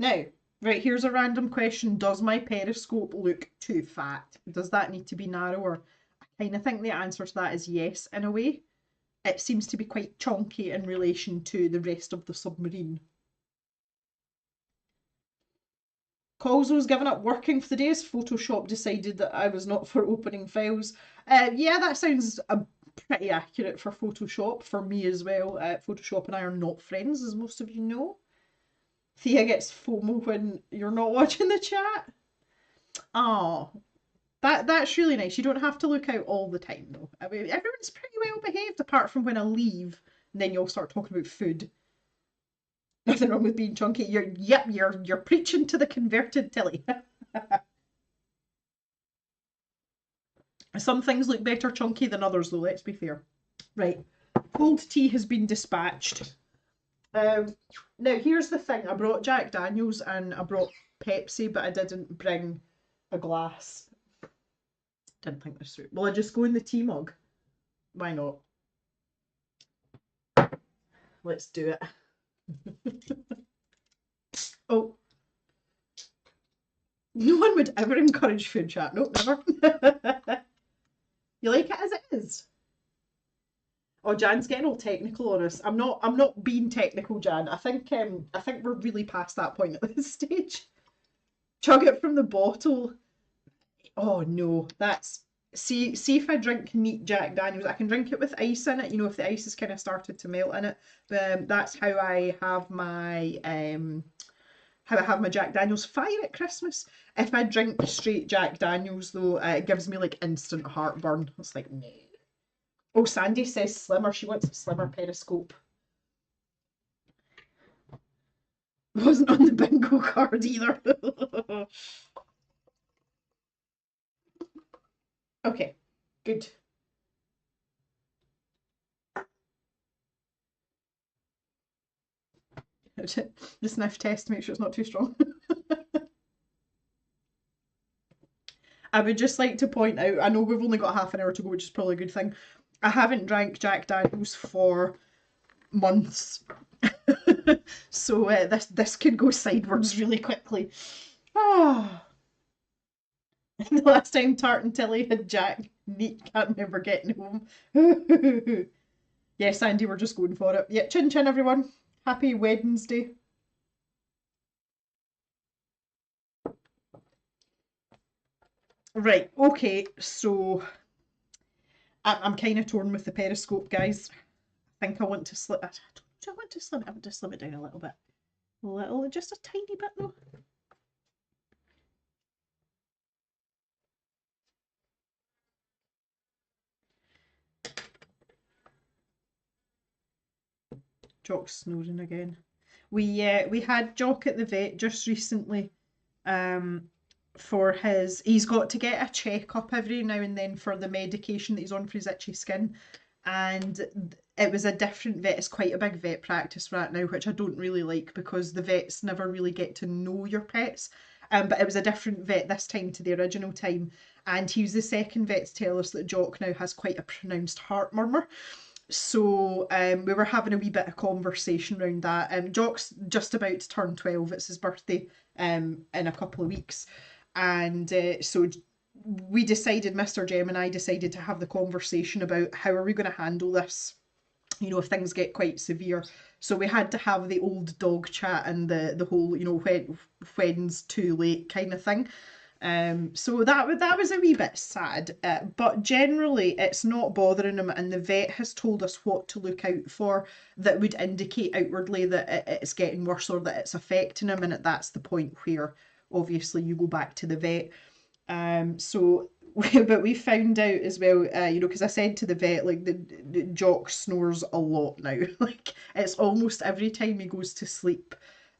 Now, right, here's a random question. Does my periscope look too fat? Does that need to be narrower? I kind of think the answer to that is yes, in a way. It seems to be quite chunky in relation to the rest of the submarine. Colzo's given up working for the day as Photoshop decided that I was not for opening files. Yeah, that sounds pretty accurate for Photoshop, for me as well. Photoshop and I are not friends, as most of you know. Thea gets FOMO when you're not watching the chat. Oh, that's really nice. You don't have to look out all the time, though. I mean, everyone's pretty well behaved, apart from when I leave, and then you'll start talking about food. Nothing wrong with being chunky. You're preaching to the converted Tilly. Some things look better chunky than others, though. Let's be fair. Right. Cold tea has been dispatched. Now here's the thing. I brought Jack Daniels and I brought Pepsi, but I didn't bring a glass. Didn't think this through. Will I just go in the tea mug? Why not? Let's do it. Oh. No one would ever encourage food chat. Nope, never. You like it as it is? Oh, Jan's getting all technical on us. I'm not being technical, Jan. I think we're really past that point at this stage. Chug it from the bottle. Oh no, that's see if I drink neat Jack Daniels, I can drink it with ice in it. You know, if the ice has kind of started to melt in it. That's how I have my Jack Daniels fire at Christmas. If I drink straight Jack Daniels though, it gives me like instant heartburn. It's like no. Oh, Sandy says slimmer. She wants a slimmer periscope. Wasn't on the bingo card either. Okay, good. The sniff test to make sure it's not too strong. I would just like to point out, I know we've only got half an hour to go, which is probably a good thing. I haven't drank Jack Daniels for months. So this could go sideways really quickly. Ah. The last time Tartan Tilly had Jack, neat, can't remember getting home. Yes, Andy, we're just going for it. Yeah, chin chin everyone. Happy Wednesday. Right, okay, so I'm kind of torn with the periscope, guys. I think I want to slim. I want to slim it down a little bit. Just a tiny bit though. Jock's snoring again. We had Jock at the vet just recently. For he's got to get a checkup every now and then for the medication that he's on for his itchy skin, and it was a different vet. It's quite a big vet practice right now, which I don't really like because the vets never really get to know your pets. But it was a different vet this time to the original time, and he was the second vet to tell us that Jock now has quite a pronounced heart murmur. So we were having a wee bit of conversation around that. Jock's just about to turn 12. It's his birthday in a couple of weeks. And so we decided, Mr. Jem and I decided to have the conversation about how are we going to handle this, you know, if things get quite severe. So we had to have the old dog chat and the whole, you know, when's too late kind of thing. So that was a wee bit sad, but generally it's not bothering him, and the vet has told us what to look out for that would indicate outwardly that it's getting worse or that it's affecting him, and that's the point where obviously you go back to the vet. But we found out as well, you know, because I said to the vet, like, the Jock snores a lot now. Like, it's almost every time he goes to sleep,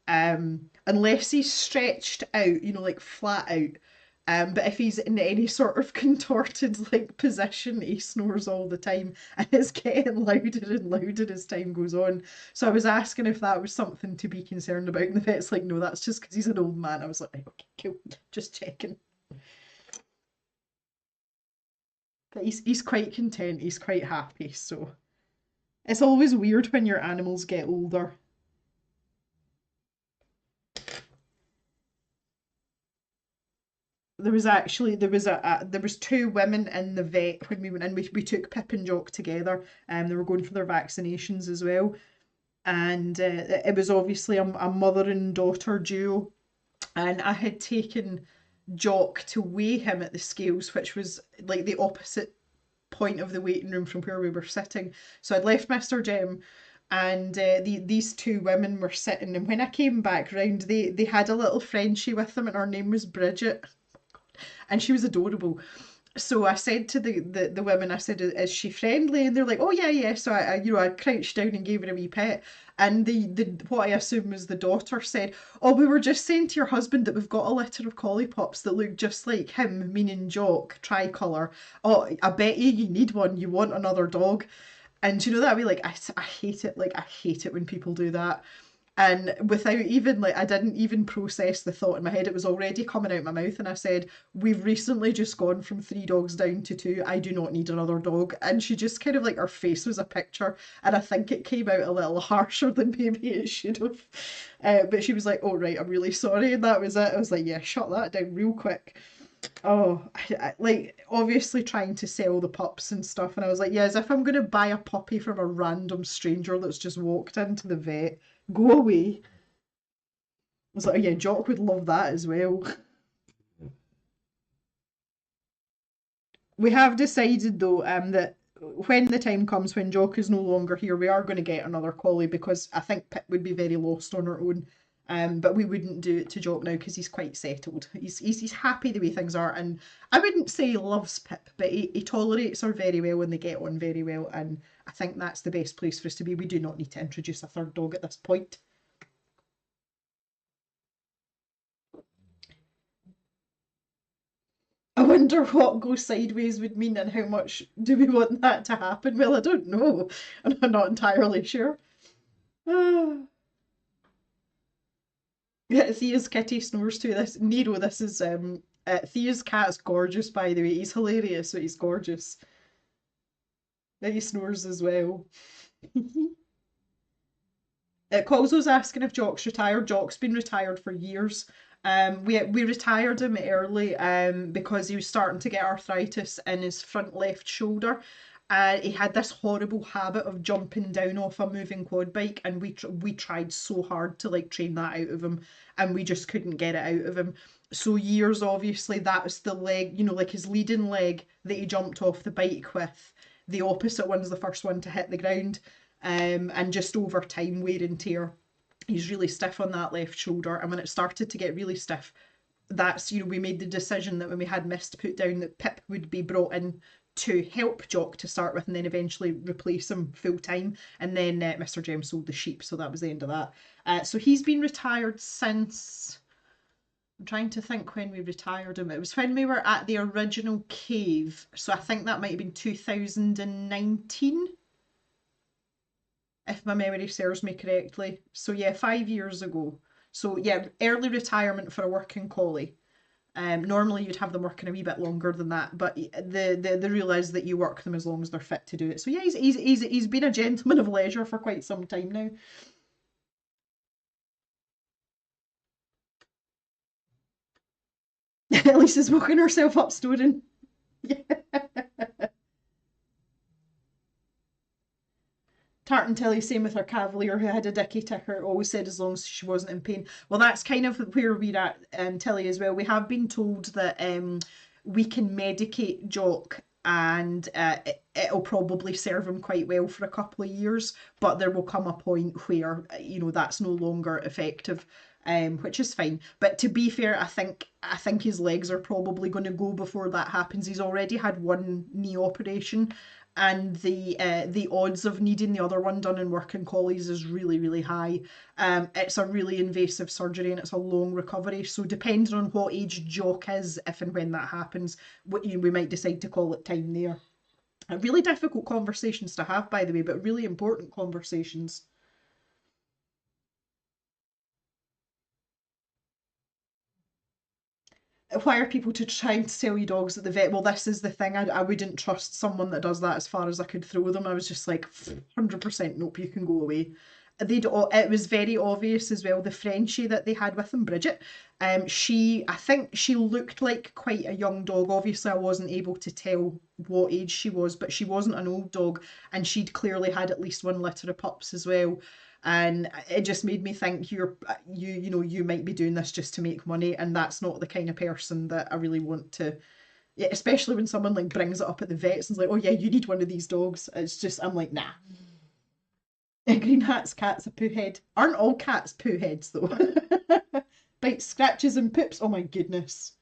unless he's stretched out, you know, like flat out. But if he's in any sort of contorted like position, he snores all the time, and it's getting louder and louder as time goes on. So I was asking if that was something to be concerned about, and the vet's like, no, that's just because he's an old man. I was like, okay, cool, just checking. But he's quite content, he's quite happy, so it's always weird when your animals get older. There was two women in the vet when we went in. We took Pip and Jock together, and they were going for their vaccinations as well. And it was obviously a mother and daughter duo, and I had taken Jock to weigh him at the scales, which was like the opposite point of the waiting room from where we were sitting. So I'd left Mr. Jem, and these two women were sitting. And when I came back round, they had a little Frenchie with them, and her name was Bridget, and she was adorable. So I said to the women, I said, "Is she friendly?" And they're like, "Oh yeah, yeah." So I crouched down and gave her a wee pet. And the what I assume was the daughter said, "Oh, we were just saying to your husband that we've got a litter of collie pups that look just like him, meaning Jock, tricolour. Oh, I bet you need one. You want another dog." And you know that way, like I hate it. Like I hate it when people do that. And without even like, I didn't even process the thought in my head. It was already coming out my mouth, and I said, "We've recently just gone from 3 dogs down to 2. I do not need another dog." And she just kind of like her face was a picture, and I think it came out a little harsher than maybe it should have. But she was like, "Oh right, I'm really sorry," and that was it. I was like, "Yeah, shut that down real quick." Oh, like obviously trying to sell the pups and stuff, and I was like, yeah, as if I'm gonna buy a puppy from a random stranger that's just walked into the vet. Go away. I was like, oh, yeah, Jock would love that as well. We have decided though, that when the time comes when Jock is no longer here, we are going to get another collie because I think Pip would be very lost on her own. But we wouldn't do it to Jock now because he's quite settled. He's happy the way things are, and I wouldn't say he loves Pip, but he tolerates her very well and they get on very well. And I think that's the best place for us to be. We do not need to introduce a third dog at this point. I wonder what goes sideways would mean and how much do we want that to happen? Well, I don't know. I'm not entirely sure. Ah. Yeah, Thea's kitty snores too. This Nero, this is Thea's cat's gorgeous, by the way. He's hilarious, but he's gorgeous. Then he snores as well. Colzo's asking if Jock's retired. Jock's been retired for years. We retired him early because he was starting to get arthritis in his front left shoulder. He had this horrible habit of jumping down off a moving quad bike, and we tried so hard to like train that out of him, and we just couldn't get it out of him. So years, obviously, that was the leg, you know, like his leading leg that he jumped off the bike with. The opposite one's the first one to hit the ground, and just over time, wear and tear, he's really stiff on that left shoulder. And when it started to get really stiff, that's, you know, we made the decision that when we had Mist put down, that Pip would be brought in to help Jock to start with, and then eventually replace him full time. And then Mr. Jem sold the sheep, so that was the end of that. So he's been retired since. I'm trying to think when we retired him. It was when we were at the original cave, so I think that might have been 2019, if my memory serves me correctly. So yeah, 5 years ago. So yeah, early retirement for a working collie. Normally you'd have them working a wee bit longer than that, but the rule is that you work them as long as they're fit to do it. So yeah, he's been a gentleman of leisure for quite some time now. At least he's woken herself up snoring. Tartan Tilly, same with her Cavalier, who had a dicky ticker, always said as long as she wasn't in pain. Well, that's kind of where we're at, Tilly, as well. We have been told that we can medicate Jock, and it'll probably serve him quite well for a couple of years, but there will come a point where, you know, that's no longer effective. Which is fine, but to be fair, I think his legs are probably going to go before that happens. He's already had one knee operation, and the odds of needing the other one done in working collies is really really high. It's a really invasive surgery and it's a long recovery. So depending on what age Jock is, if and when that happens, we might decide to call it time there. Really difficult conversations to have, by the way, but really important conversations. Why are people to trying to sell you dogs at the vet? Well, this is the thing. I wouldn't trust someone that does that as far as I could throw them. I was just like, 100% nope, you can go away. It was very obvious as well, the Frenchie that they had with them, Bridget. I think she looked like quite a young dog. Obviously, I wasn't able to tell what age she was, but she wasn't an old dog, and she'd clearly had at least one litter of pups as well. And it just made me think you might be doing this just to make money, and that's not the kind of person that I really want to. Yeah, especially when someone like brings it up at the vets and is like, oh yeah, you need one of these dogs. It's just, I'm like, nah. Green Hat's cat's a poo head. Aren't all cats poo heads though? Bites, scratches, and poops. Oh my goodness.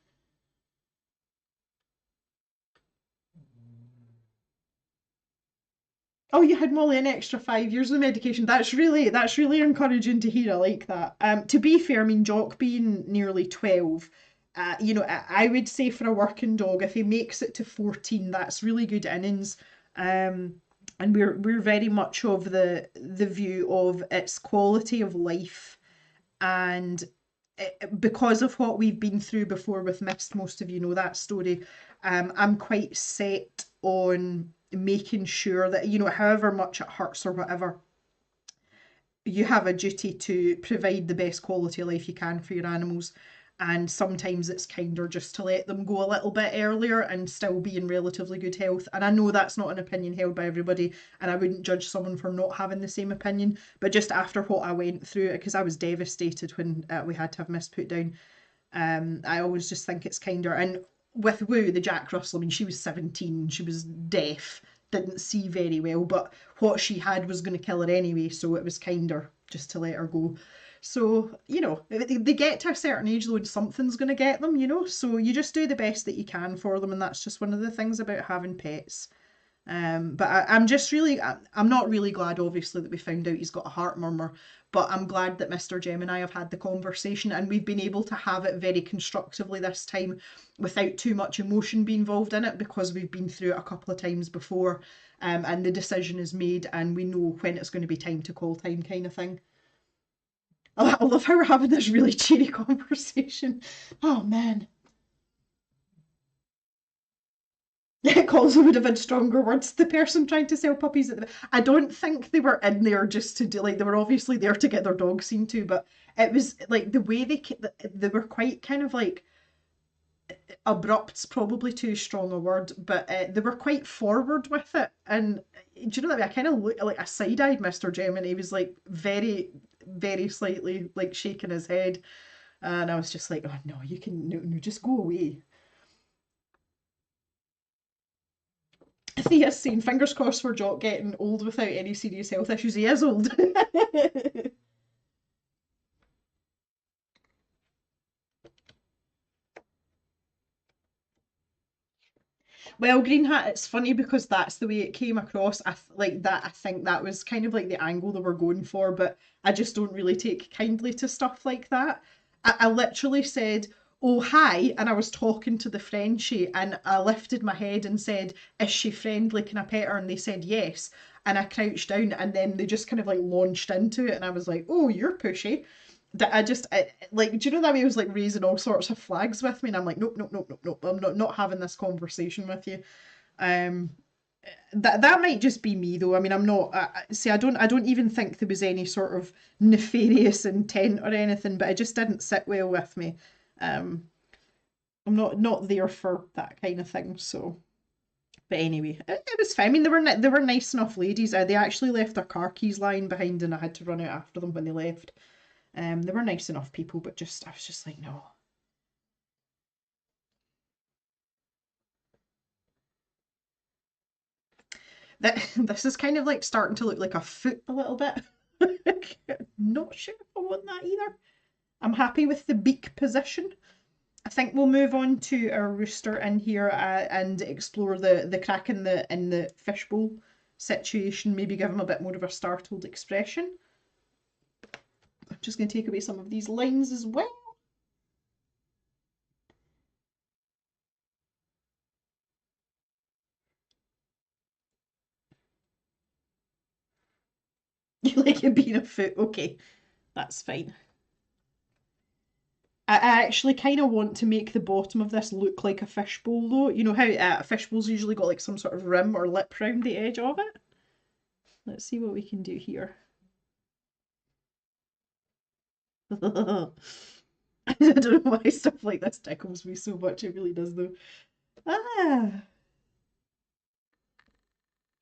Oh, you had Molly an extra 5 years of medication. That's really encouraging to hear. I like that. To be fair, I mean Jock being nearly 12, I would say for a working dog, if he makes it to 14, that's really good innings. Um, and we're very much of the view of its quality of life, and because of what we've been through before with Mist, most of you know that story. I'm quite set on making sure that, you know, however much it hurts or whatever, you have a duty to provide the best quality of life you can for your animals. And sometimes it's kinder just to let them go a little bit earlier and still be in relatively good health. And I know that's not an opinion held by everybody, and I wouldn't judge someone for not having the same opinion. But just after what I went through, because I was devastated when we had to have Miss put down, I always just think it's kinder. And with Woo, the Jack Russell, I mean, she was 17, she was deaf, didn't see very well, but what she had was going to kill her anyway, so it was kinder just to let her go. So, you know, they get to a certain age though, and something's going to get them, you know, so you just do the best that you can for them, and that's just one of the things about having pets. But I'm just really, I'm not really glad, obviously, that we found out he's got a heart murmur, but I'm glad that Mr. Jem and I have had the conversation, and we've been able to have it very constructively this time without too much emotion being involved in it, because we've been through it a couple of times before, and the decision is made and we know when it's going to be time to call time, kind of thing. I love how we're having this really cheery conversation. Oh man. Colza would have had stronger words. The person trying to sell puppies at the, I don't think they were in there just to do, like, they were obviously there to get their dog seen to, but it was like the way they were quite kind of like, abrupt's probably too strong a word, but they were quite forward with it. And do you know that way? I kind of looked like, a side-eyed Mr. Jem, and he was like very, very slightly like shaking his head, and I was just like, oh no, you can, no, no, just go away. Thea's saying, fingers crossed for Jock getting old without any serious health issues. He is old. Well, Green Hat, it's funny because that's the way it came across. Like that. I think that was kind of like the angle they were going for, but I just don't really take kindly to stuff like that. I literally said, "Oh hi," and I was talking to the Frenchie, and I lifted my head and said, "Is she friendly? Can I pet her?" And they said yes. And I crouched down, and then they just kind of like launched into it, and I was like, "Oh, you're pushy." That like, do you know that way? It was like raising all sorts of flags with me, and I'm like, nope, nope, nope, nope, nope. I'm not having this conversation with you. Um, that might just be me though. I mean, I'm not. See, I don't even think there was any sort of nefarious intent or anything, but it just didn't sit well with me. Um, I'm not there for that kind of thing. So, but anyway, it was fine. I mean, they were nice enough ladies. They actually left their car keys lying behind, and I had to run out after them when they left. They were nice enough people, but just I was just like, no. This is kind of like starting to look like a foot a little bit. Not sure if I want that either. I'm happy with the beak position. I think we'll move on to our rooster in here, and explore the crack in the fishbowl situation. Maybe give him a bit more of a startled expression. I'm just going to take away some of these lines as well. You like it being a foot? Okay, that's fine. I actually kind of want to make the bottom of this look like a fishbowl, though. You know how a fishbowl's usually got like some sort of rim or lip round the edge of it? Let's see what we can do here. I don't know why stuff like this tickles me so much. It really does, though. Ah,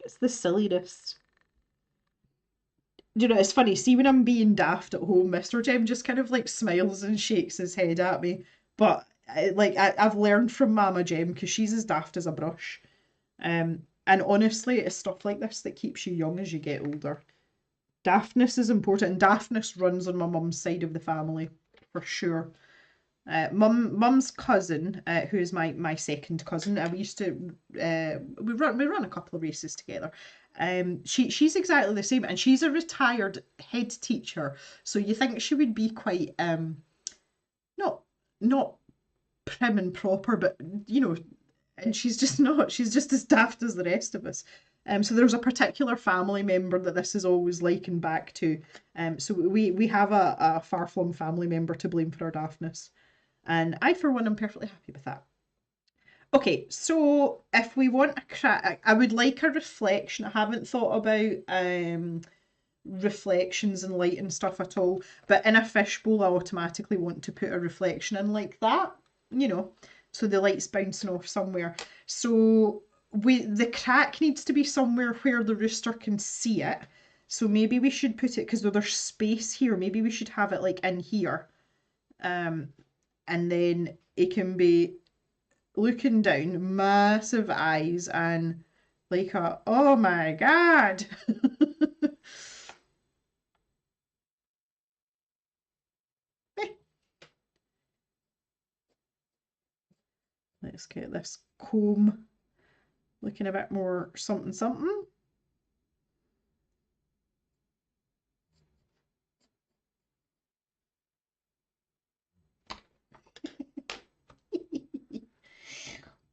it's the silliness. You know, it's funny. See, when I'm being daft at home, Mr. Jem just kind of like smiles and shakes his head at me. But I've learned from Mama Jem, because she's as daft as a brush. And honestly, it's stuff like this that keeps you young as you get older. Daftness is important, and daftness runs on my mum's side of the family for sure. Mum's cousin, who is my second cousin, we used to we run a couple of races together. She's exactly the same, and she's a retired head teacher. So you think she would be quite not not prim and proper, but you know, and she's just not. She's just as daft as the rest of us. So there's a particular family member that this is always likened back to. So we have a far-flung family member to blame for our daftness. And I, for one, am perfectly happy with that. Okay, so if we want a crack, I would like a reflection. I haven't thought about reflections and light and stuff at all, but in a fishbowl, I automatically want to put a reflection in like that, you know, so the light's bouncing off somewhere. So the crack needs to be somewhere where the rooster can see it. So maybe we should put it, because there's space here, maybe we should have it like in here. Um, and then it can be looking down, massive eyes, and like a, oh my God. Let's get this comb looking a bit more something something.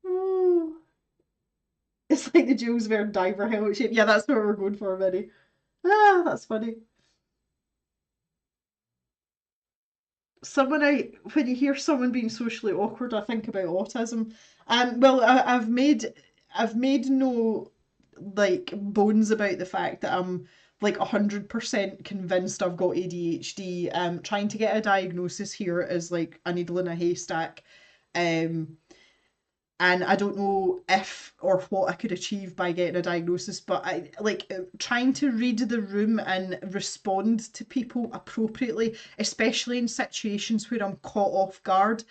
Oh, it's like the Jules Verne diver helmet shape. Yeah, that's what we're going for, Minnie. Ah, that's funny. When you hear someone being socially awkward, I think about autism. Well, I've made no like bones about the fact that I'm like 100% convinced I've got ADHD. Trying to get a diagnosis here is like a needle in a haystack. Um, and I don't know if or what I could achieve by getting a diagnosis, but I like trying to read the room and respond to people appropriately, especially in situations where I'm caught off guard.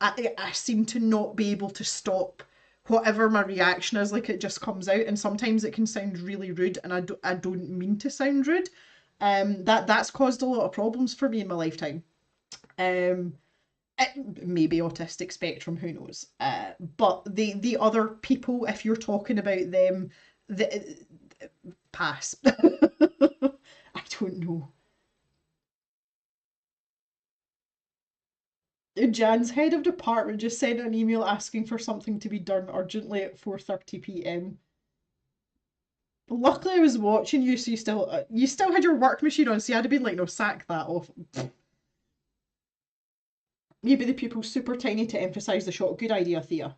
I seem to not be able to stop whatever my reaction is, like it just comes out, and sometimes it can sound really rude, and I don't mean to sound rude. That's caused a lot of problems for me in my lifetime. Um, Maybe autistic spectrum, who knows? But the other people, if you're talking about them, the pass. I don't know. Jan's head of department just sent an email asking for something to be done urgently at 4:30 p.m. Luckily, I was watching you, so you still had your work machine on, so you had to be like, no, sack that off. Maybe the pupil's super tiny to emphasise the shot. Good idea, Thea.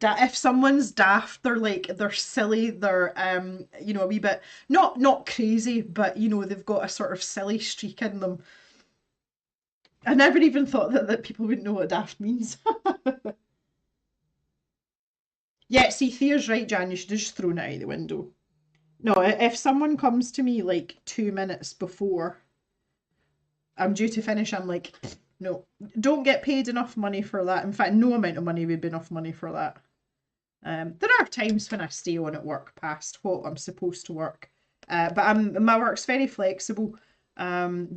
If someone's daft, they're silly, they're a wee bit not crazy, but they've got a sort of silly streak in them. I never even thought that people wouldn't know what daft means. Yeah, see, Thea's right, Jan. You should have just thrown it out the window. No, if someone comes to me like 2 minutes before I'm due to finish, I'm like, no, don't get paid enough money for that. In fact, no amount of money would be enough money for that. There are times when I stay on at work past what I'm supposed to work, but my work's very flexible.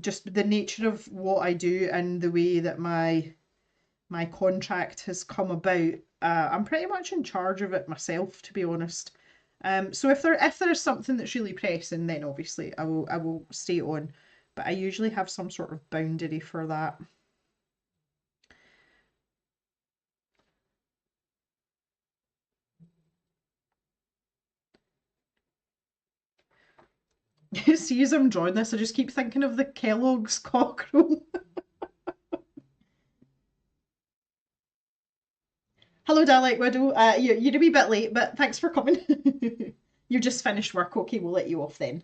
Just the nature of what I do and the way that my contract has come about, I'm pretty much in charge of it myself, to be honest. So if there is something that's really pressing, then obviously I will stay on, but I usually have some sort of boundary for that. See, as I'm drawing this, I just keep thinking of the Kellogg's cockerel. Hello, Dalek Widow. You're a wee bit late, but thanks for coming. You just finished work. Okay, we'll let you off then.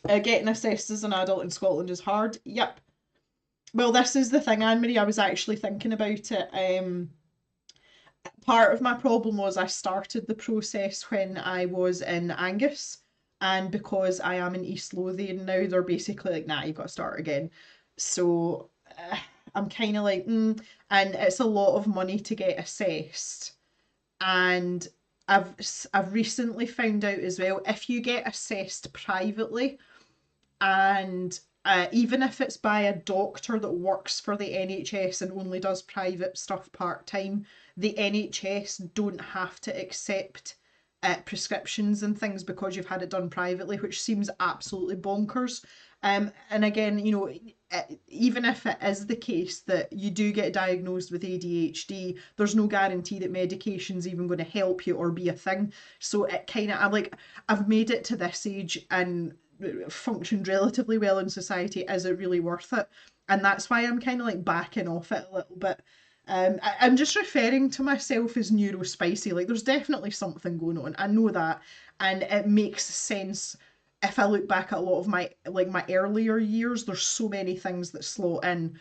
Getting assessed as an adult in Scotland is hard. Yep. Well, this is the thing, Anne Marie. I was actually thinking about it. Part of my problem was I started the process when I was in Angus, and because I am in East Lothian now, they're basically like, nah, you've got to start again. So I'm kind of like, and it's a lot of money to get assessed. And I've recently found out as well, if you get assessed privately, and even if it's by a doctor that works for the NHS and only does private stuff part time, the NHS don't have to accept prescriptions and things because you've had it done privately, which seems absolutely bonkers. And again, even if it is the case that you do get diagnosed with ADHD, there's no guarantee that medication's even going to help you or be a thing. So it kind of, I'm like, I've made it to this age and functioned relatively well in society. Is it really worth it? And that's why I'm kind of like backing off it a little bit. I'm just referring to myself as neurospicy. Like, there's definitely something going on. I know that, and it makes sense if I look back at a lot of my earlier years. There's so many things that slot in.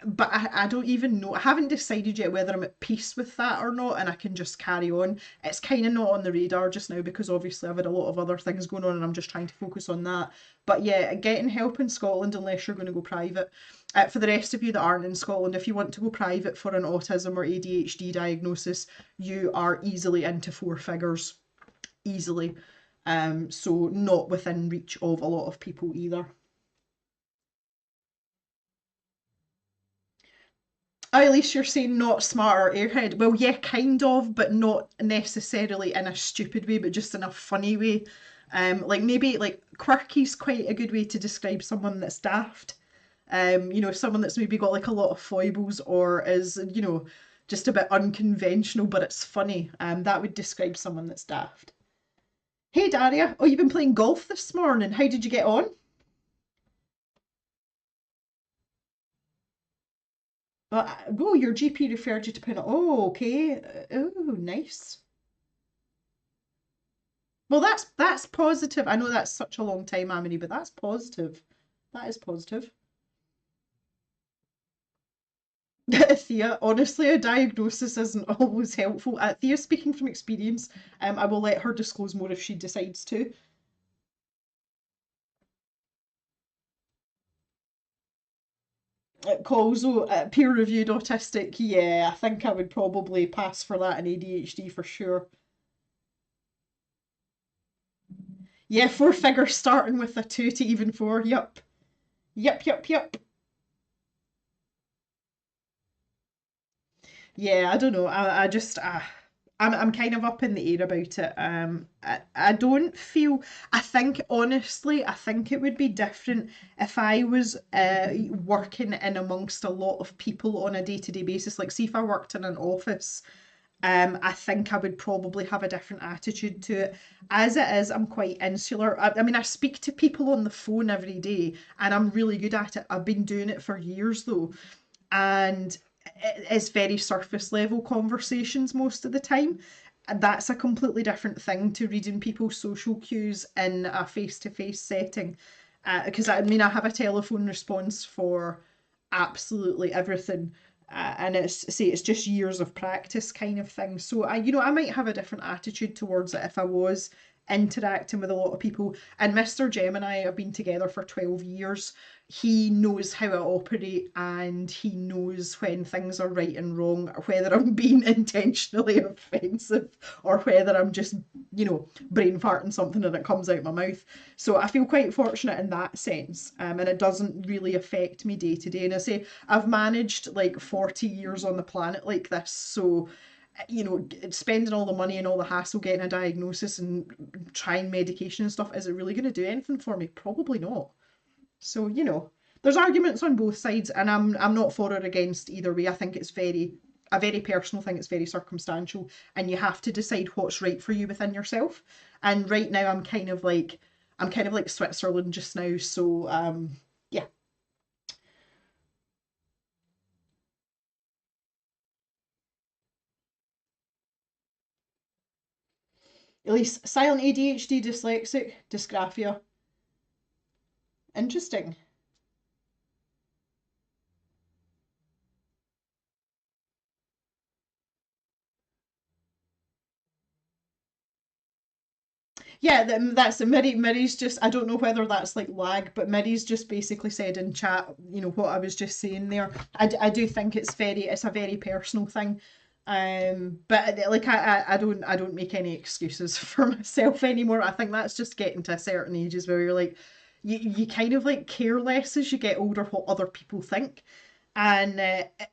But I don't even know. I haven't decided yet whether I'm at peace with that or not, and I can just carry on. It's kind of not on the radar just now because obviously I've had a lot of other things going on, and I'm just trying to focus on that. But yeah, getting help in Scotland, unless you're going to go private. For the rest of you that aren't in Scotland, if you want to go private for an autism or ADHD diagnosis, you are easily into four figures, easily. So not within reach of a lot of people either. Oh, at least you're saying not smart or airhead. Well, yeah, kind of, but not necessarily in a stupid way, but just in a funny way. Like maybe like quirky's quite a good way to describe someone that's daft. Someone that's maybe got like a lot of foibles or is, just a bit unconventional, but it's funny. That would describe someone that's daft. Hey Daria, oh, you've been playing golf this morning. How did you get on? Oh, your GP referred you to Pinot. Oh, okay. Oh, nice. Well, that's positive. I know that's such a long time, Amity, but that's positive. That is positive. Thea, honestly, a diagnosis isn't always helpful. Thea, speaking from experience, I will let her disclose more if she decides to. Also, peer-reviewed autistic, yeah, I think I would probably pass for that in ADHD for sure. Yeah, four figures starting with a two to even four. Yep. Yep, yep, yep. Yeah, I don't know. I just I'm kind of up in the air about it. I don't feel. I think honestly, I think it would be different if I was working in amongst a lot of people on a day-to-day basis. Like, see if I worked in an office. I think I would probably have a different attitude to it. As it is, I'm quite insular. I mean, I speak to people on the phone every day, and I'm really good at it. I've been doing it for years though, and it's very surface level conversations most of the time. And that's a completely different thing to reading people's social cues in a face to face setting. Because I mean, I have a telephone response for absolutely everything. And it's just years of practice kind of thing. So I might have a different attitude towards it if I was interacting with a lot of people. And Mr. Gemini have been together for 12 years. He knows how I operate and he knows when things are right and wrong, whether I'm being intentionally offensive or whether I'm just, brain farting something and it comes out my mouth. So I feel quite fortunate in that sense. And it doesn't really affect me day to day. And I say I've managed like 40 years on the planet like this. So spending all the money and all the hassle getting a diagnosis and trying medication and stuff, is it really going to do anything for me? Probably not. So, there's arguments on both sides, and I'm not for or against either way. I think it's a very personal thing. It's very circumstantial, and you have to decide what's right for you within yourself. And right now, I'm kind of like Switzerland just now. So, yeah. At least silent ADHD, dyslexic, dysgraphia. Interesting. Yeah, that's it. Miri's just, I don't know whether that's like lag, but Miri's just basically said in chat, what I was just saying there. I do think it's a very personal thing. But like I don't make any excuses for myself anymore. I think that's just getting to a certain ages where you're like, you kind of like care less as you get older what other people think. And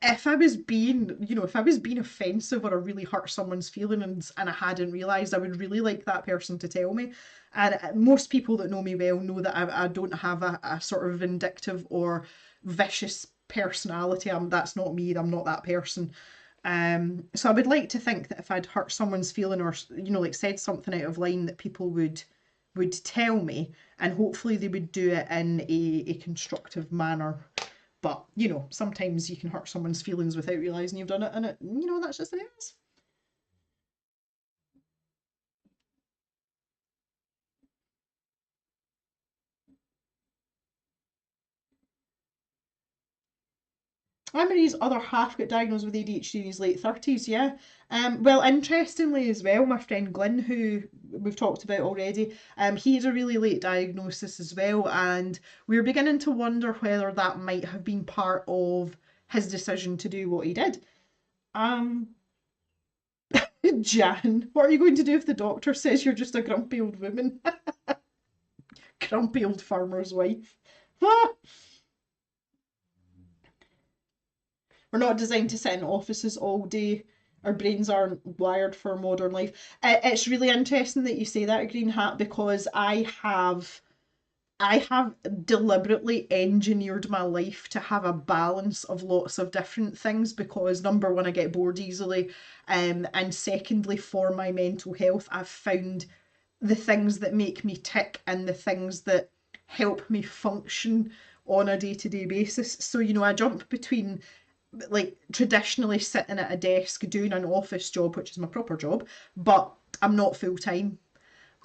if I was being, if I was being offensive or I really hurt someone's feelings and I hadn't realised, I would really like that person to tell me. And most people that know me well know that I don't have a sort of vindictive or vicious personality. That's not me. I'm not that person. So I would like to think that if I'd hurt someone's feeling or like said something out of line, that people would tell me, and hopefully they would do it in a constructive manner. But sometimes you can hurt someone's feelings without realizing you've done it, and that's just the way it is. Emery's other half got diagnosed with ADHD in his late 30s, yeah. Well, interestingly as well, my friend Glyn, who we've talked about already, he had a really late diagnosis as well, and we were beginning to wonder whether that might have been part of his decision to do what he did. Um, Jan, what are you going to do if the doctor says you're just a grumpy old woman? Grumpy old farmer's wife. We're not designed to sit in offices all day. Our brains aren't wired for modern life. It's really interesting that you say that, Green Hat, because I have deliberately engineered my life to have a balance of lots of different things because number one, I get bored easily, and secondly, for my mental health, I've found the things that make me tick and the things that help me function on a day-to-day basis. So, I jump between like traditionally sitting at a desk doing an office job, which is my proper job, but I'm not full time.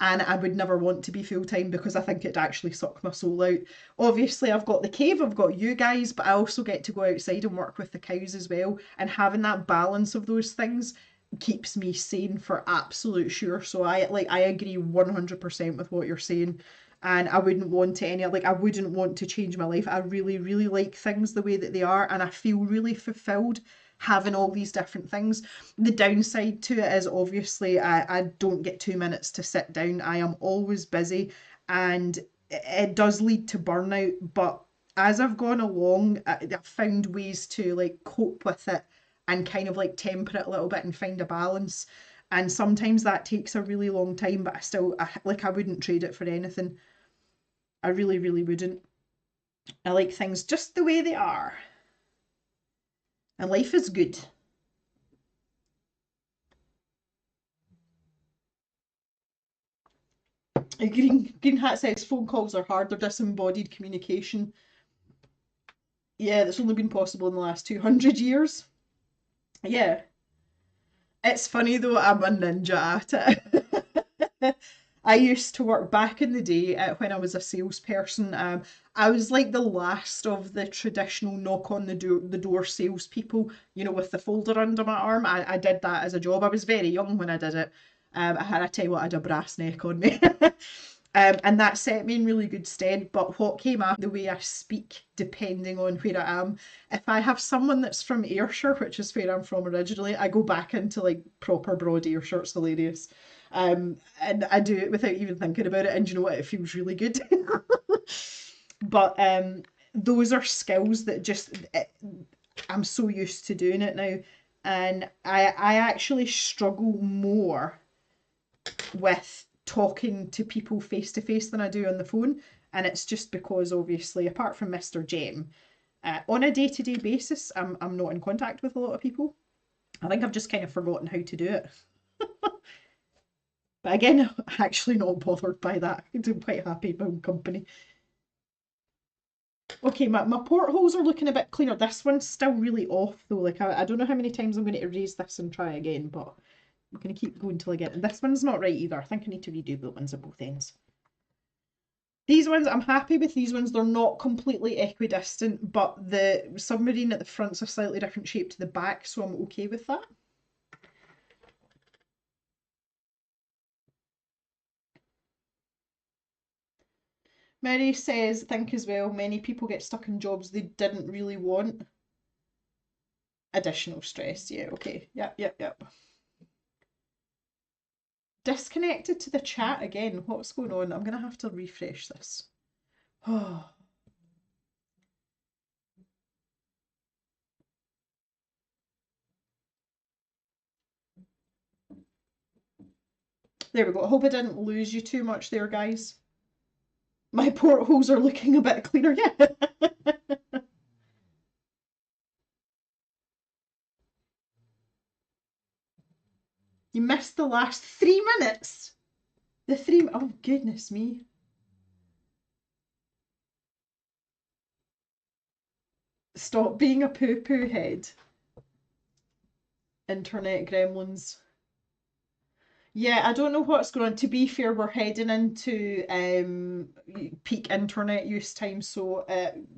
And I would never want to be full time because I think it'd actually suck my soul out. Obviously, I've got the cave, I've got you guys, but I also get to go outside and work with the cows as well. And having that balance of those things keeps me sane for absolute sure. So I agree 100% with what you're saying. And I wouldn't want I wouldn't want to change my life. I really, really like things the way that they are, and I feel really fulfilled having all these different things. The downside to it is obviously I don't get 2 minutes to sit down. I am always busy, and it does lead to burnout. But as I've gone along, I've found ways to like cope with it and kind of like temper it a little bit and find a balance. And sometimes that takes a really long time, but I wouldn't trade it for anything. I really, really wouldn't. I like things just the way they are, and life is good. Green Hat says phone calls are hard, they're disembodied communication. Yeah, that's only been possible in the last 200 years. Yeah. It's funny though, I'm a ninja at it. I used to work back in the day when I was a salesperson. I was like the last of the traditional knock on the door salespeople, with the folder under my arm. I did that as a job. I was very young when I did it. I tell you what, I had a brass neck on me. And that set me in really good stead. But what came after, the way I speak, depending on where I am, if I have someone that's from Ayrshire, which is where I'm from originally, I go back into like proper broad Ayrshire. It's hilarious. And I do it without even thinking about it. And you know what? It feels really good. But those are skills that I'm so used to doing it now. And I actually struggle more with talking to people face to face than I do on the phone. And it's just because, obviously, apart from Mr. Jem, on a day to day basis, I'm not in contact with a lot of people. I think I've just kind of forgotten how to do it. But again, I'm actually not bothered by that. I'm quite happy in my own company. Okay, my portholes are looking a bit cleaner. This one's still really off though. Like I don't know how many times I'm going to erase this and try again, but I'm going to keep going till I get it. This one's not right either. I think I need to redo the ones at both ends. These ones, I'm happy with these ones. They're not completely equidistant, but the submarine at the front's a slightly different shape to the back, so I'm okay with that. Mary says, think as well, many people get stuck in jobs they didn't really want. Additional stress, yeah, okay. Yep, yep, yep. Disconnected to the chat again. What's going on? I'm going to have to refresh this. Oh. There we go. I hope I didn't lose you too much there, guys. My portholes are looking a bit cleaner. Yeah. You missed the last 3 minutes. The three. Oh, goodness me. Stop being a poo poo head. Internet gremlins. Yeah, I don't know what's going on. To be fair, we're heading into peak internet use time, so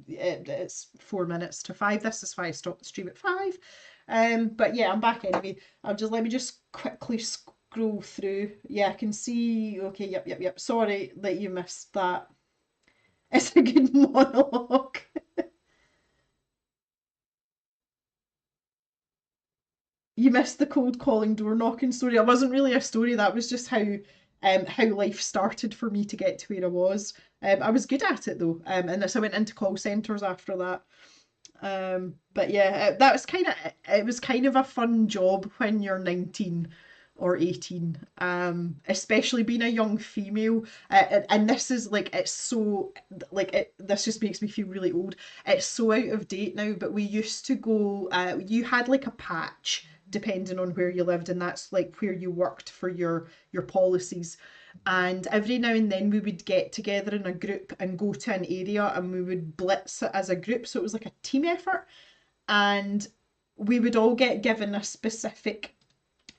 it's 4 minutes to 5. This is why I stopped the stream at 5. But yeah, I'm back anyway. Let me just quickly scroll through. Yeah, I can see. Okay, yep. Sorry that you missed that. It's a good monologue. You missed the cold calling door knocking story. It wasn't really a story. That was just how life started for me to get to where I was. I was good at it though, and so I went into call centres after that. But yeah, that was it was kind of a fun job when you're 19 or 18, especially being a young female. And this is like, it's so, like, this just makes me feel really old. It's so out of date now, but we used to go, you had like a patch depending on where you lived, and that's like where you worked for your policies. And every now and then we would get together in a group and go to an area and we would blitz it as a group. So it was like a team effort. And we would all get given a specific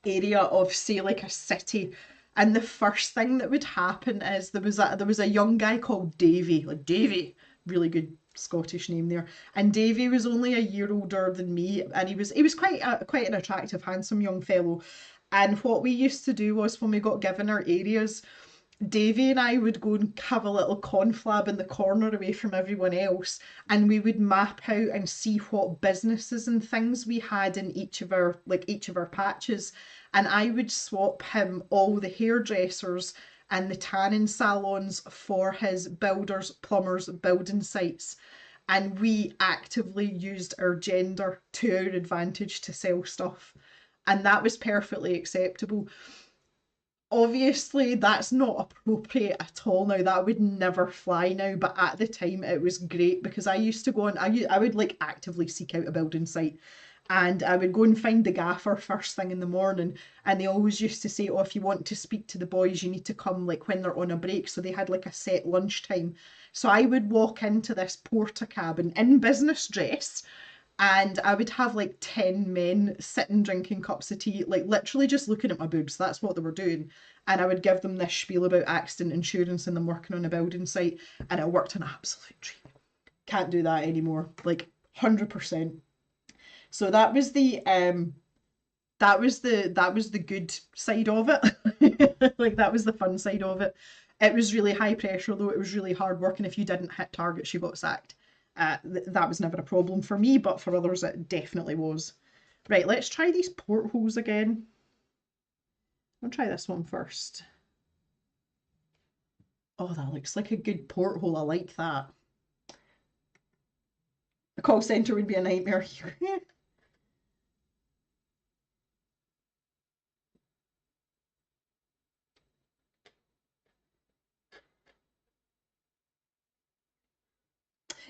area of, say, like a city. And the first thing that would happen is there was a young guy called Davy, like Davy, really good Scottish name there. And Davy was only a year older than me, and he was quite an attractive, handsome young fellow. And what we used to do was, when we got given our areas, Davy and I would go and have a little conflab in the corner away from everyone else, and we would map out and see what businesses and things we had in each of our patches. And I would swap him all the hairdressers and the tanning salons for his builders, plumbers, building sites. And we actively used our gender to our advantage to sell stuff. And that was perfectly acceptable. Obviously, that's not appropriate at all now. That would never fly now. But at the time, it was great because I used to go on. I would like actively seek out a building site, and I would go and find the gaffer first thing in the morning. And they always used to say, "Oh, if you want to speak to the boys, you need to come like when they're on a break." So they had like a set lunch time. So I would walk into this porta cabin in business dress, and I would have like 10 men sitting drinking cups of tea, like literally just looking at my boobs. That's what they were doing. And I would give them this spiel about accident insurance and them working on a building site, and it worked an absolute dream. Can't do that anymore. Like 100%. So that was the good side of it. Like that was the fun side of it. It was really high pressure though. It was really hard work, and if you didn't hit targets, you got sacked. That was never a problem for me, but for others, it definitely was. Right, let's try these portholes again. I'll try this one first. Oh, that looks like a good porthole. I like that. The call centre would be a nightmare here.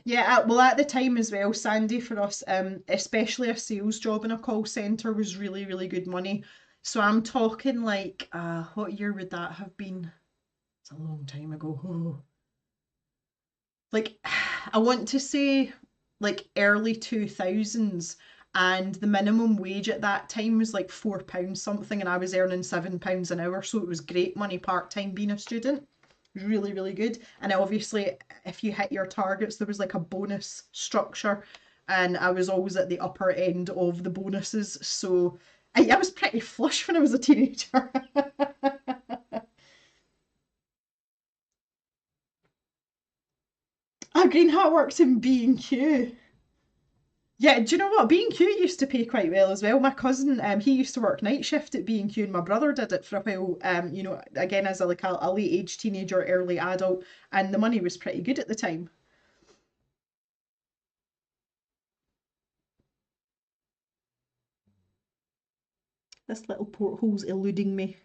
Yeah, well, at the time as well, Sandy, for us, especially a sales job in a call centre was really, really good money. So I'm talking like, what year would that have been? It's a long time ago. Oh. Like, I want to say like early 2000s, and the minimum wage at that time was like £4 something, and I was earning £7 an hour, so it was great money part time being a student. Really, really good. And obviously, if you hit your targets, there was like a bonus structure, and I was always at the upper end of the bonuses. So I was pretty flush when I was a teenager. Green Hat works in B&Q. Yeah, do you know what? B&Q used to pay quite well as well. My cousin, he used to work night shift at B&Q, and my brother did it for a while. Again as a late age teenager, early adult, and the money was pretty good at the time. This little porthole's eluding me.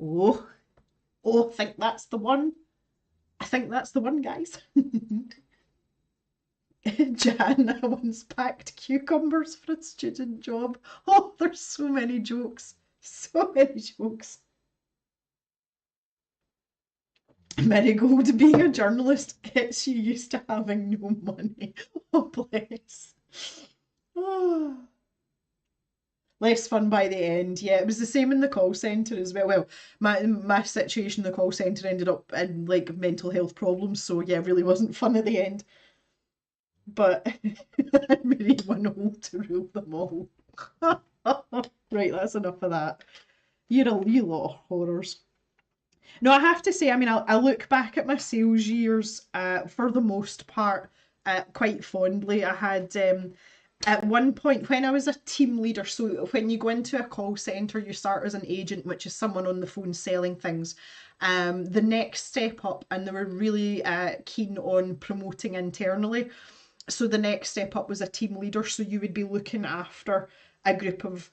Oh, oh, I think that's the one. I think that's the one, guys. Jan once packed cucumbers for a student job. Oh, there's so many jokes. So many jokes. Marigold, being a journalist gets you used to having no money. Oh, bless. Oh. Less fun by the end. Yeah, it was the same in the call centre as well. Well, my situation in the call centre ended up in like mental health problems, so yeah, really wasn't fun at the end. But I married one hole to rule them all. Right, that's enough of that. You lot of horrors. No, I have to say, I mean, I look back at my sales years for the most part quite fondly. I had at one point when I was a team leader, so when you go into a call centre, you start as an agent, which is someone on the phone selling things. The next step up, and they were really keen on promoting internally. So the next step up was a team leader. So you would be looking after a group of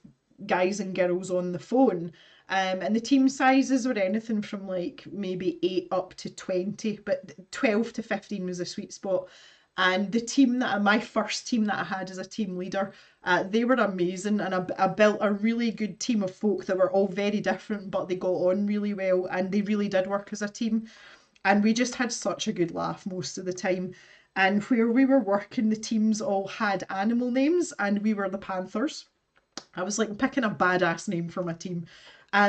guys and girls on the phone. And the team sizes were anything from like maybe 8 up to 20, but 12 to 15 was a sweet spot. And the team my first team that I had as a team leader, they were amazing. And I built a really good team of folk that were all very different, but they got on really well and they really did work as a team. And we just had such a good laugh most of the time. And where we were working, the teams all had animal names, and we were the Panthers. I was like picking a badass name for my team.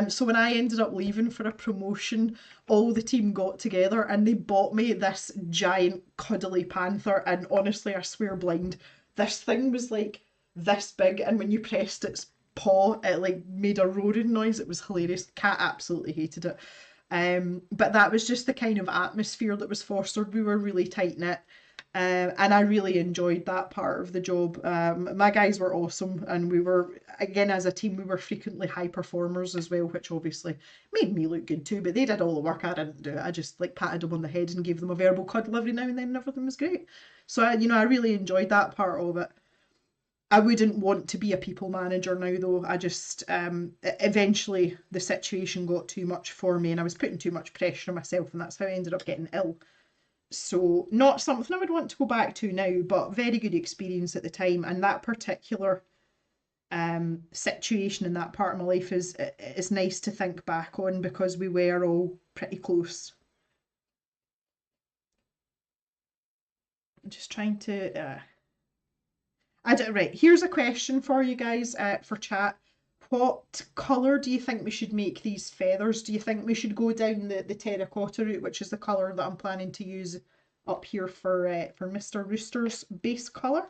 So when I ended up leaving for a promotion, all the team got together and they bought me this giant cuddly panther. And honestly, I swear blind, this thing was like this big, and when you pressed its paw, it like made a roaring noise. It was hilarious. Cat absolutely hated it. But that was just the kind of atmosphere that was fostered. We were really tight knit. And I really enjoyed that part of the job. My guys were awesome, and we were, again, as a team, we were frequently high performers as well, which obviously made me look good too. But they did all the work, I didn't do it. I just like patted them on the head and gave them a verbal cuddle every now and then, and everything was great. So I really enjoyed that part of it. I wouldn't want to be a people manager now, though. I just eventually the situation got too much for me, and I was putting too much pressure on myself, and that's how I ended up getting ill. So not something I would want to go back to now, but very good experience at the time. And that particular situation in that part of my life is nice to think back on because we were all pretty close. I'm just trying to. Right, here's a question for you guys for chat. What colour do you think we should make these feathers? Do you think we should go down the terracotta route, which is the colour that I'm planning to use up here for Mr. Rooster's base colour?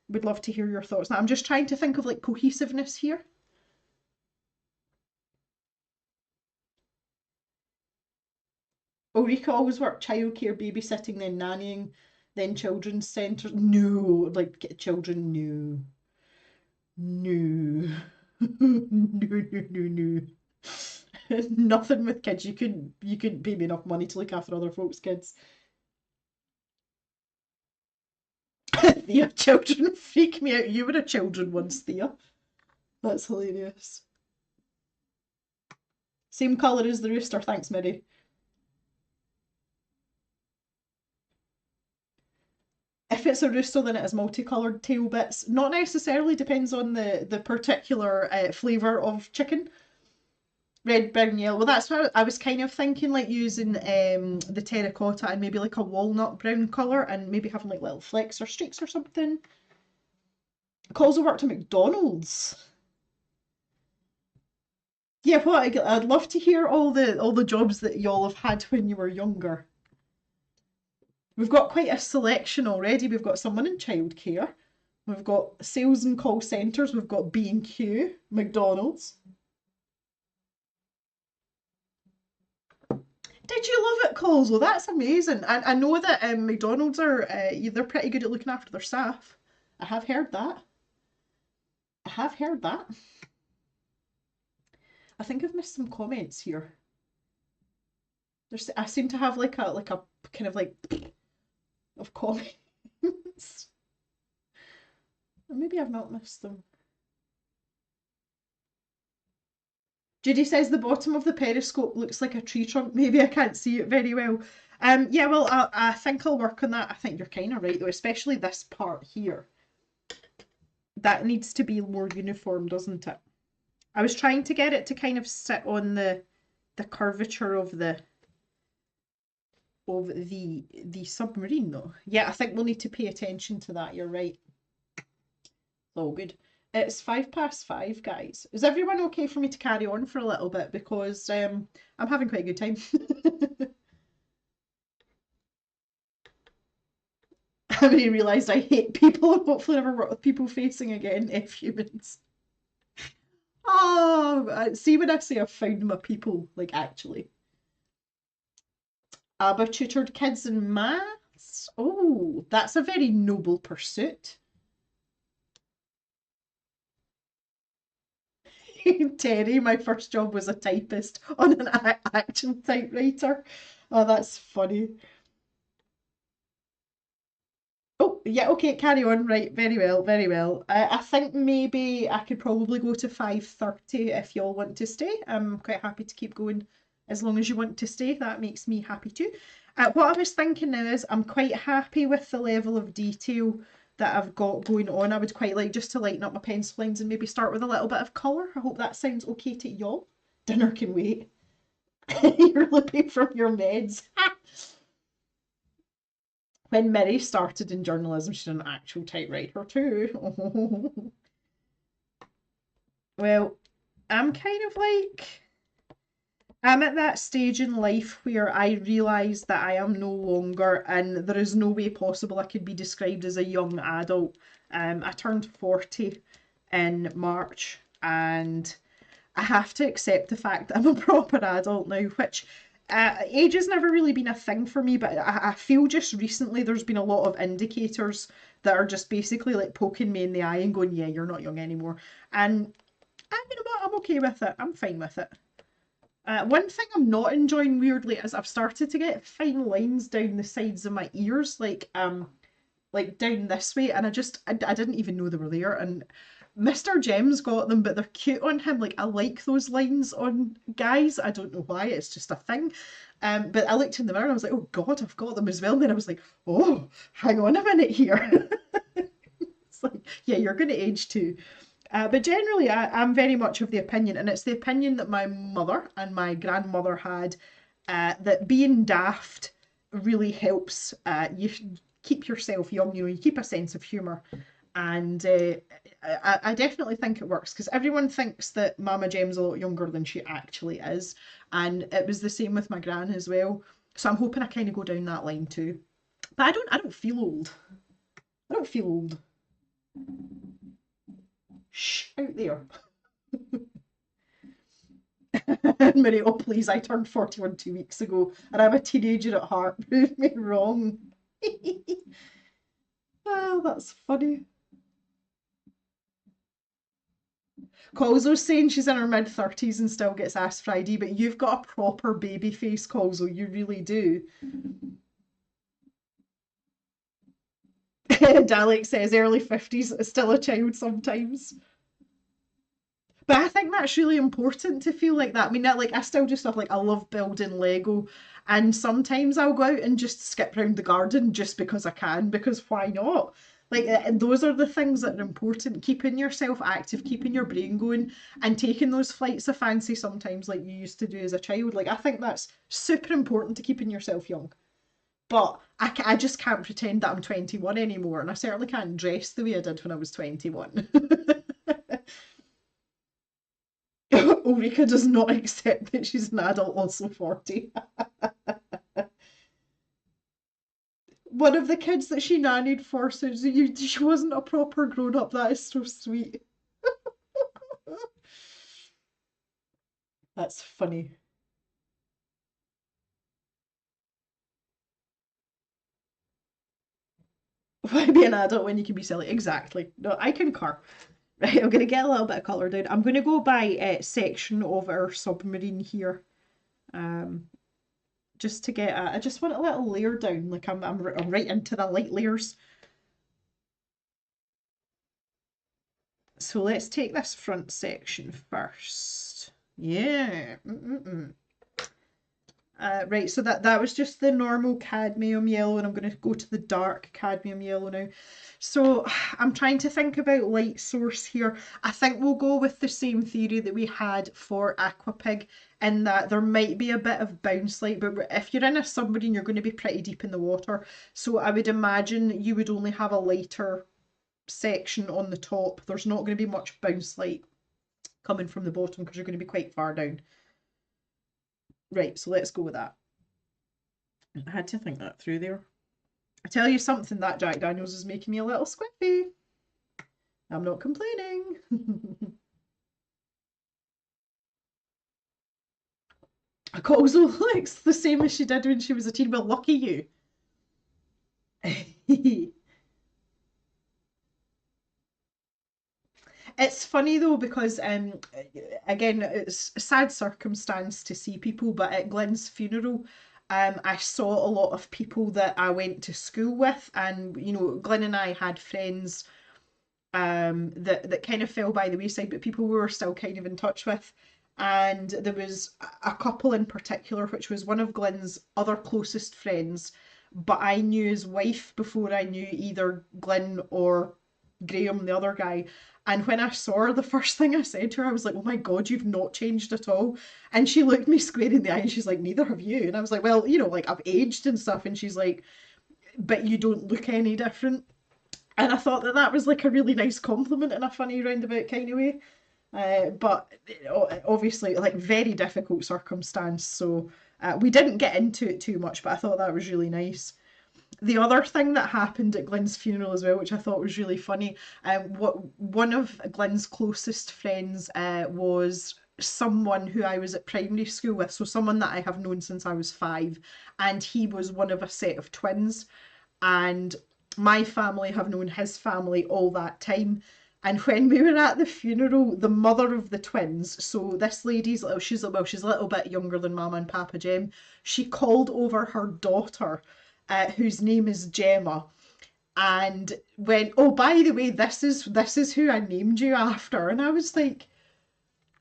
Would love to hear your thoughts. Now, I'm just trying to think of like cohesiveness here. Ulrika always worked childcare, babysitting, then nannying, then children's centres. No, like children, no. No. No, no, no, no. Nothing with kids. You couldn't pay me enough money to look after other folks' kids. Thea, children freak me out. You were a children once, Thea. That's hilarious. Same colour as the rooster, thanks, Mary. If it's a rooster, then it has multicoloured tail bits. Not necessarily, depends on the particular flavour of chicken. Red, brown, yellow. Well, that's what I was kind of thinking, like using the terracotta and maybe like a walnut brown colour and maybe having like little flecks or streaks or something. Also worked at McDonald's. Yeah, what I'd love to hear all the jobs that y'all have had when you were younger. We've got quite a selection already. We've got someone in childcare. We've got sales and call centres. We've got B&Q, McDonald's. Did you love it, Coles? Well, that's amazing. And I know that McDonald's are they're pretty good at looking after their staff. I have heard that. I have heard that. I think I've missed some comments here. I seem to have like a kind of like of comments. Maybe I've not missed them. Judy says the bottom of the periscope looks like a tree trunk. Maybe I can't see it very well. Yeah, well, I think I'll work on that. I think you're kind of right, though, especially this part here. That needs to be more uniform, doesn't it? I was trying to get it to kind of sit on the curvature of the submarine, though. Yeah, I think we'll need to pay attention to that. You're right. All good. It's 5 past 5, guys. Is everyone okay for me to carry on for a little bit? Because I'm having quite a good time. I really realised I hate people and hopefully never work with people facing again. F humans. Oh, see when I say I've found my people, like actually. Abba tutored kids in maths. Oh, that's a very noble pursuit. Terry, my first job was a typist on an action typewriter. Oh, that's funny. Oh, yeah, okay, carry on. Right, very well, very well. I think maybe I could probably go to 5:30 if y'all want to stay. I'm quite happy to keep going as long as you want to stay. That makes me happy too. What I was thinking now is I'm quite happy with the level of detail that I've got going on. I would quite like just to lighten up my pencil lines and maybe start with a little bit of colour. I hope that sounds okay to y'all. Dinner can wait. You're looking from your meds. When Mary started in journalism, she's an actual typewriter too. Well, I'm kind of like, I'm at that stage in life where I realise that I am no longer, and there is no way possible I could be described as a young adult. I turned 40 in March, and I have to accept the fact that I'm a proper adult now, which age has never really been a thing for me, but I feel just recently there's been a lot of indicators that are just basically like poking me in the eye and going, yeah, you're not young anymore. And you know what? I'm okay with it. I'm fine with it. One thing I'm not enjoying weirdly is I've started to get fine lines down the sides of my ears, like down this way, and I didn't even know they were there. And Mr. Jem's got them, but they're cute on him. Like I like those lines on guys. I don't know why. It's just a thing. But I looked in the mirror and I was like, oh God, I've got them as well. And then I was like, oh, hang on a minute here. It's like, yeah, you're going to age too. But generally, I'm very much of the opinion, and it's the opinion that my mother and my grandmother had, that being daft really helps you keep yourself young. You know, you keep a sense of humour, and I definitely think it works because everyone thinks that Mama Gem's a lot younger than she actually is, and it was the same with my gran as well. So I'm hoping I kind of go down that line too. But I don't feel old. I don't feel old. Shh, out there. Mary, oh please, I turned 41 2 weeks ago and I'm a teenager at heart. Prove me wrong. Oh, that's funny. Colzo's saying she's in her mid 30s and still gets asked Friday, but you've got a proper baby face, Colzo. You really do. Dalek says early 50s, still a child sometimes. But I think that's really important to feel like that. I mean, like I still do stuff like I love building Lego, and sometimes I'll go out and just skip round the garden just because I can, because why not? Like those are the things that are important. Keeping yourself active, keeping your brain going, and taking those flights of fancy sometimes, like you used to do as a child. Like I think that's super important to keeping yourself young. But I just can't pretend that I'm 21 anymore, and I certainly can't dress the way I did when I was 21. Ulrika does not accept that she's an adult, also 40. One of the kids that she nannied for says she wasn't a proper grown up. That is so sweet. That's funny. Why be an adult when you can be silly? Exactly. No, I concur. Right, I'm going to get a little bit of colour down. I'm going to go by section of our submarine here. Um, just to get I just want a little layer down. Like I'm right into the light layers. So let's take this front section first. Yeah. Right, so that was just the normal cadmium yellow, and I'm going to go to the dark cadmium yellow now. So I'm trying to think about light source here. I think we'll go with the same theory that we had for Aquapig, in that there might be a bit of bounce light, but if you're in a submarine, you're going to be pretty deep in the water. So I would imagine you would only have a lighter section on the top. There's not going to be much bounce light coming from the bottom because you're going to be quite far down. Right, so let's go with that. I had to think that through there. I tell you something, that Jack Daniels is making me a little squiffy. I'm not complaining. Also looks the same as she did when she was a teen. Well, lucky you. It's funny though because again it's a sad circumstance to see people, but at Glenn's funeral I saw a lot of people that I went to school with, and you know Glenn and I had friends that kind of fell by the wayside, but people we were still kind of in touch with. And there was a couple in particular, which was one of Glenn's other closest friends, but I knew his wife before I knew either Glenn or Graham, the other guy. And when I saw her, the first thing I said to her, I was like, "Oh my God, you've not changed at all." And she looked me square in the eye and she's like, "Neither have you." And I was like, "Well, you know, like I've aged and stuff." And she's like, "But you don't look any different." And I thought that that was like a really nice compliment in a funny roundabout kind of way. But obviously, like very difficult circumstance, so we didn't get into it too much. But I thought that was really nice. The other thing that happened at Glenn's funeral as well, which I thought was really funny, what one of Glenn's closest friends was someone who I was at primary school with, so someone that I have known since I was 5, and he was one of a set of twins, and my family have known his family all that time. And when we were at the funeral, the mother of the twins, so this lady's little, she's a little bit younger than Mama and Papa Jem. She called over her daughter, whose name is Gemma, and went, "Oh, by the way, this is who I named you after." And I was like,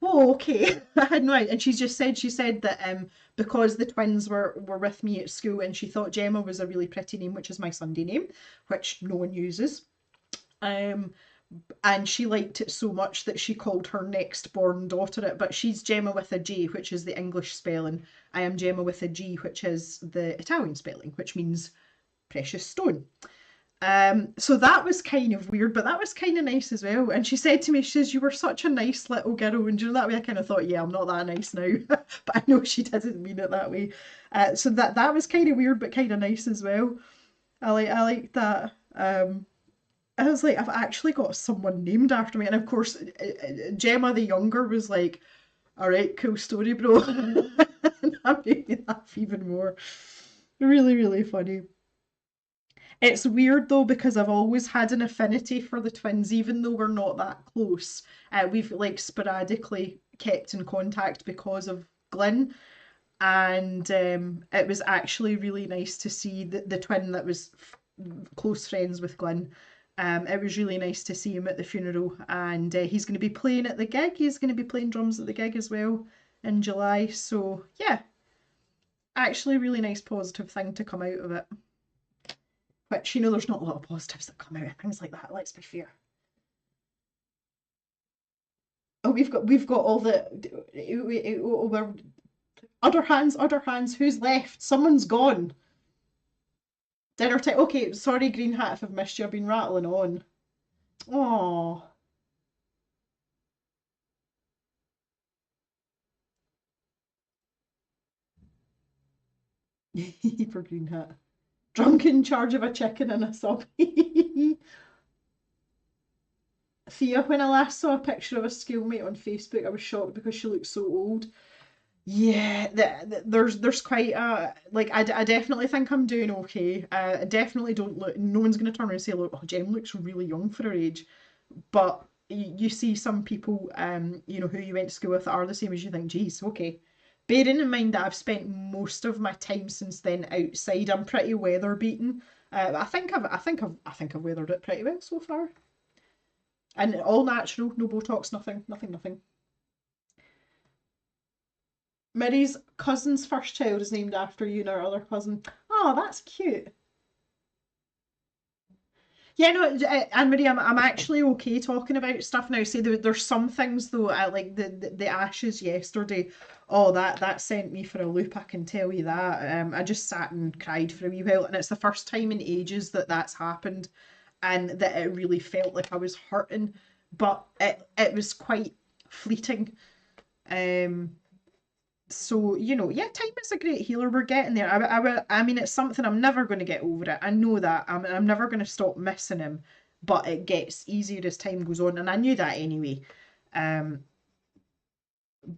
"Oh, okay." I had no idea. And she said that because the twins were with me at school, and she thought Gemma was a really pretty name, which is my Sunday name, which no one uses. Um, and she liked it so much that she called her next born daughter it. But she's Gemma with a J, which is the English spelling. I am Gemma with a G, which is the Italian spelling, which means precious stone. So that was kind of weird, but that was kind of nice as well. And she said to me, she says, "You were such a nice little girl." And you know, that way I kind of thought, yeah, I'm not that nice now. But I know she didn't mean it that way. So that was kind of weird, but kind of nice as well. I like that. I was like, I've actually got someone named after me. And of course, Gemma the younger was like, "All right, cool story, bro." And that made me laugh even more. Really, really funny. It's weird though because I've always had an affinity for the twins, even though we're not that close. We've like sporadically kept in contact because of Glyn, and it was actually really nice to see the twin that was close friends with Glyn. It was really nice to see him at the funeral, and he's going to be playing at the gig. He's going to be playing drums at the gig as well in July. So yeah, actually, really nice positive thing to come out of it. Which, you know, there's not a lot of positives that come out of things like that, let's be fair. Oh, we've got all the we're, other hands, who's left? Someone's gone. Dinner time. Okay, sorry, Green Hat, if I've missed you. I've been rattling on. Oh, for Green Hat. Drunk in charge of a chicken and a sub. Thea, when I last saw a picture of a schoolmate on Facebook, I was shocked because she looked so old. Yeah, there's quite a like I definitely think I'm doing okay. I definitely don't look. No one's gonna turn around and say, "Look, oh, Jem looks really young for her age." But you see some people, you know, who you went to school with that are the same as you think. Geez, okay. Bearing in mind that I've spent most of my time since then outside, I'm pretty weather beaten. I think I've weathered it pretty well so far, and all natural, no Botox, nothing, nothing, nothing. Mary's cousin's first child is named after you and our other cousin. Oh, that's cute. Yeah, no, Anne-Marie, I'm actually okay talking about stuff now. See, there's some things though, like the ashes yesterday. Oh, that sent me for a loop. I can tell you that. I just sat and cried for a wee while, and it's the first time in ages that that's happened, and that it really felt like I was hurting, but it was quite fleeting. Um, so yeah, time is a great healer. We're getting there. I mean, it's something I'm never going to get over it. I know that. I'm never going to stop missing him, but it gets easier as time goes on, and I knew that anyway. Um,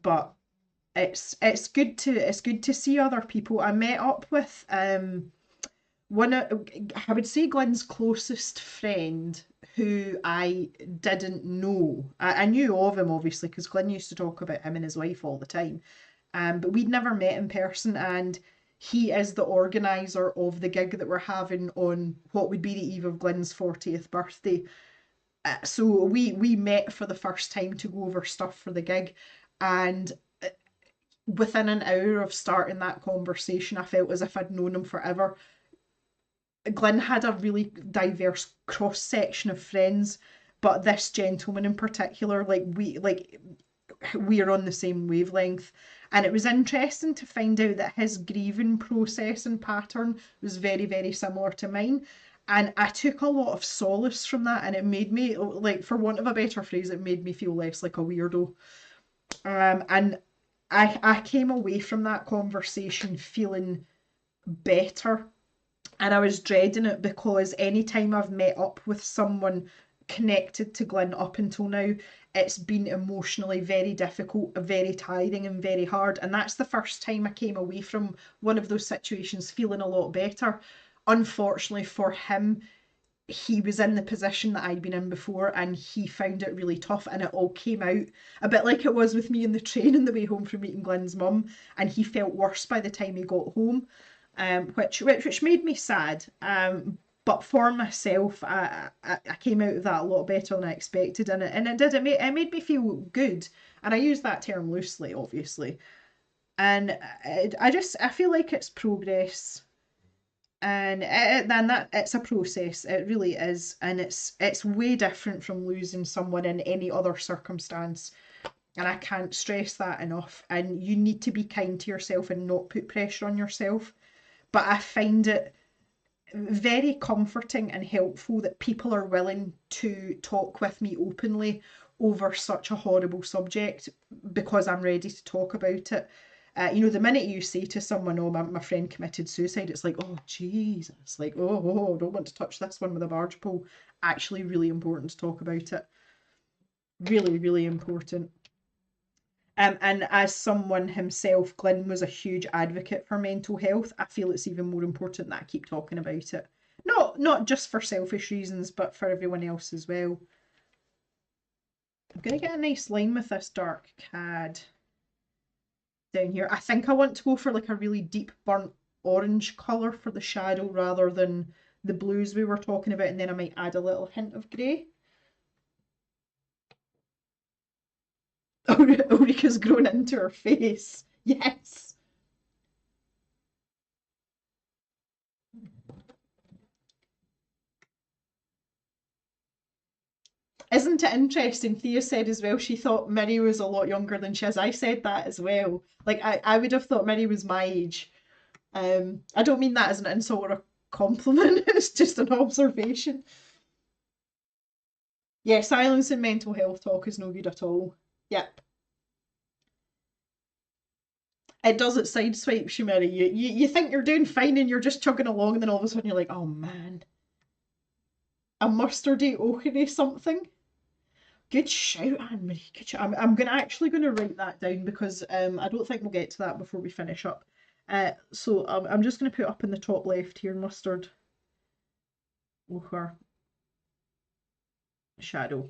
but it's good to see other people. I met up with one of, I would say, Glenn's closest friend, who I didn't know. I knew of him obviously because Glenn used to talk about him and his wife all the time. But we'd never met in person, and he is the organizer of the gig that we're having on what would be the eve of Glenn's 40th birthday. So we met for the first time to go over stuff for the gig, and within an hour of starting that conversation, I felt as if I'd known him forever. Glenn had a really diverse cross section of friends, but this gentleman in particular, like we are on the same wavelength. And it was interesting to find out that his grieving process and pattern was very, very similar to mine. And I took a lot of solace from that, and it made me, like, for want of a better phrase, it made me feel less like a weirdo. And I came away from that conversation feeling better, and I was dreading it because anytime I've met up with someone connected to Glenn up until now, it's been emotionally very difficult, very tiring, and very hard. And that's the first time I came away from one of those situations feeling a lot better. Unfortunately for him, he was in the position that I'd been in before, and he found it really tough, and it all came out a bit like it was with me in the train on the way home from meeting Glenn's mum, and he felt worse by the time he got home, which made me sad. But for myself, I came out of that a lot better than I expected, and it made me feel good, and I use that term loosely, obviously. And I feel like it's progress, and then that it's a process. It really is, and it's way different from losing someone in any other circumstance. And I can't stress that enough. And you need to be kind to yourself and not put pressure on yourself. But I find it very comforting and helpful that people are willing to talk with me openly over such a horrible subject, because I'm ready to talk about it. The minute you say to someone, "Oh, my friend committed suicide," it's like, "Oh, Jesus!" Like, "Oh, don't want to touch this one with a barge pole." Actually, really important to talk about it. Really, really important. And as someone himself, Glyn was a huge advocate for mental health. I feel it's even more important that I keep talking about it. Not just for selfish reasons, but for everyone else as well. I'm going to get a nice line with this dark cad down here. I think I want to go for like a really deep burnt orange colour for the shadow rather than the blues we were talking about, and then I might add a little hint of grey. Ulrika's grown into her face. Yes. Isn't it interesting? Thea said as well she thought Minnie was a lot younger than she is. I said that as well. Like I would have thought Minnie was my age. I don't mean that as an insult or a compliment. It's just an observation. Yeah, silence and mental health talk is no good at all. Yep. It does, it sideswipes you, Mary. You think you're doing fine and you're just chugging along, and then all of a sudden you're like, oh man, a mustardy ochre something. Good shout, Anne Marie. Good shout. I'm actually gonna write that down because I don't think we'll get to that before we finish up. So I'm just gonna put up in the top left here, mustard ochre shadow.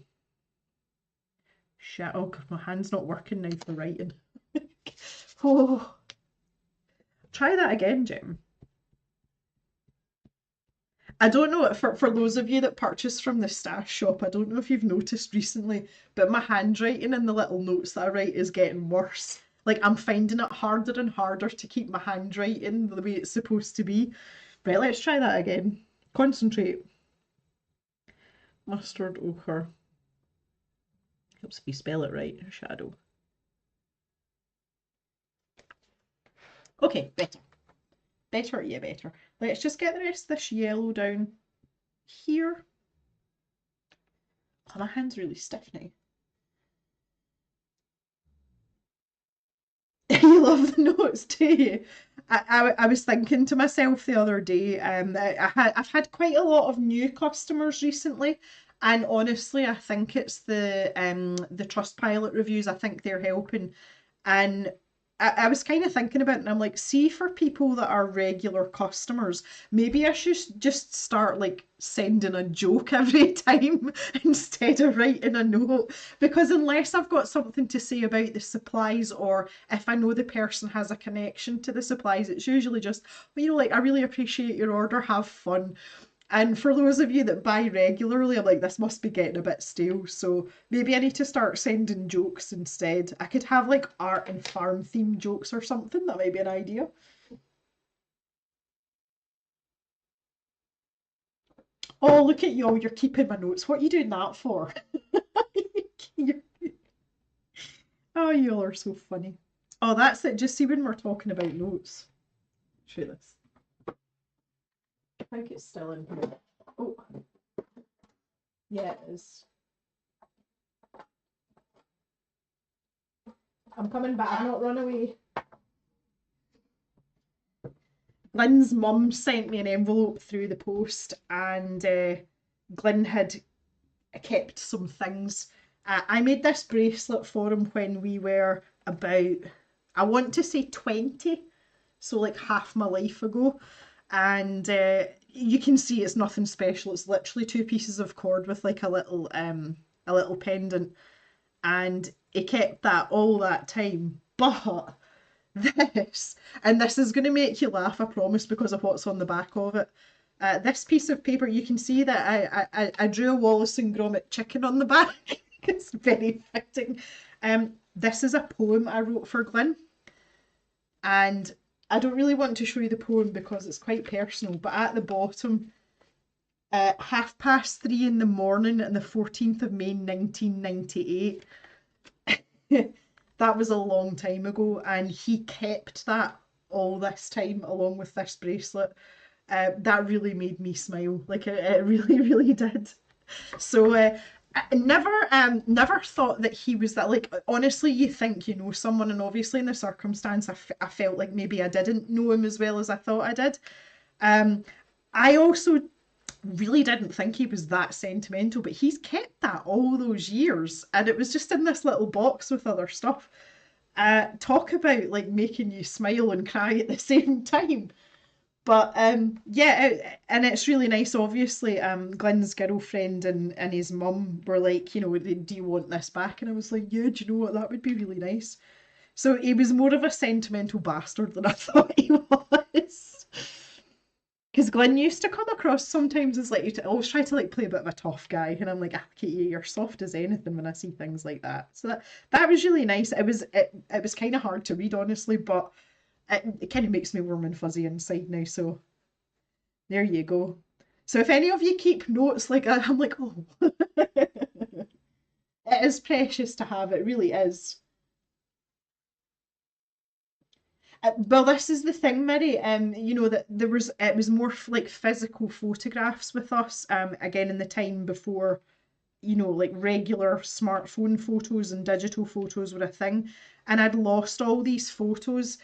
Shadow. Oh God, my hand's not working now for writing. Oh, try that again, Jim. I don't know, for those of you that purchase from the stash shop, I don't know if you've noticed recently, but my handwriting in the little notes that I write is getting worse. Like I'm finding it harder and harder to keep my handwriting the way it's supposed to be. Right, let's try that again. Concentrate. Mustard ochre. Helps if you spell it right. Shadow. Okay, better. Better, yeah, better. Let's just get the rest of this yellow down here. Oh, my hand's really stiff now. You love the notes, do you? I was thinking to myself the other day, I've had quite a lot of new customers recently, and honestly, I think it's the Trustpilot reviews. I think they're helping, and I was kind of thinking about it, and I'm like, see, for people that are regular customers, maybe I should just start like sending a joke every time instead of writing a note. Because unless I've got something to say about the supplies, or if I know the person has a connection to the supplies, it's usually just, well, like, I really appreciate your order, have fun. And for those of you that buy regularly, I'm like, this must be getting a bit stale. So maybe I need to start sending jokes instead. I could have like art and farm themed jokes or something. That might be an idea. Oh, look at you. You're keeping my notes. What are you doing that for? Oh, you all are so funny. Oh, that's it. Just see when we're talking about notes. Show this. I think it's still in here. Oh, yeah, it is. I'm coming back. I've not run away. Glyn's mum sent me an envelope through the post, and Glyn had kept some things. I made this bracelet for him when we were about, I want to say 20, so like half my life ago. And you can see it's nothing special. It's literally two pieces of cord with like a little pendant, and he kept that all that time. But this, and this is going to make you laugh, I promise, because of what's on the back of it. This piece of paper, you can see that I drew a Wallace and Gromit chicken on the back. It's very fitting. This is a poem I wrote for Glyn, and I don't really want to show you the poem because it's quite personal, but at the bottom, 3:30 in the morning on the 14th of May 1998. That was a long time ago, and he kept that all this time along with this bracelet. That really made me smile. Like it really, really did. So I never thought that he was that. Like honestly, you think you know someone, and obviously in the circumstance, I felt like maybe I didn't know him as well as I thought I did. Um, I also really didn't think he was that sentimental, but he's kept that all those years, and it was just in this little box with other stuff. Talk about like making you smile and cry at the same time. But yeah, and it's really nice. Obviously, Glenn's girlfriend and his mum were like, you know, do you want this back? And I was like, yeah, do you know what? That would be really nice. So he was more of a sentimental bastard than I thought he was. Because Glenn used to come across sometimes as like, you always try to like play a bit of a tough guy, and I'm like, ah, Katie, you're soft as anything when I see things like that. So that was really nice. It was kind of hard to read, honestly, but it kind of makes me warm and fuzzy inside now. So there you go. So if any of you keep notes like that, I'm like, oh, it is precious to have. It really is. Well, this is the thing, Mary. You know that it was more like physical photographs with us. Again, in the time before, you know, like regular smartphone photos and digital photos were a thing, and I'd lost all these photos,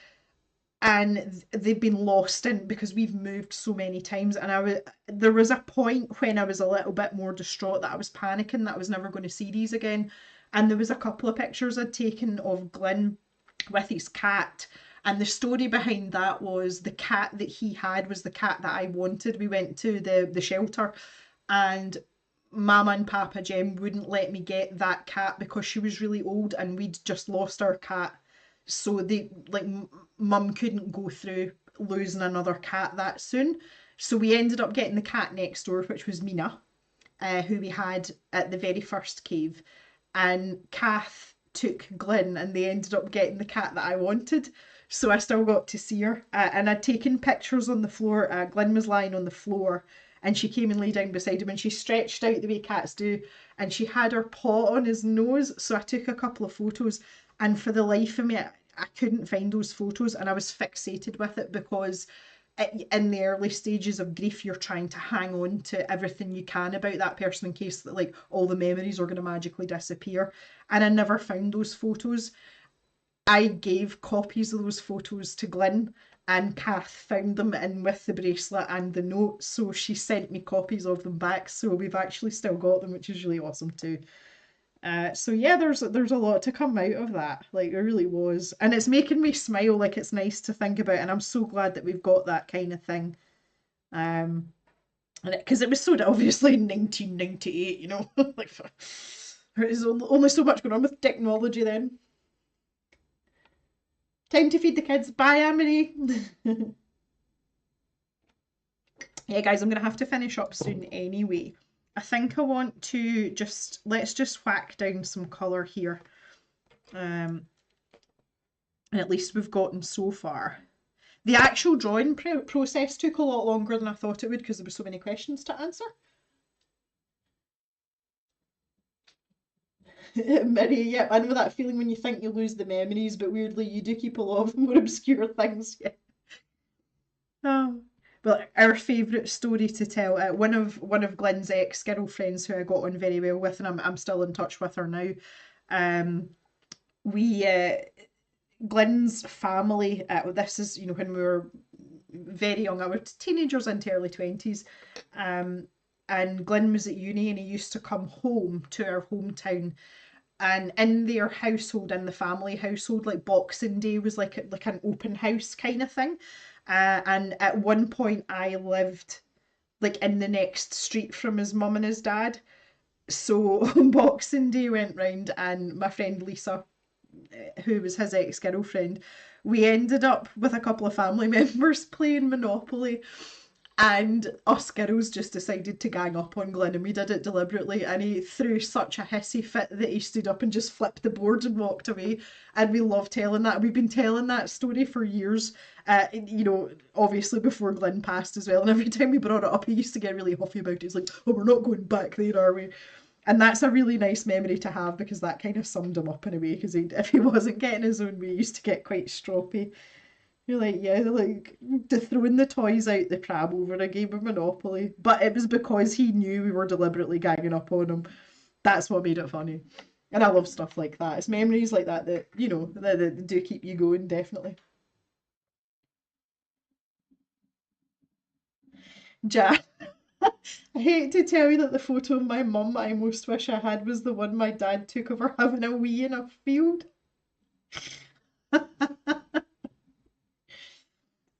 and they've been lost in because we've moved so many times. And there was a point when I was a little bit more distraught that I was panicking that I was never going to see these again. And there was a couple of pictures I'd taken of Glyn with his cat. And the story behind that was the cat that he had was the cat that I wanted. We went to the shelter, and Mama and Papa Jem wouldn't let me get that cat because she was really old and we'd just lost our cat. So they like Mum couldn't go through losing another cat that soon. So we ended up getting the cat next door, which was Mina, who we had at the very first cave. And Kath took Glyn and they ended up getting the cat that I wanted. So I still got to see her. And I'd taken pictures on the floor. Glyn was lying on the floor and she came and lay down beside him and she stretched out the way cats do and she had her paw on his nose. So I took a couple of photos and for the life of me, I couldn't find those photos and I was fixated with it because in the early stages of grief you're trying to hang on to everything you can about that person in case that like all the memories are going to magically disappear, and I never found those photos. I gave copies of those photos to Glyn and Kath found them in with the bracelet and the note, so she sent me copies of them back, so we've actually still got them, which is really awesome too. So yeah, there's a lot to come out of that. Like it really was, and it's making me smile. Like it's nice to think about, and I'm so glad that we've got that kind of thing. Um, and because it was so obviously in 1998, you know, like there's only so much going on with technology then. Time to feed the kids. Bye, Amory. Yeah, guys, I'm gonna have to finish up soon anyway. I think I want to let's just whack down some colour here. And at least we've gotten so far. The actual drawing process took a lot longer than I thought it would because there were so many questions to answer. Mary, yeah, I know that feeling when you think you lose the memories, but weirdly you do keep a lot of the more obscure things. Yeah. Oh. But our favourite story to tell, one of Glyn's ex-girlfriends who I got on very well with, and I'm still in touch with her now. Um, we Glyn's family. This is when we were very young. I was teenagers into early 20s. And Glyn was at uni and he used to come home to our hometown, and in their household, in the family household, like Boxing Day was like an open house kind of thing. And at one point I lived like in the next street from his mum and his dad. So Boxing Day went round and my friend Lisa, who was his ex-girlfriend, we ended up with a couple of family members playing Monopoly, and us girls just decided to gang up on Glenn, and we did it deliberately, and he threw such a hissy fit that he stood up and just flipped the board and walked away. And we love telling that. We've been telling that story for years, obviously before Glenn passed as well, and every time we brought it up he used to get really huffy about it. He's like, oh, we're not going back there, are we? And that's a really nice memory to have because that kind of summed him up in a way, because if he wasn't getting his own way he used to get quite stroppy. You're like, yeah, like throwing the toys out the pram over a game of Monopoly. But it was because he knew we were deliberately ganging up on him. That's what made it funny. And I love stuff like that. It's memories like that do keep you going, definitely. Jack, I hate to tell you that the photo of my mum I most wish I had was the one my dad took of her having a wee in a field.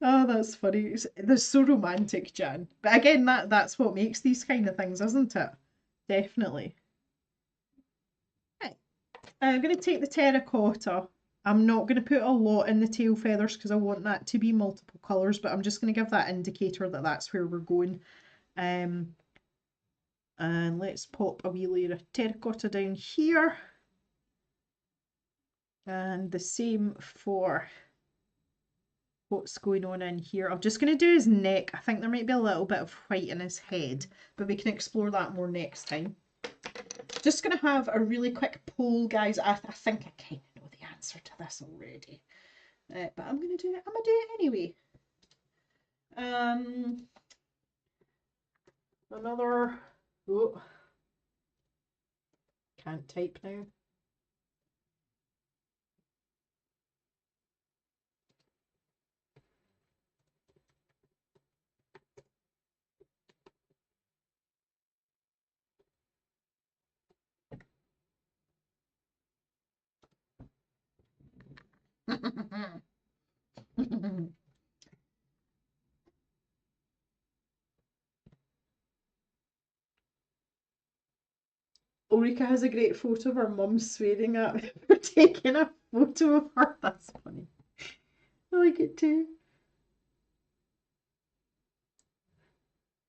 Oh, that's funny. They're so romantic, Jan. But again, that's what makes these kind of things, isn't it? Definitely. Right. I'm going to take the terracotta. I'm not going to put a lot in the tail feathers because I want that to be multiple colours, but I'm just going to give that indicator that that's where we're going. Um, and let's pop a wee layer of terracotta down here. And the same for what's going on in here. I'm just going to do his neck. I think there might be a little bit of white in his head, but we can explore that more next time. Just going to have a really quick poll, guys. I think I kind of know the answer to this already, but I'm going to do it. I'm going to do it anyway. Another. Oh, can't type now. Ulrika has a great photo of her mum swearing at me for taking a photo of her. That's funny. I like it too.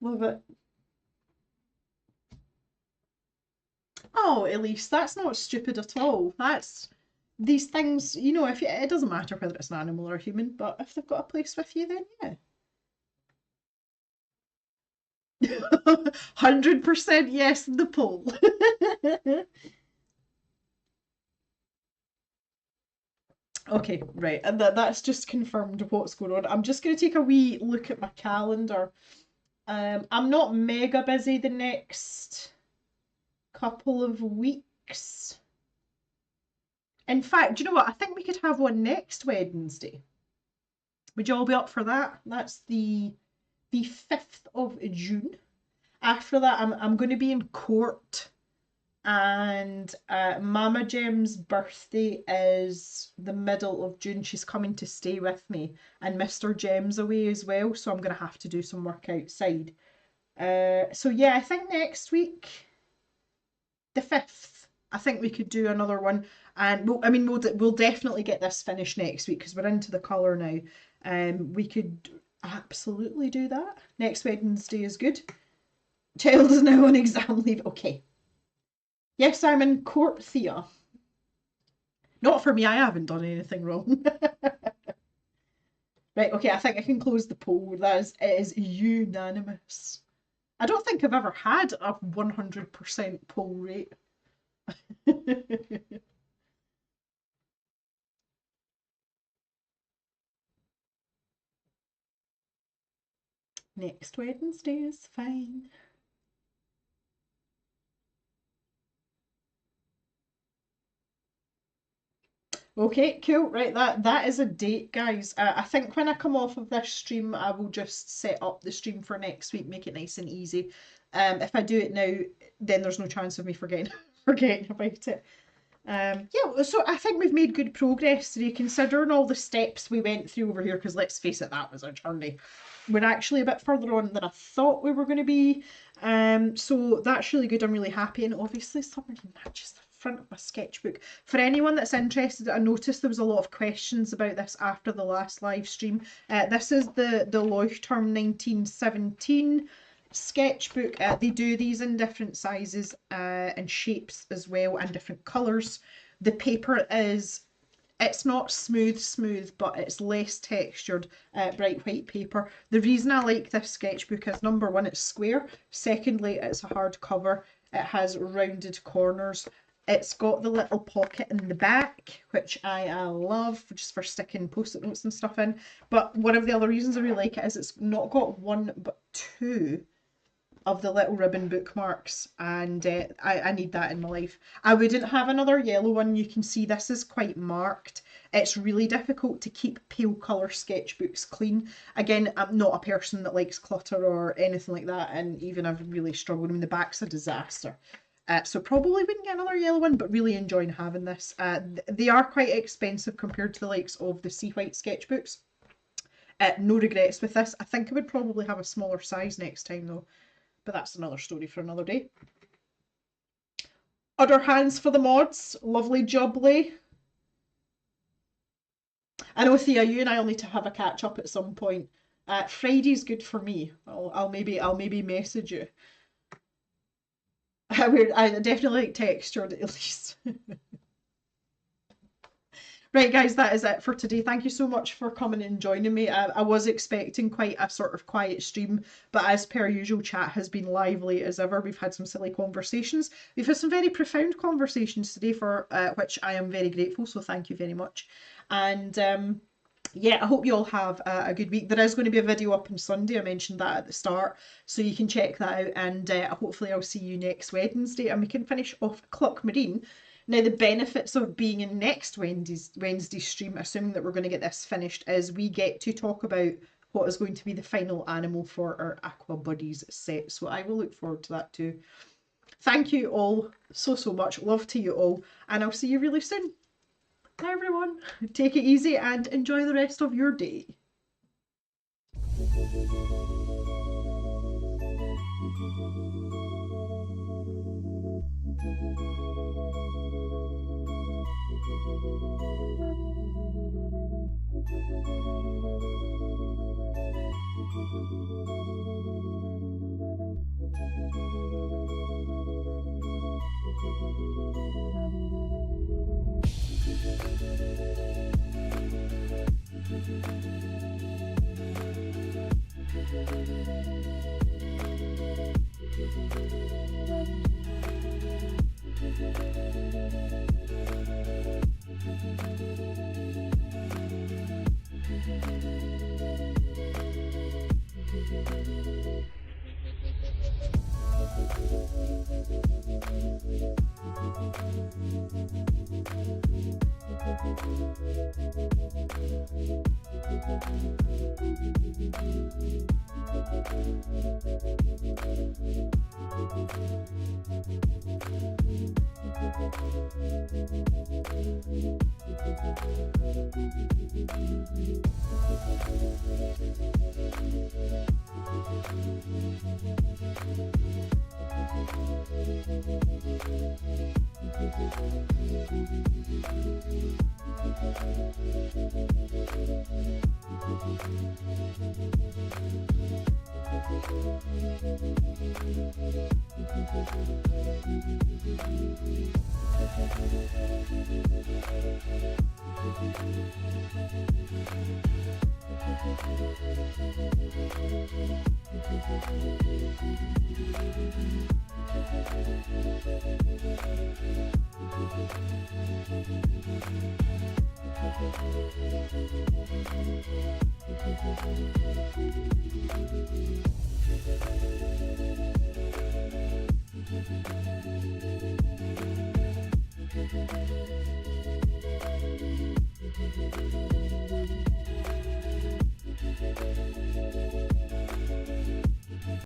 Love it. Oh, Elise, that's not stupid at all. That's these things, you know, if it doesn't matter whether it's an animal or a human, but if they've got a place with you, then yeah. 100% yes in the poll. Okay, right, and that's just confirmed what's going on. I'm just going to take a wee look at my calendar. I'm not mega busy the next couple of weeks. In fact, do you know what? I think we could have one next Wednesday. Would you all be up for that? That's the 5th of June. After that, I'm going to be in court, and Mama Gem's birthday is the middle of June. She's coming to stay with me, and Mr. Gem's away as well, so I'm going to have to do some work outside. So yeah, I think next week, the 5th, I think we could do another one. And we'll definitely get this finished next week because we're into the colour now. We could absolutely do that. Next Wednesday is good. Child is now on exam leave. Okay. Yes, I'm in court, Thea. Not for me, I haven't done anything wrong. Right, okay, I think I can close the poll. It is unanimous. I don't think I've ever had a 100% poll rate. Next Wednesday is fine. Okay, cool. Right, that is a date, guys. I think when I come off of this stream, I will just set up the stream for next week, make it nice and easy. If I do it now, then there's no chance of me forgetting forgetting about it. Yeah, so I think we've made good progress today, considering all the steps we went through over here. Because let's face it, that was a journey. We're actually a bit further on than I thought we were going to be. So that's really good. I'm really happy, and obviously somebody matches the front of my sketchbook. For anyone that's interested, I noticed there was a lot of questions about this after the last live stream. This is the Leuchtturm 1917 sketchbook. They do these in different sizes and shapes as well, and different colours. The paper is, it's not smooth, but it's less textured, bright white paper. The reason I like this sketchbook is, number one, it's square. Secondly, it's a hard cover. It has rounded corners. It's got the little pocket in the back, which I love, just for sticking post-it notes and stuff in. But one of the other reasons I really like it is it's not got one, but two of the little ribbon bookmarks, and I need that in my life. I wouldn't have another yellow one. You can see this is quite marked. It's really difficult to keep pale colour sketchbooks clean. Again, I'm not a person that likes clutter or anything like that, and even I've really struggled. I mean, the back's a disaster. So probably wouldn't get another yellow one, but really enjoying having this. They are quite expensive compared to the likes of the Sea White sketchbooks. No regrets with this. I think I would probably have a smaller size next time though, but that's another story for another day. Other hands for the mods. Lovely jubbly. I know, Thea, you and I'll need to have a catch up at some point. Friday's good for me. I'll maybe message you. I definitely like textured at least. Right, guys, that is it for today. Thank you so much for coming and joining me. I was expecting quite a sort of quiet stream, but as per usual, chat has been lively as ever. We've had some silly conversations. We've had some very profound conversations today, for which I am very grateful, so thank you very much. And yeah, I hope you all have a good week. There is going to be a video up on Sunday. I mentioned that at the start, so you can check that out, and hopefully I'll see you next Wednesday and we can finish off Cluckmarine. Now, the benefits of being in next Wednesday's stream, assuming that we're going to get this finished, is we get to talk about what is going to be the final animal for our Aqua Buddies set. So I will look forward to that too. Thank you all so much. Love to you all, and I'll see you really soon. Bye everyone. Take it easy and enjoy the rest of your day.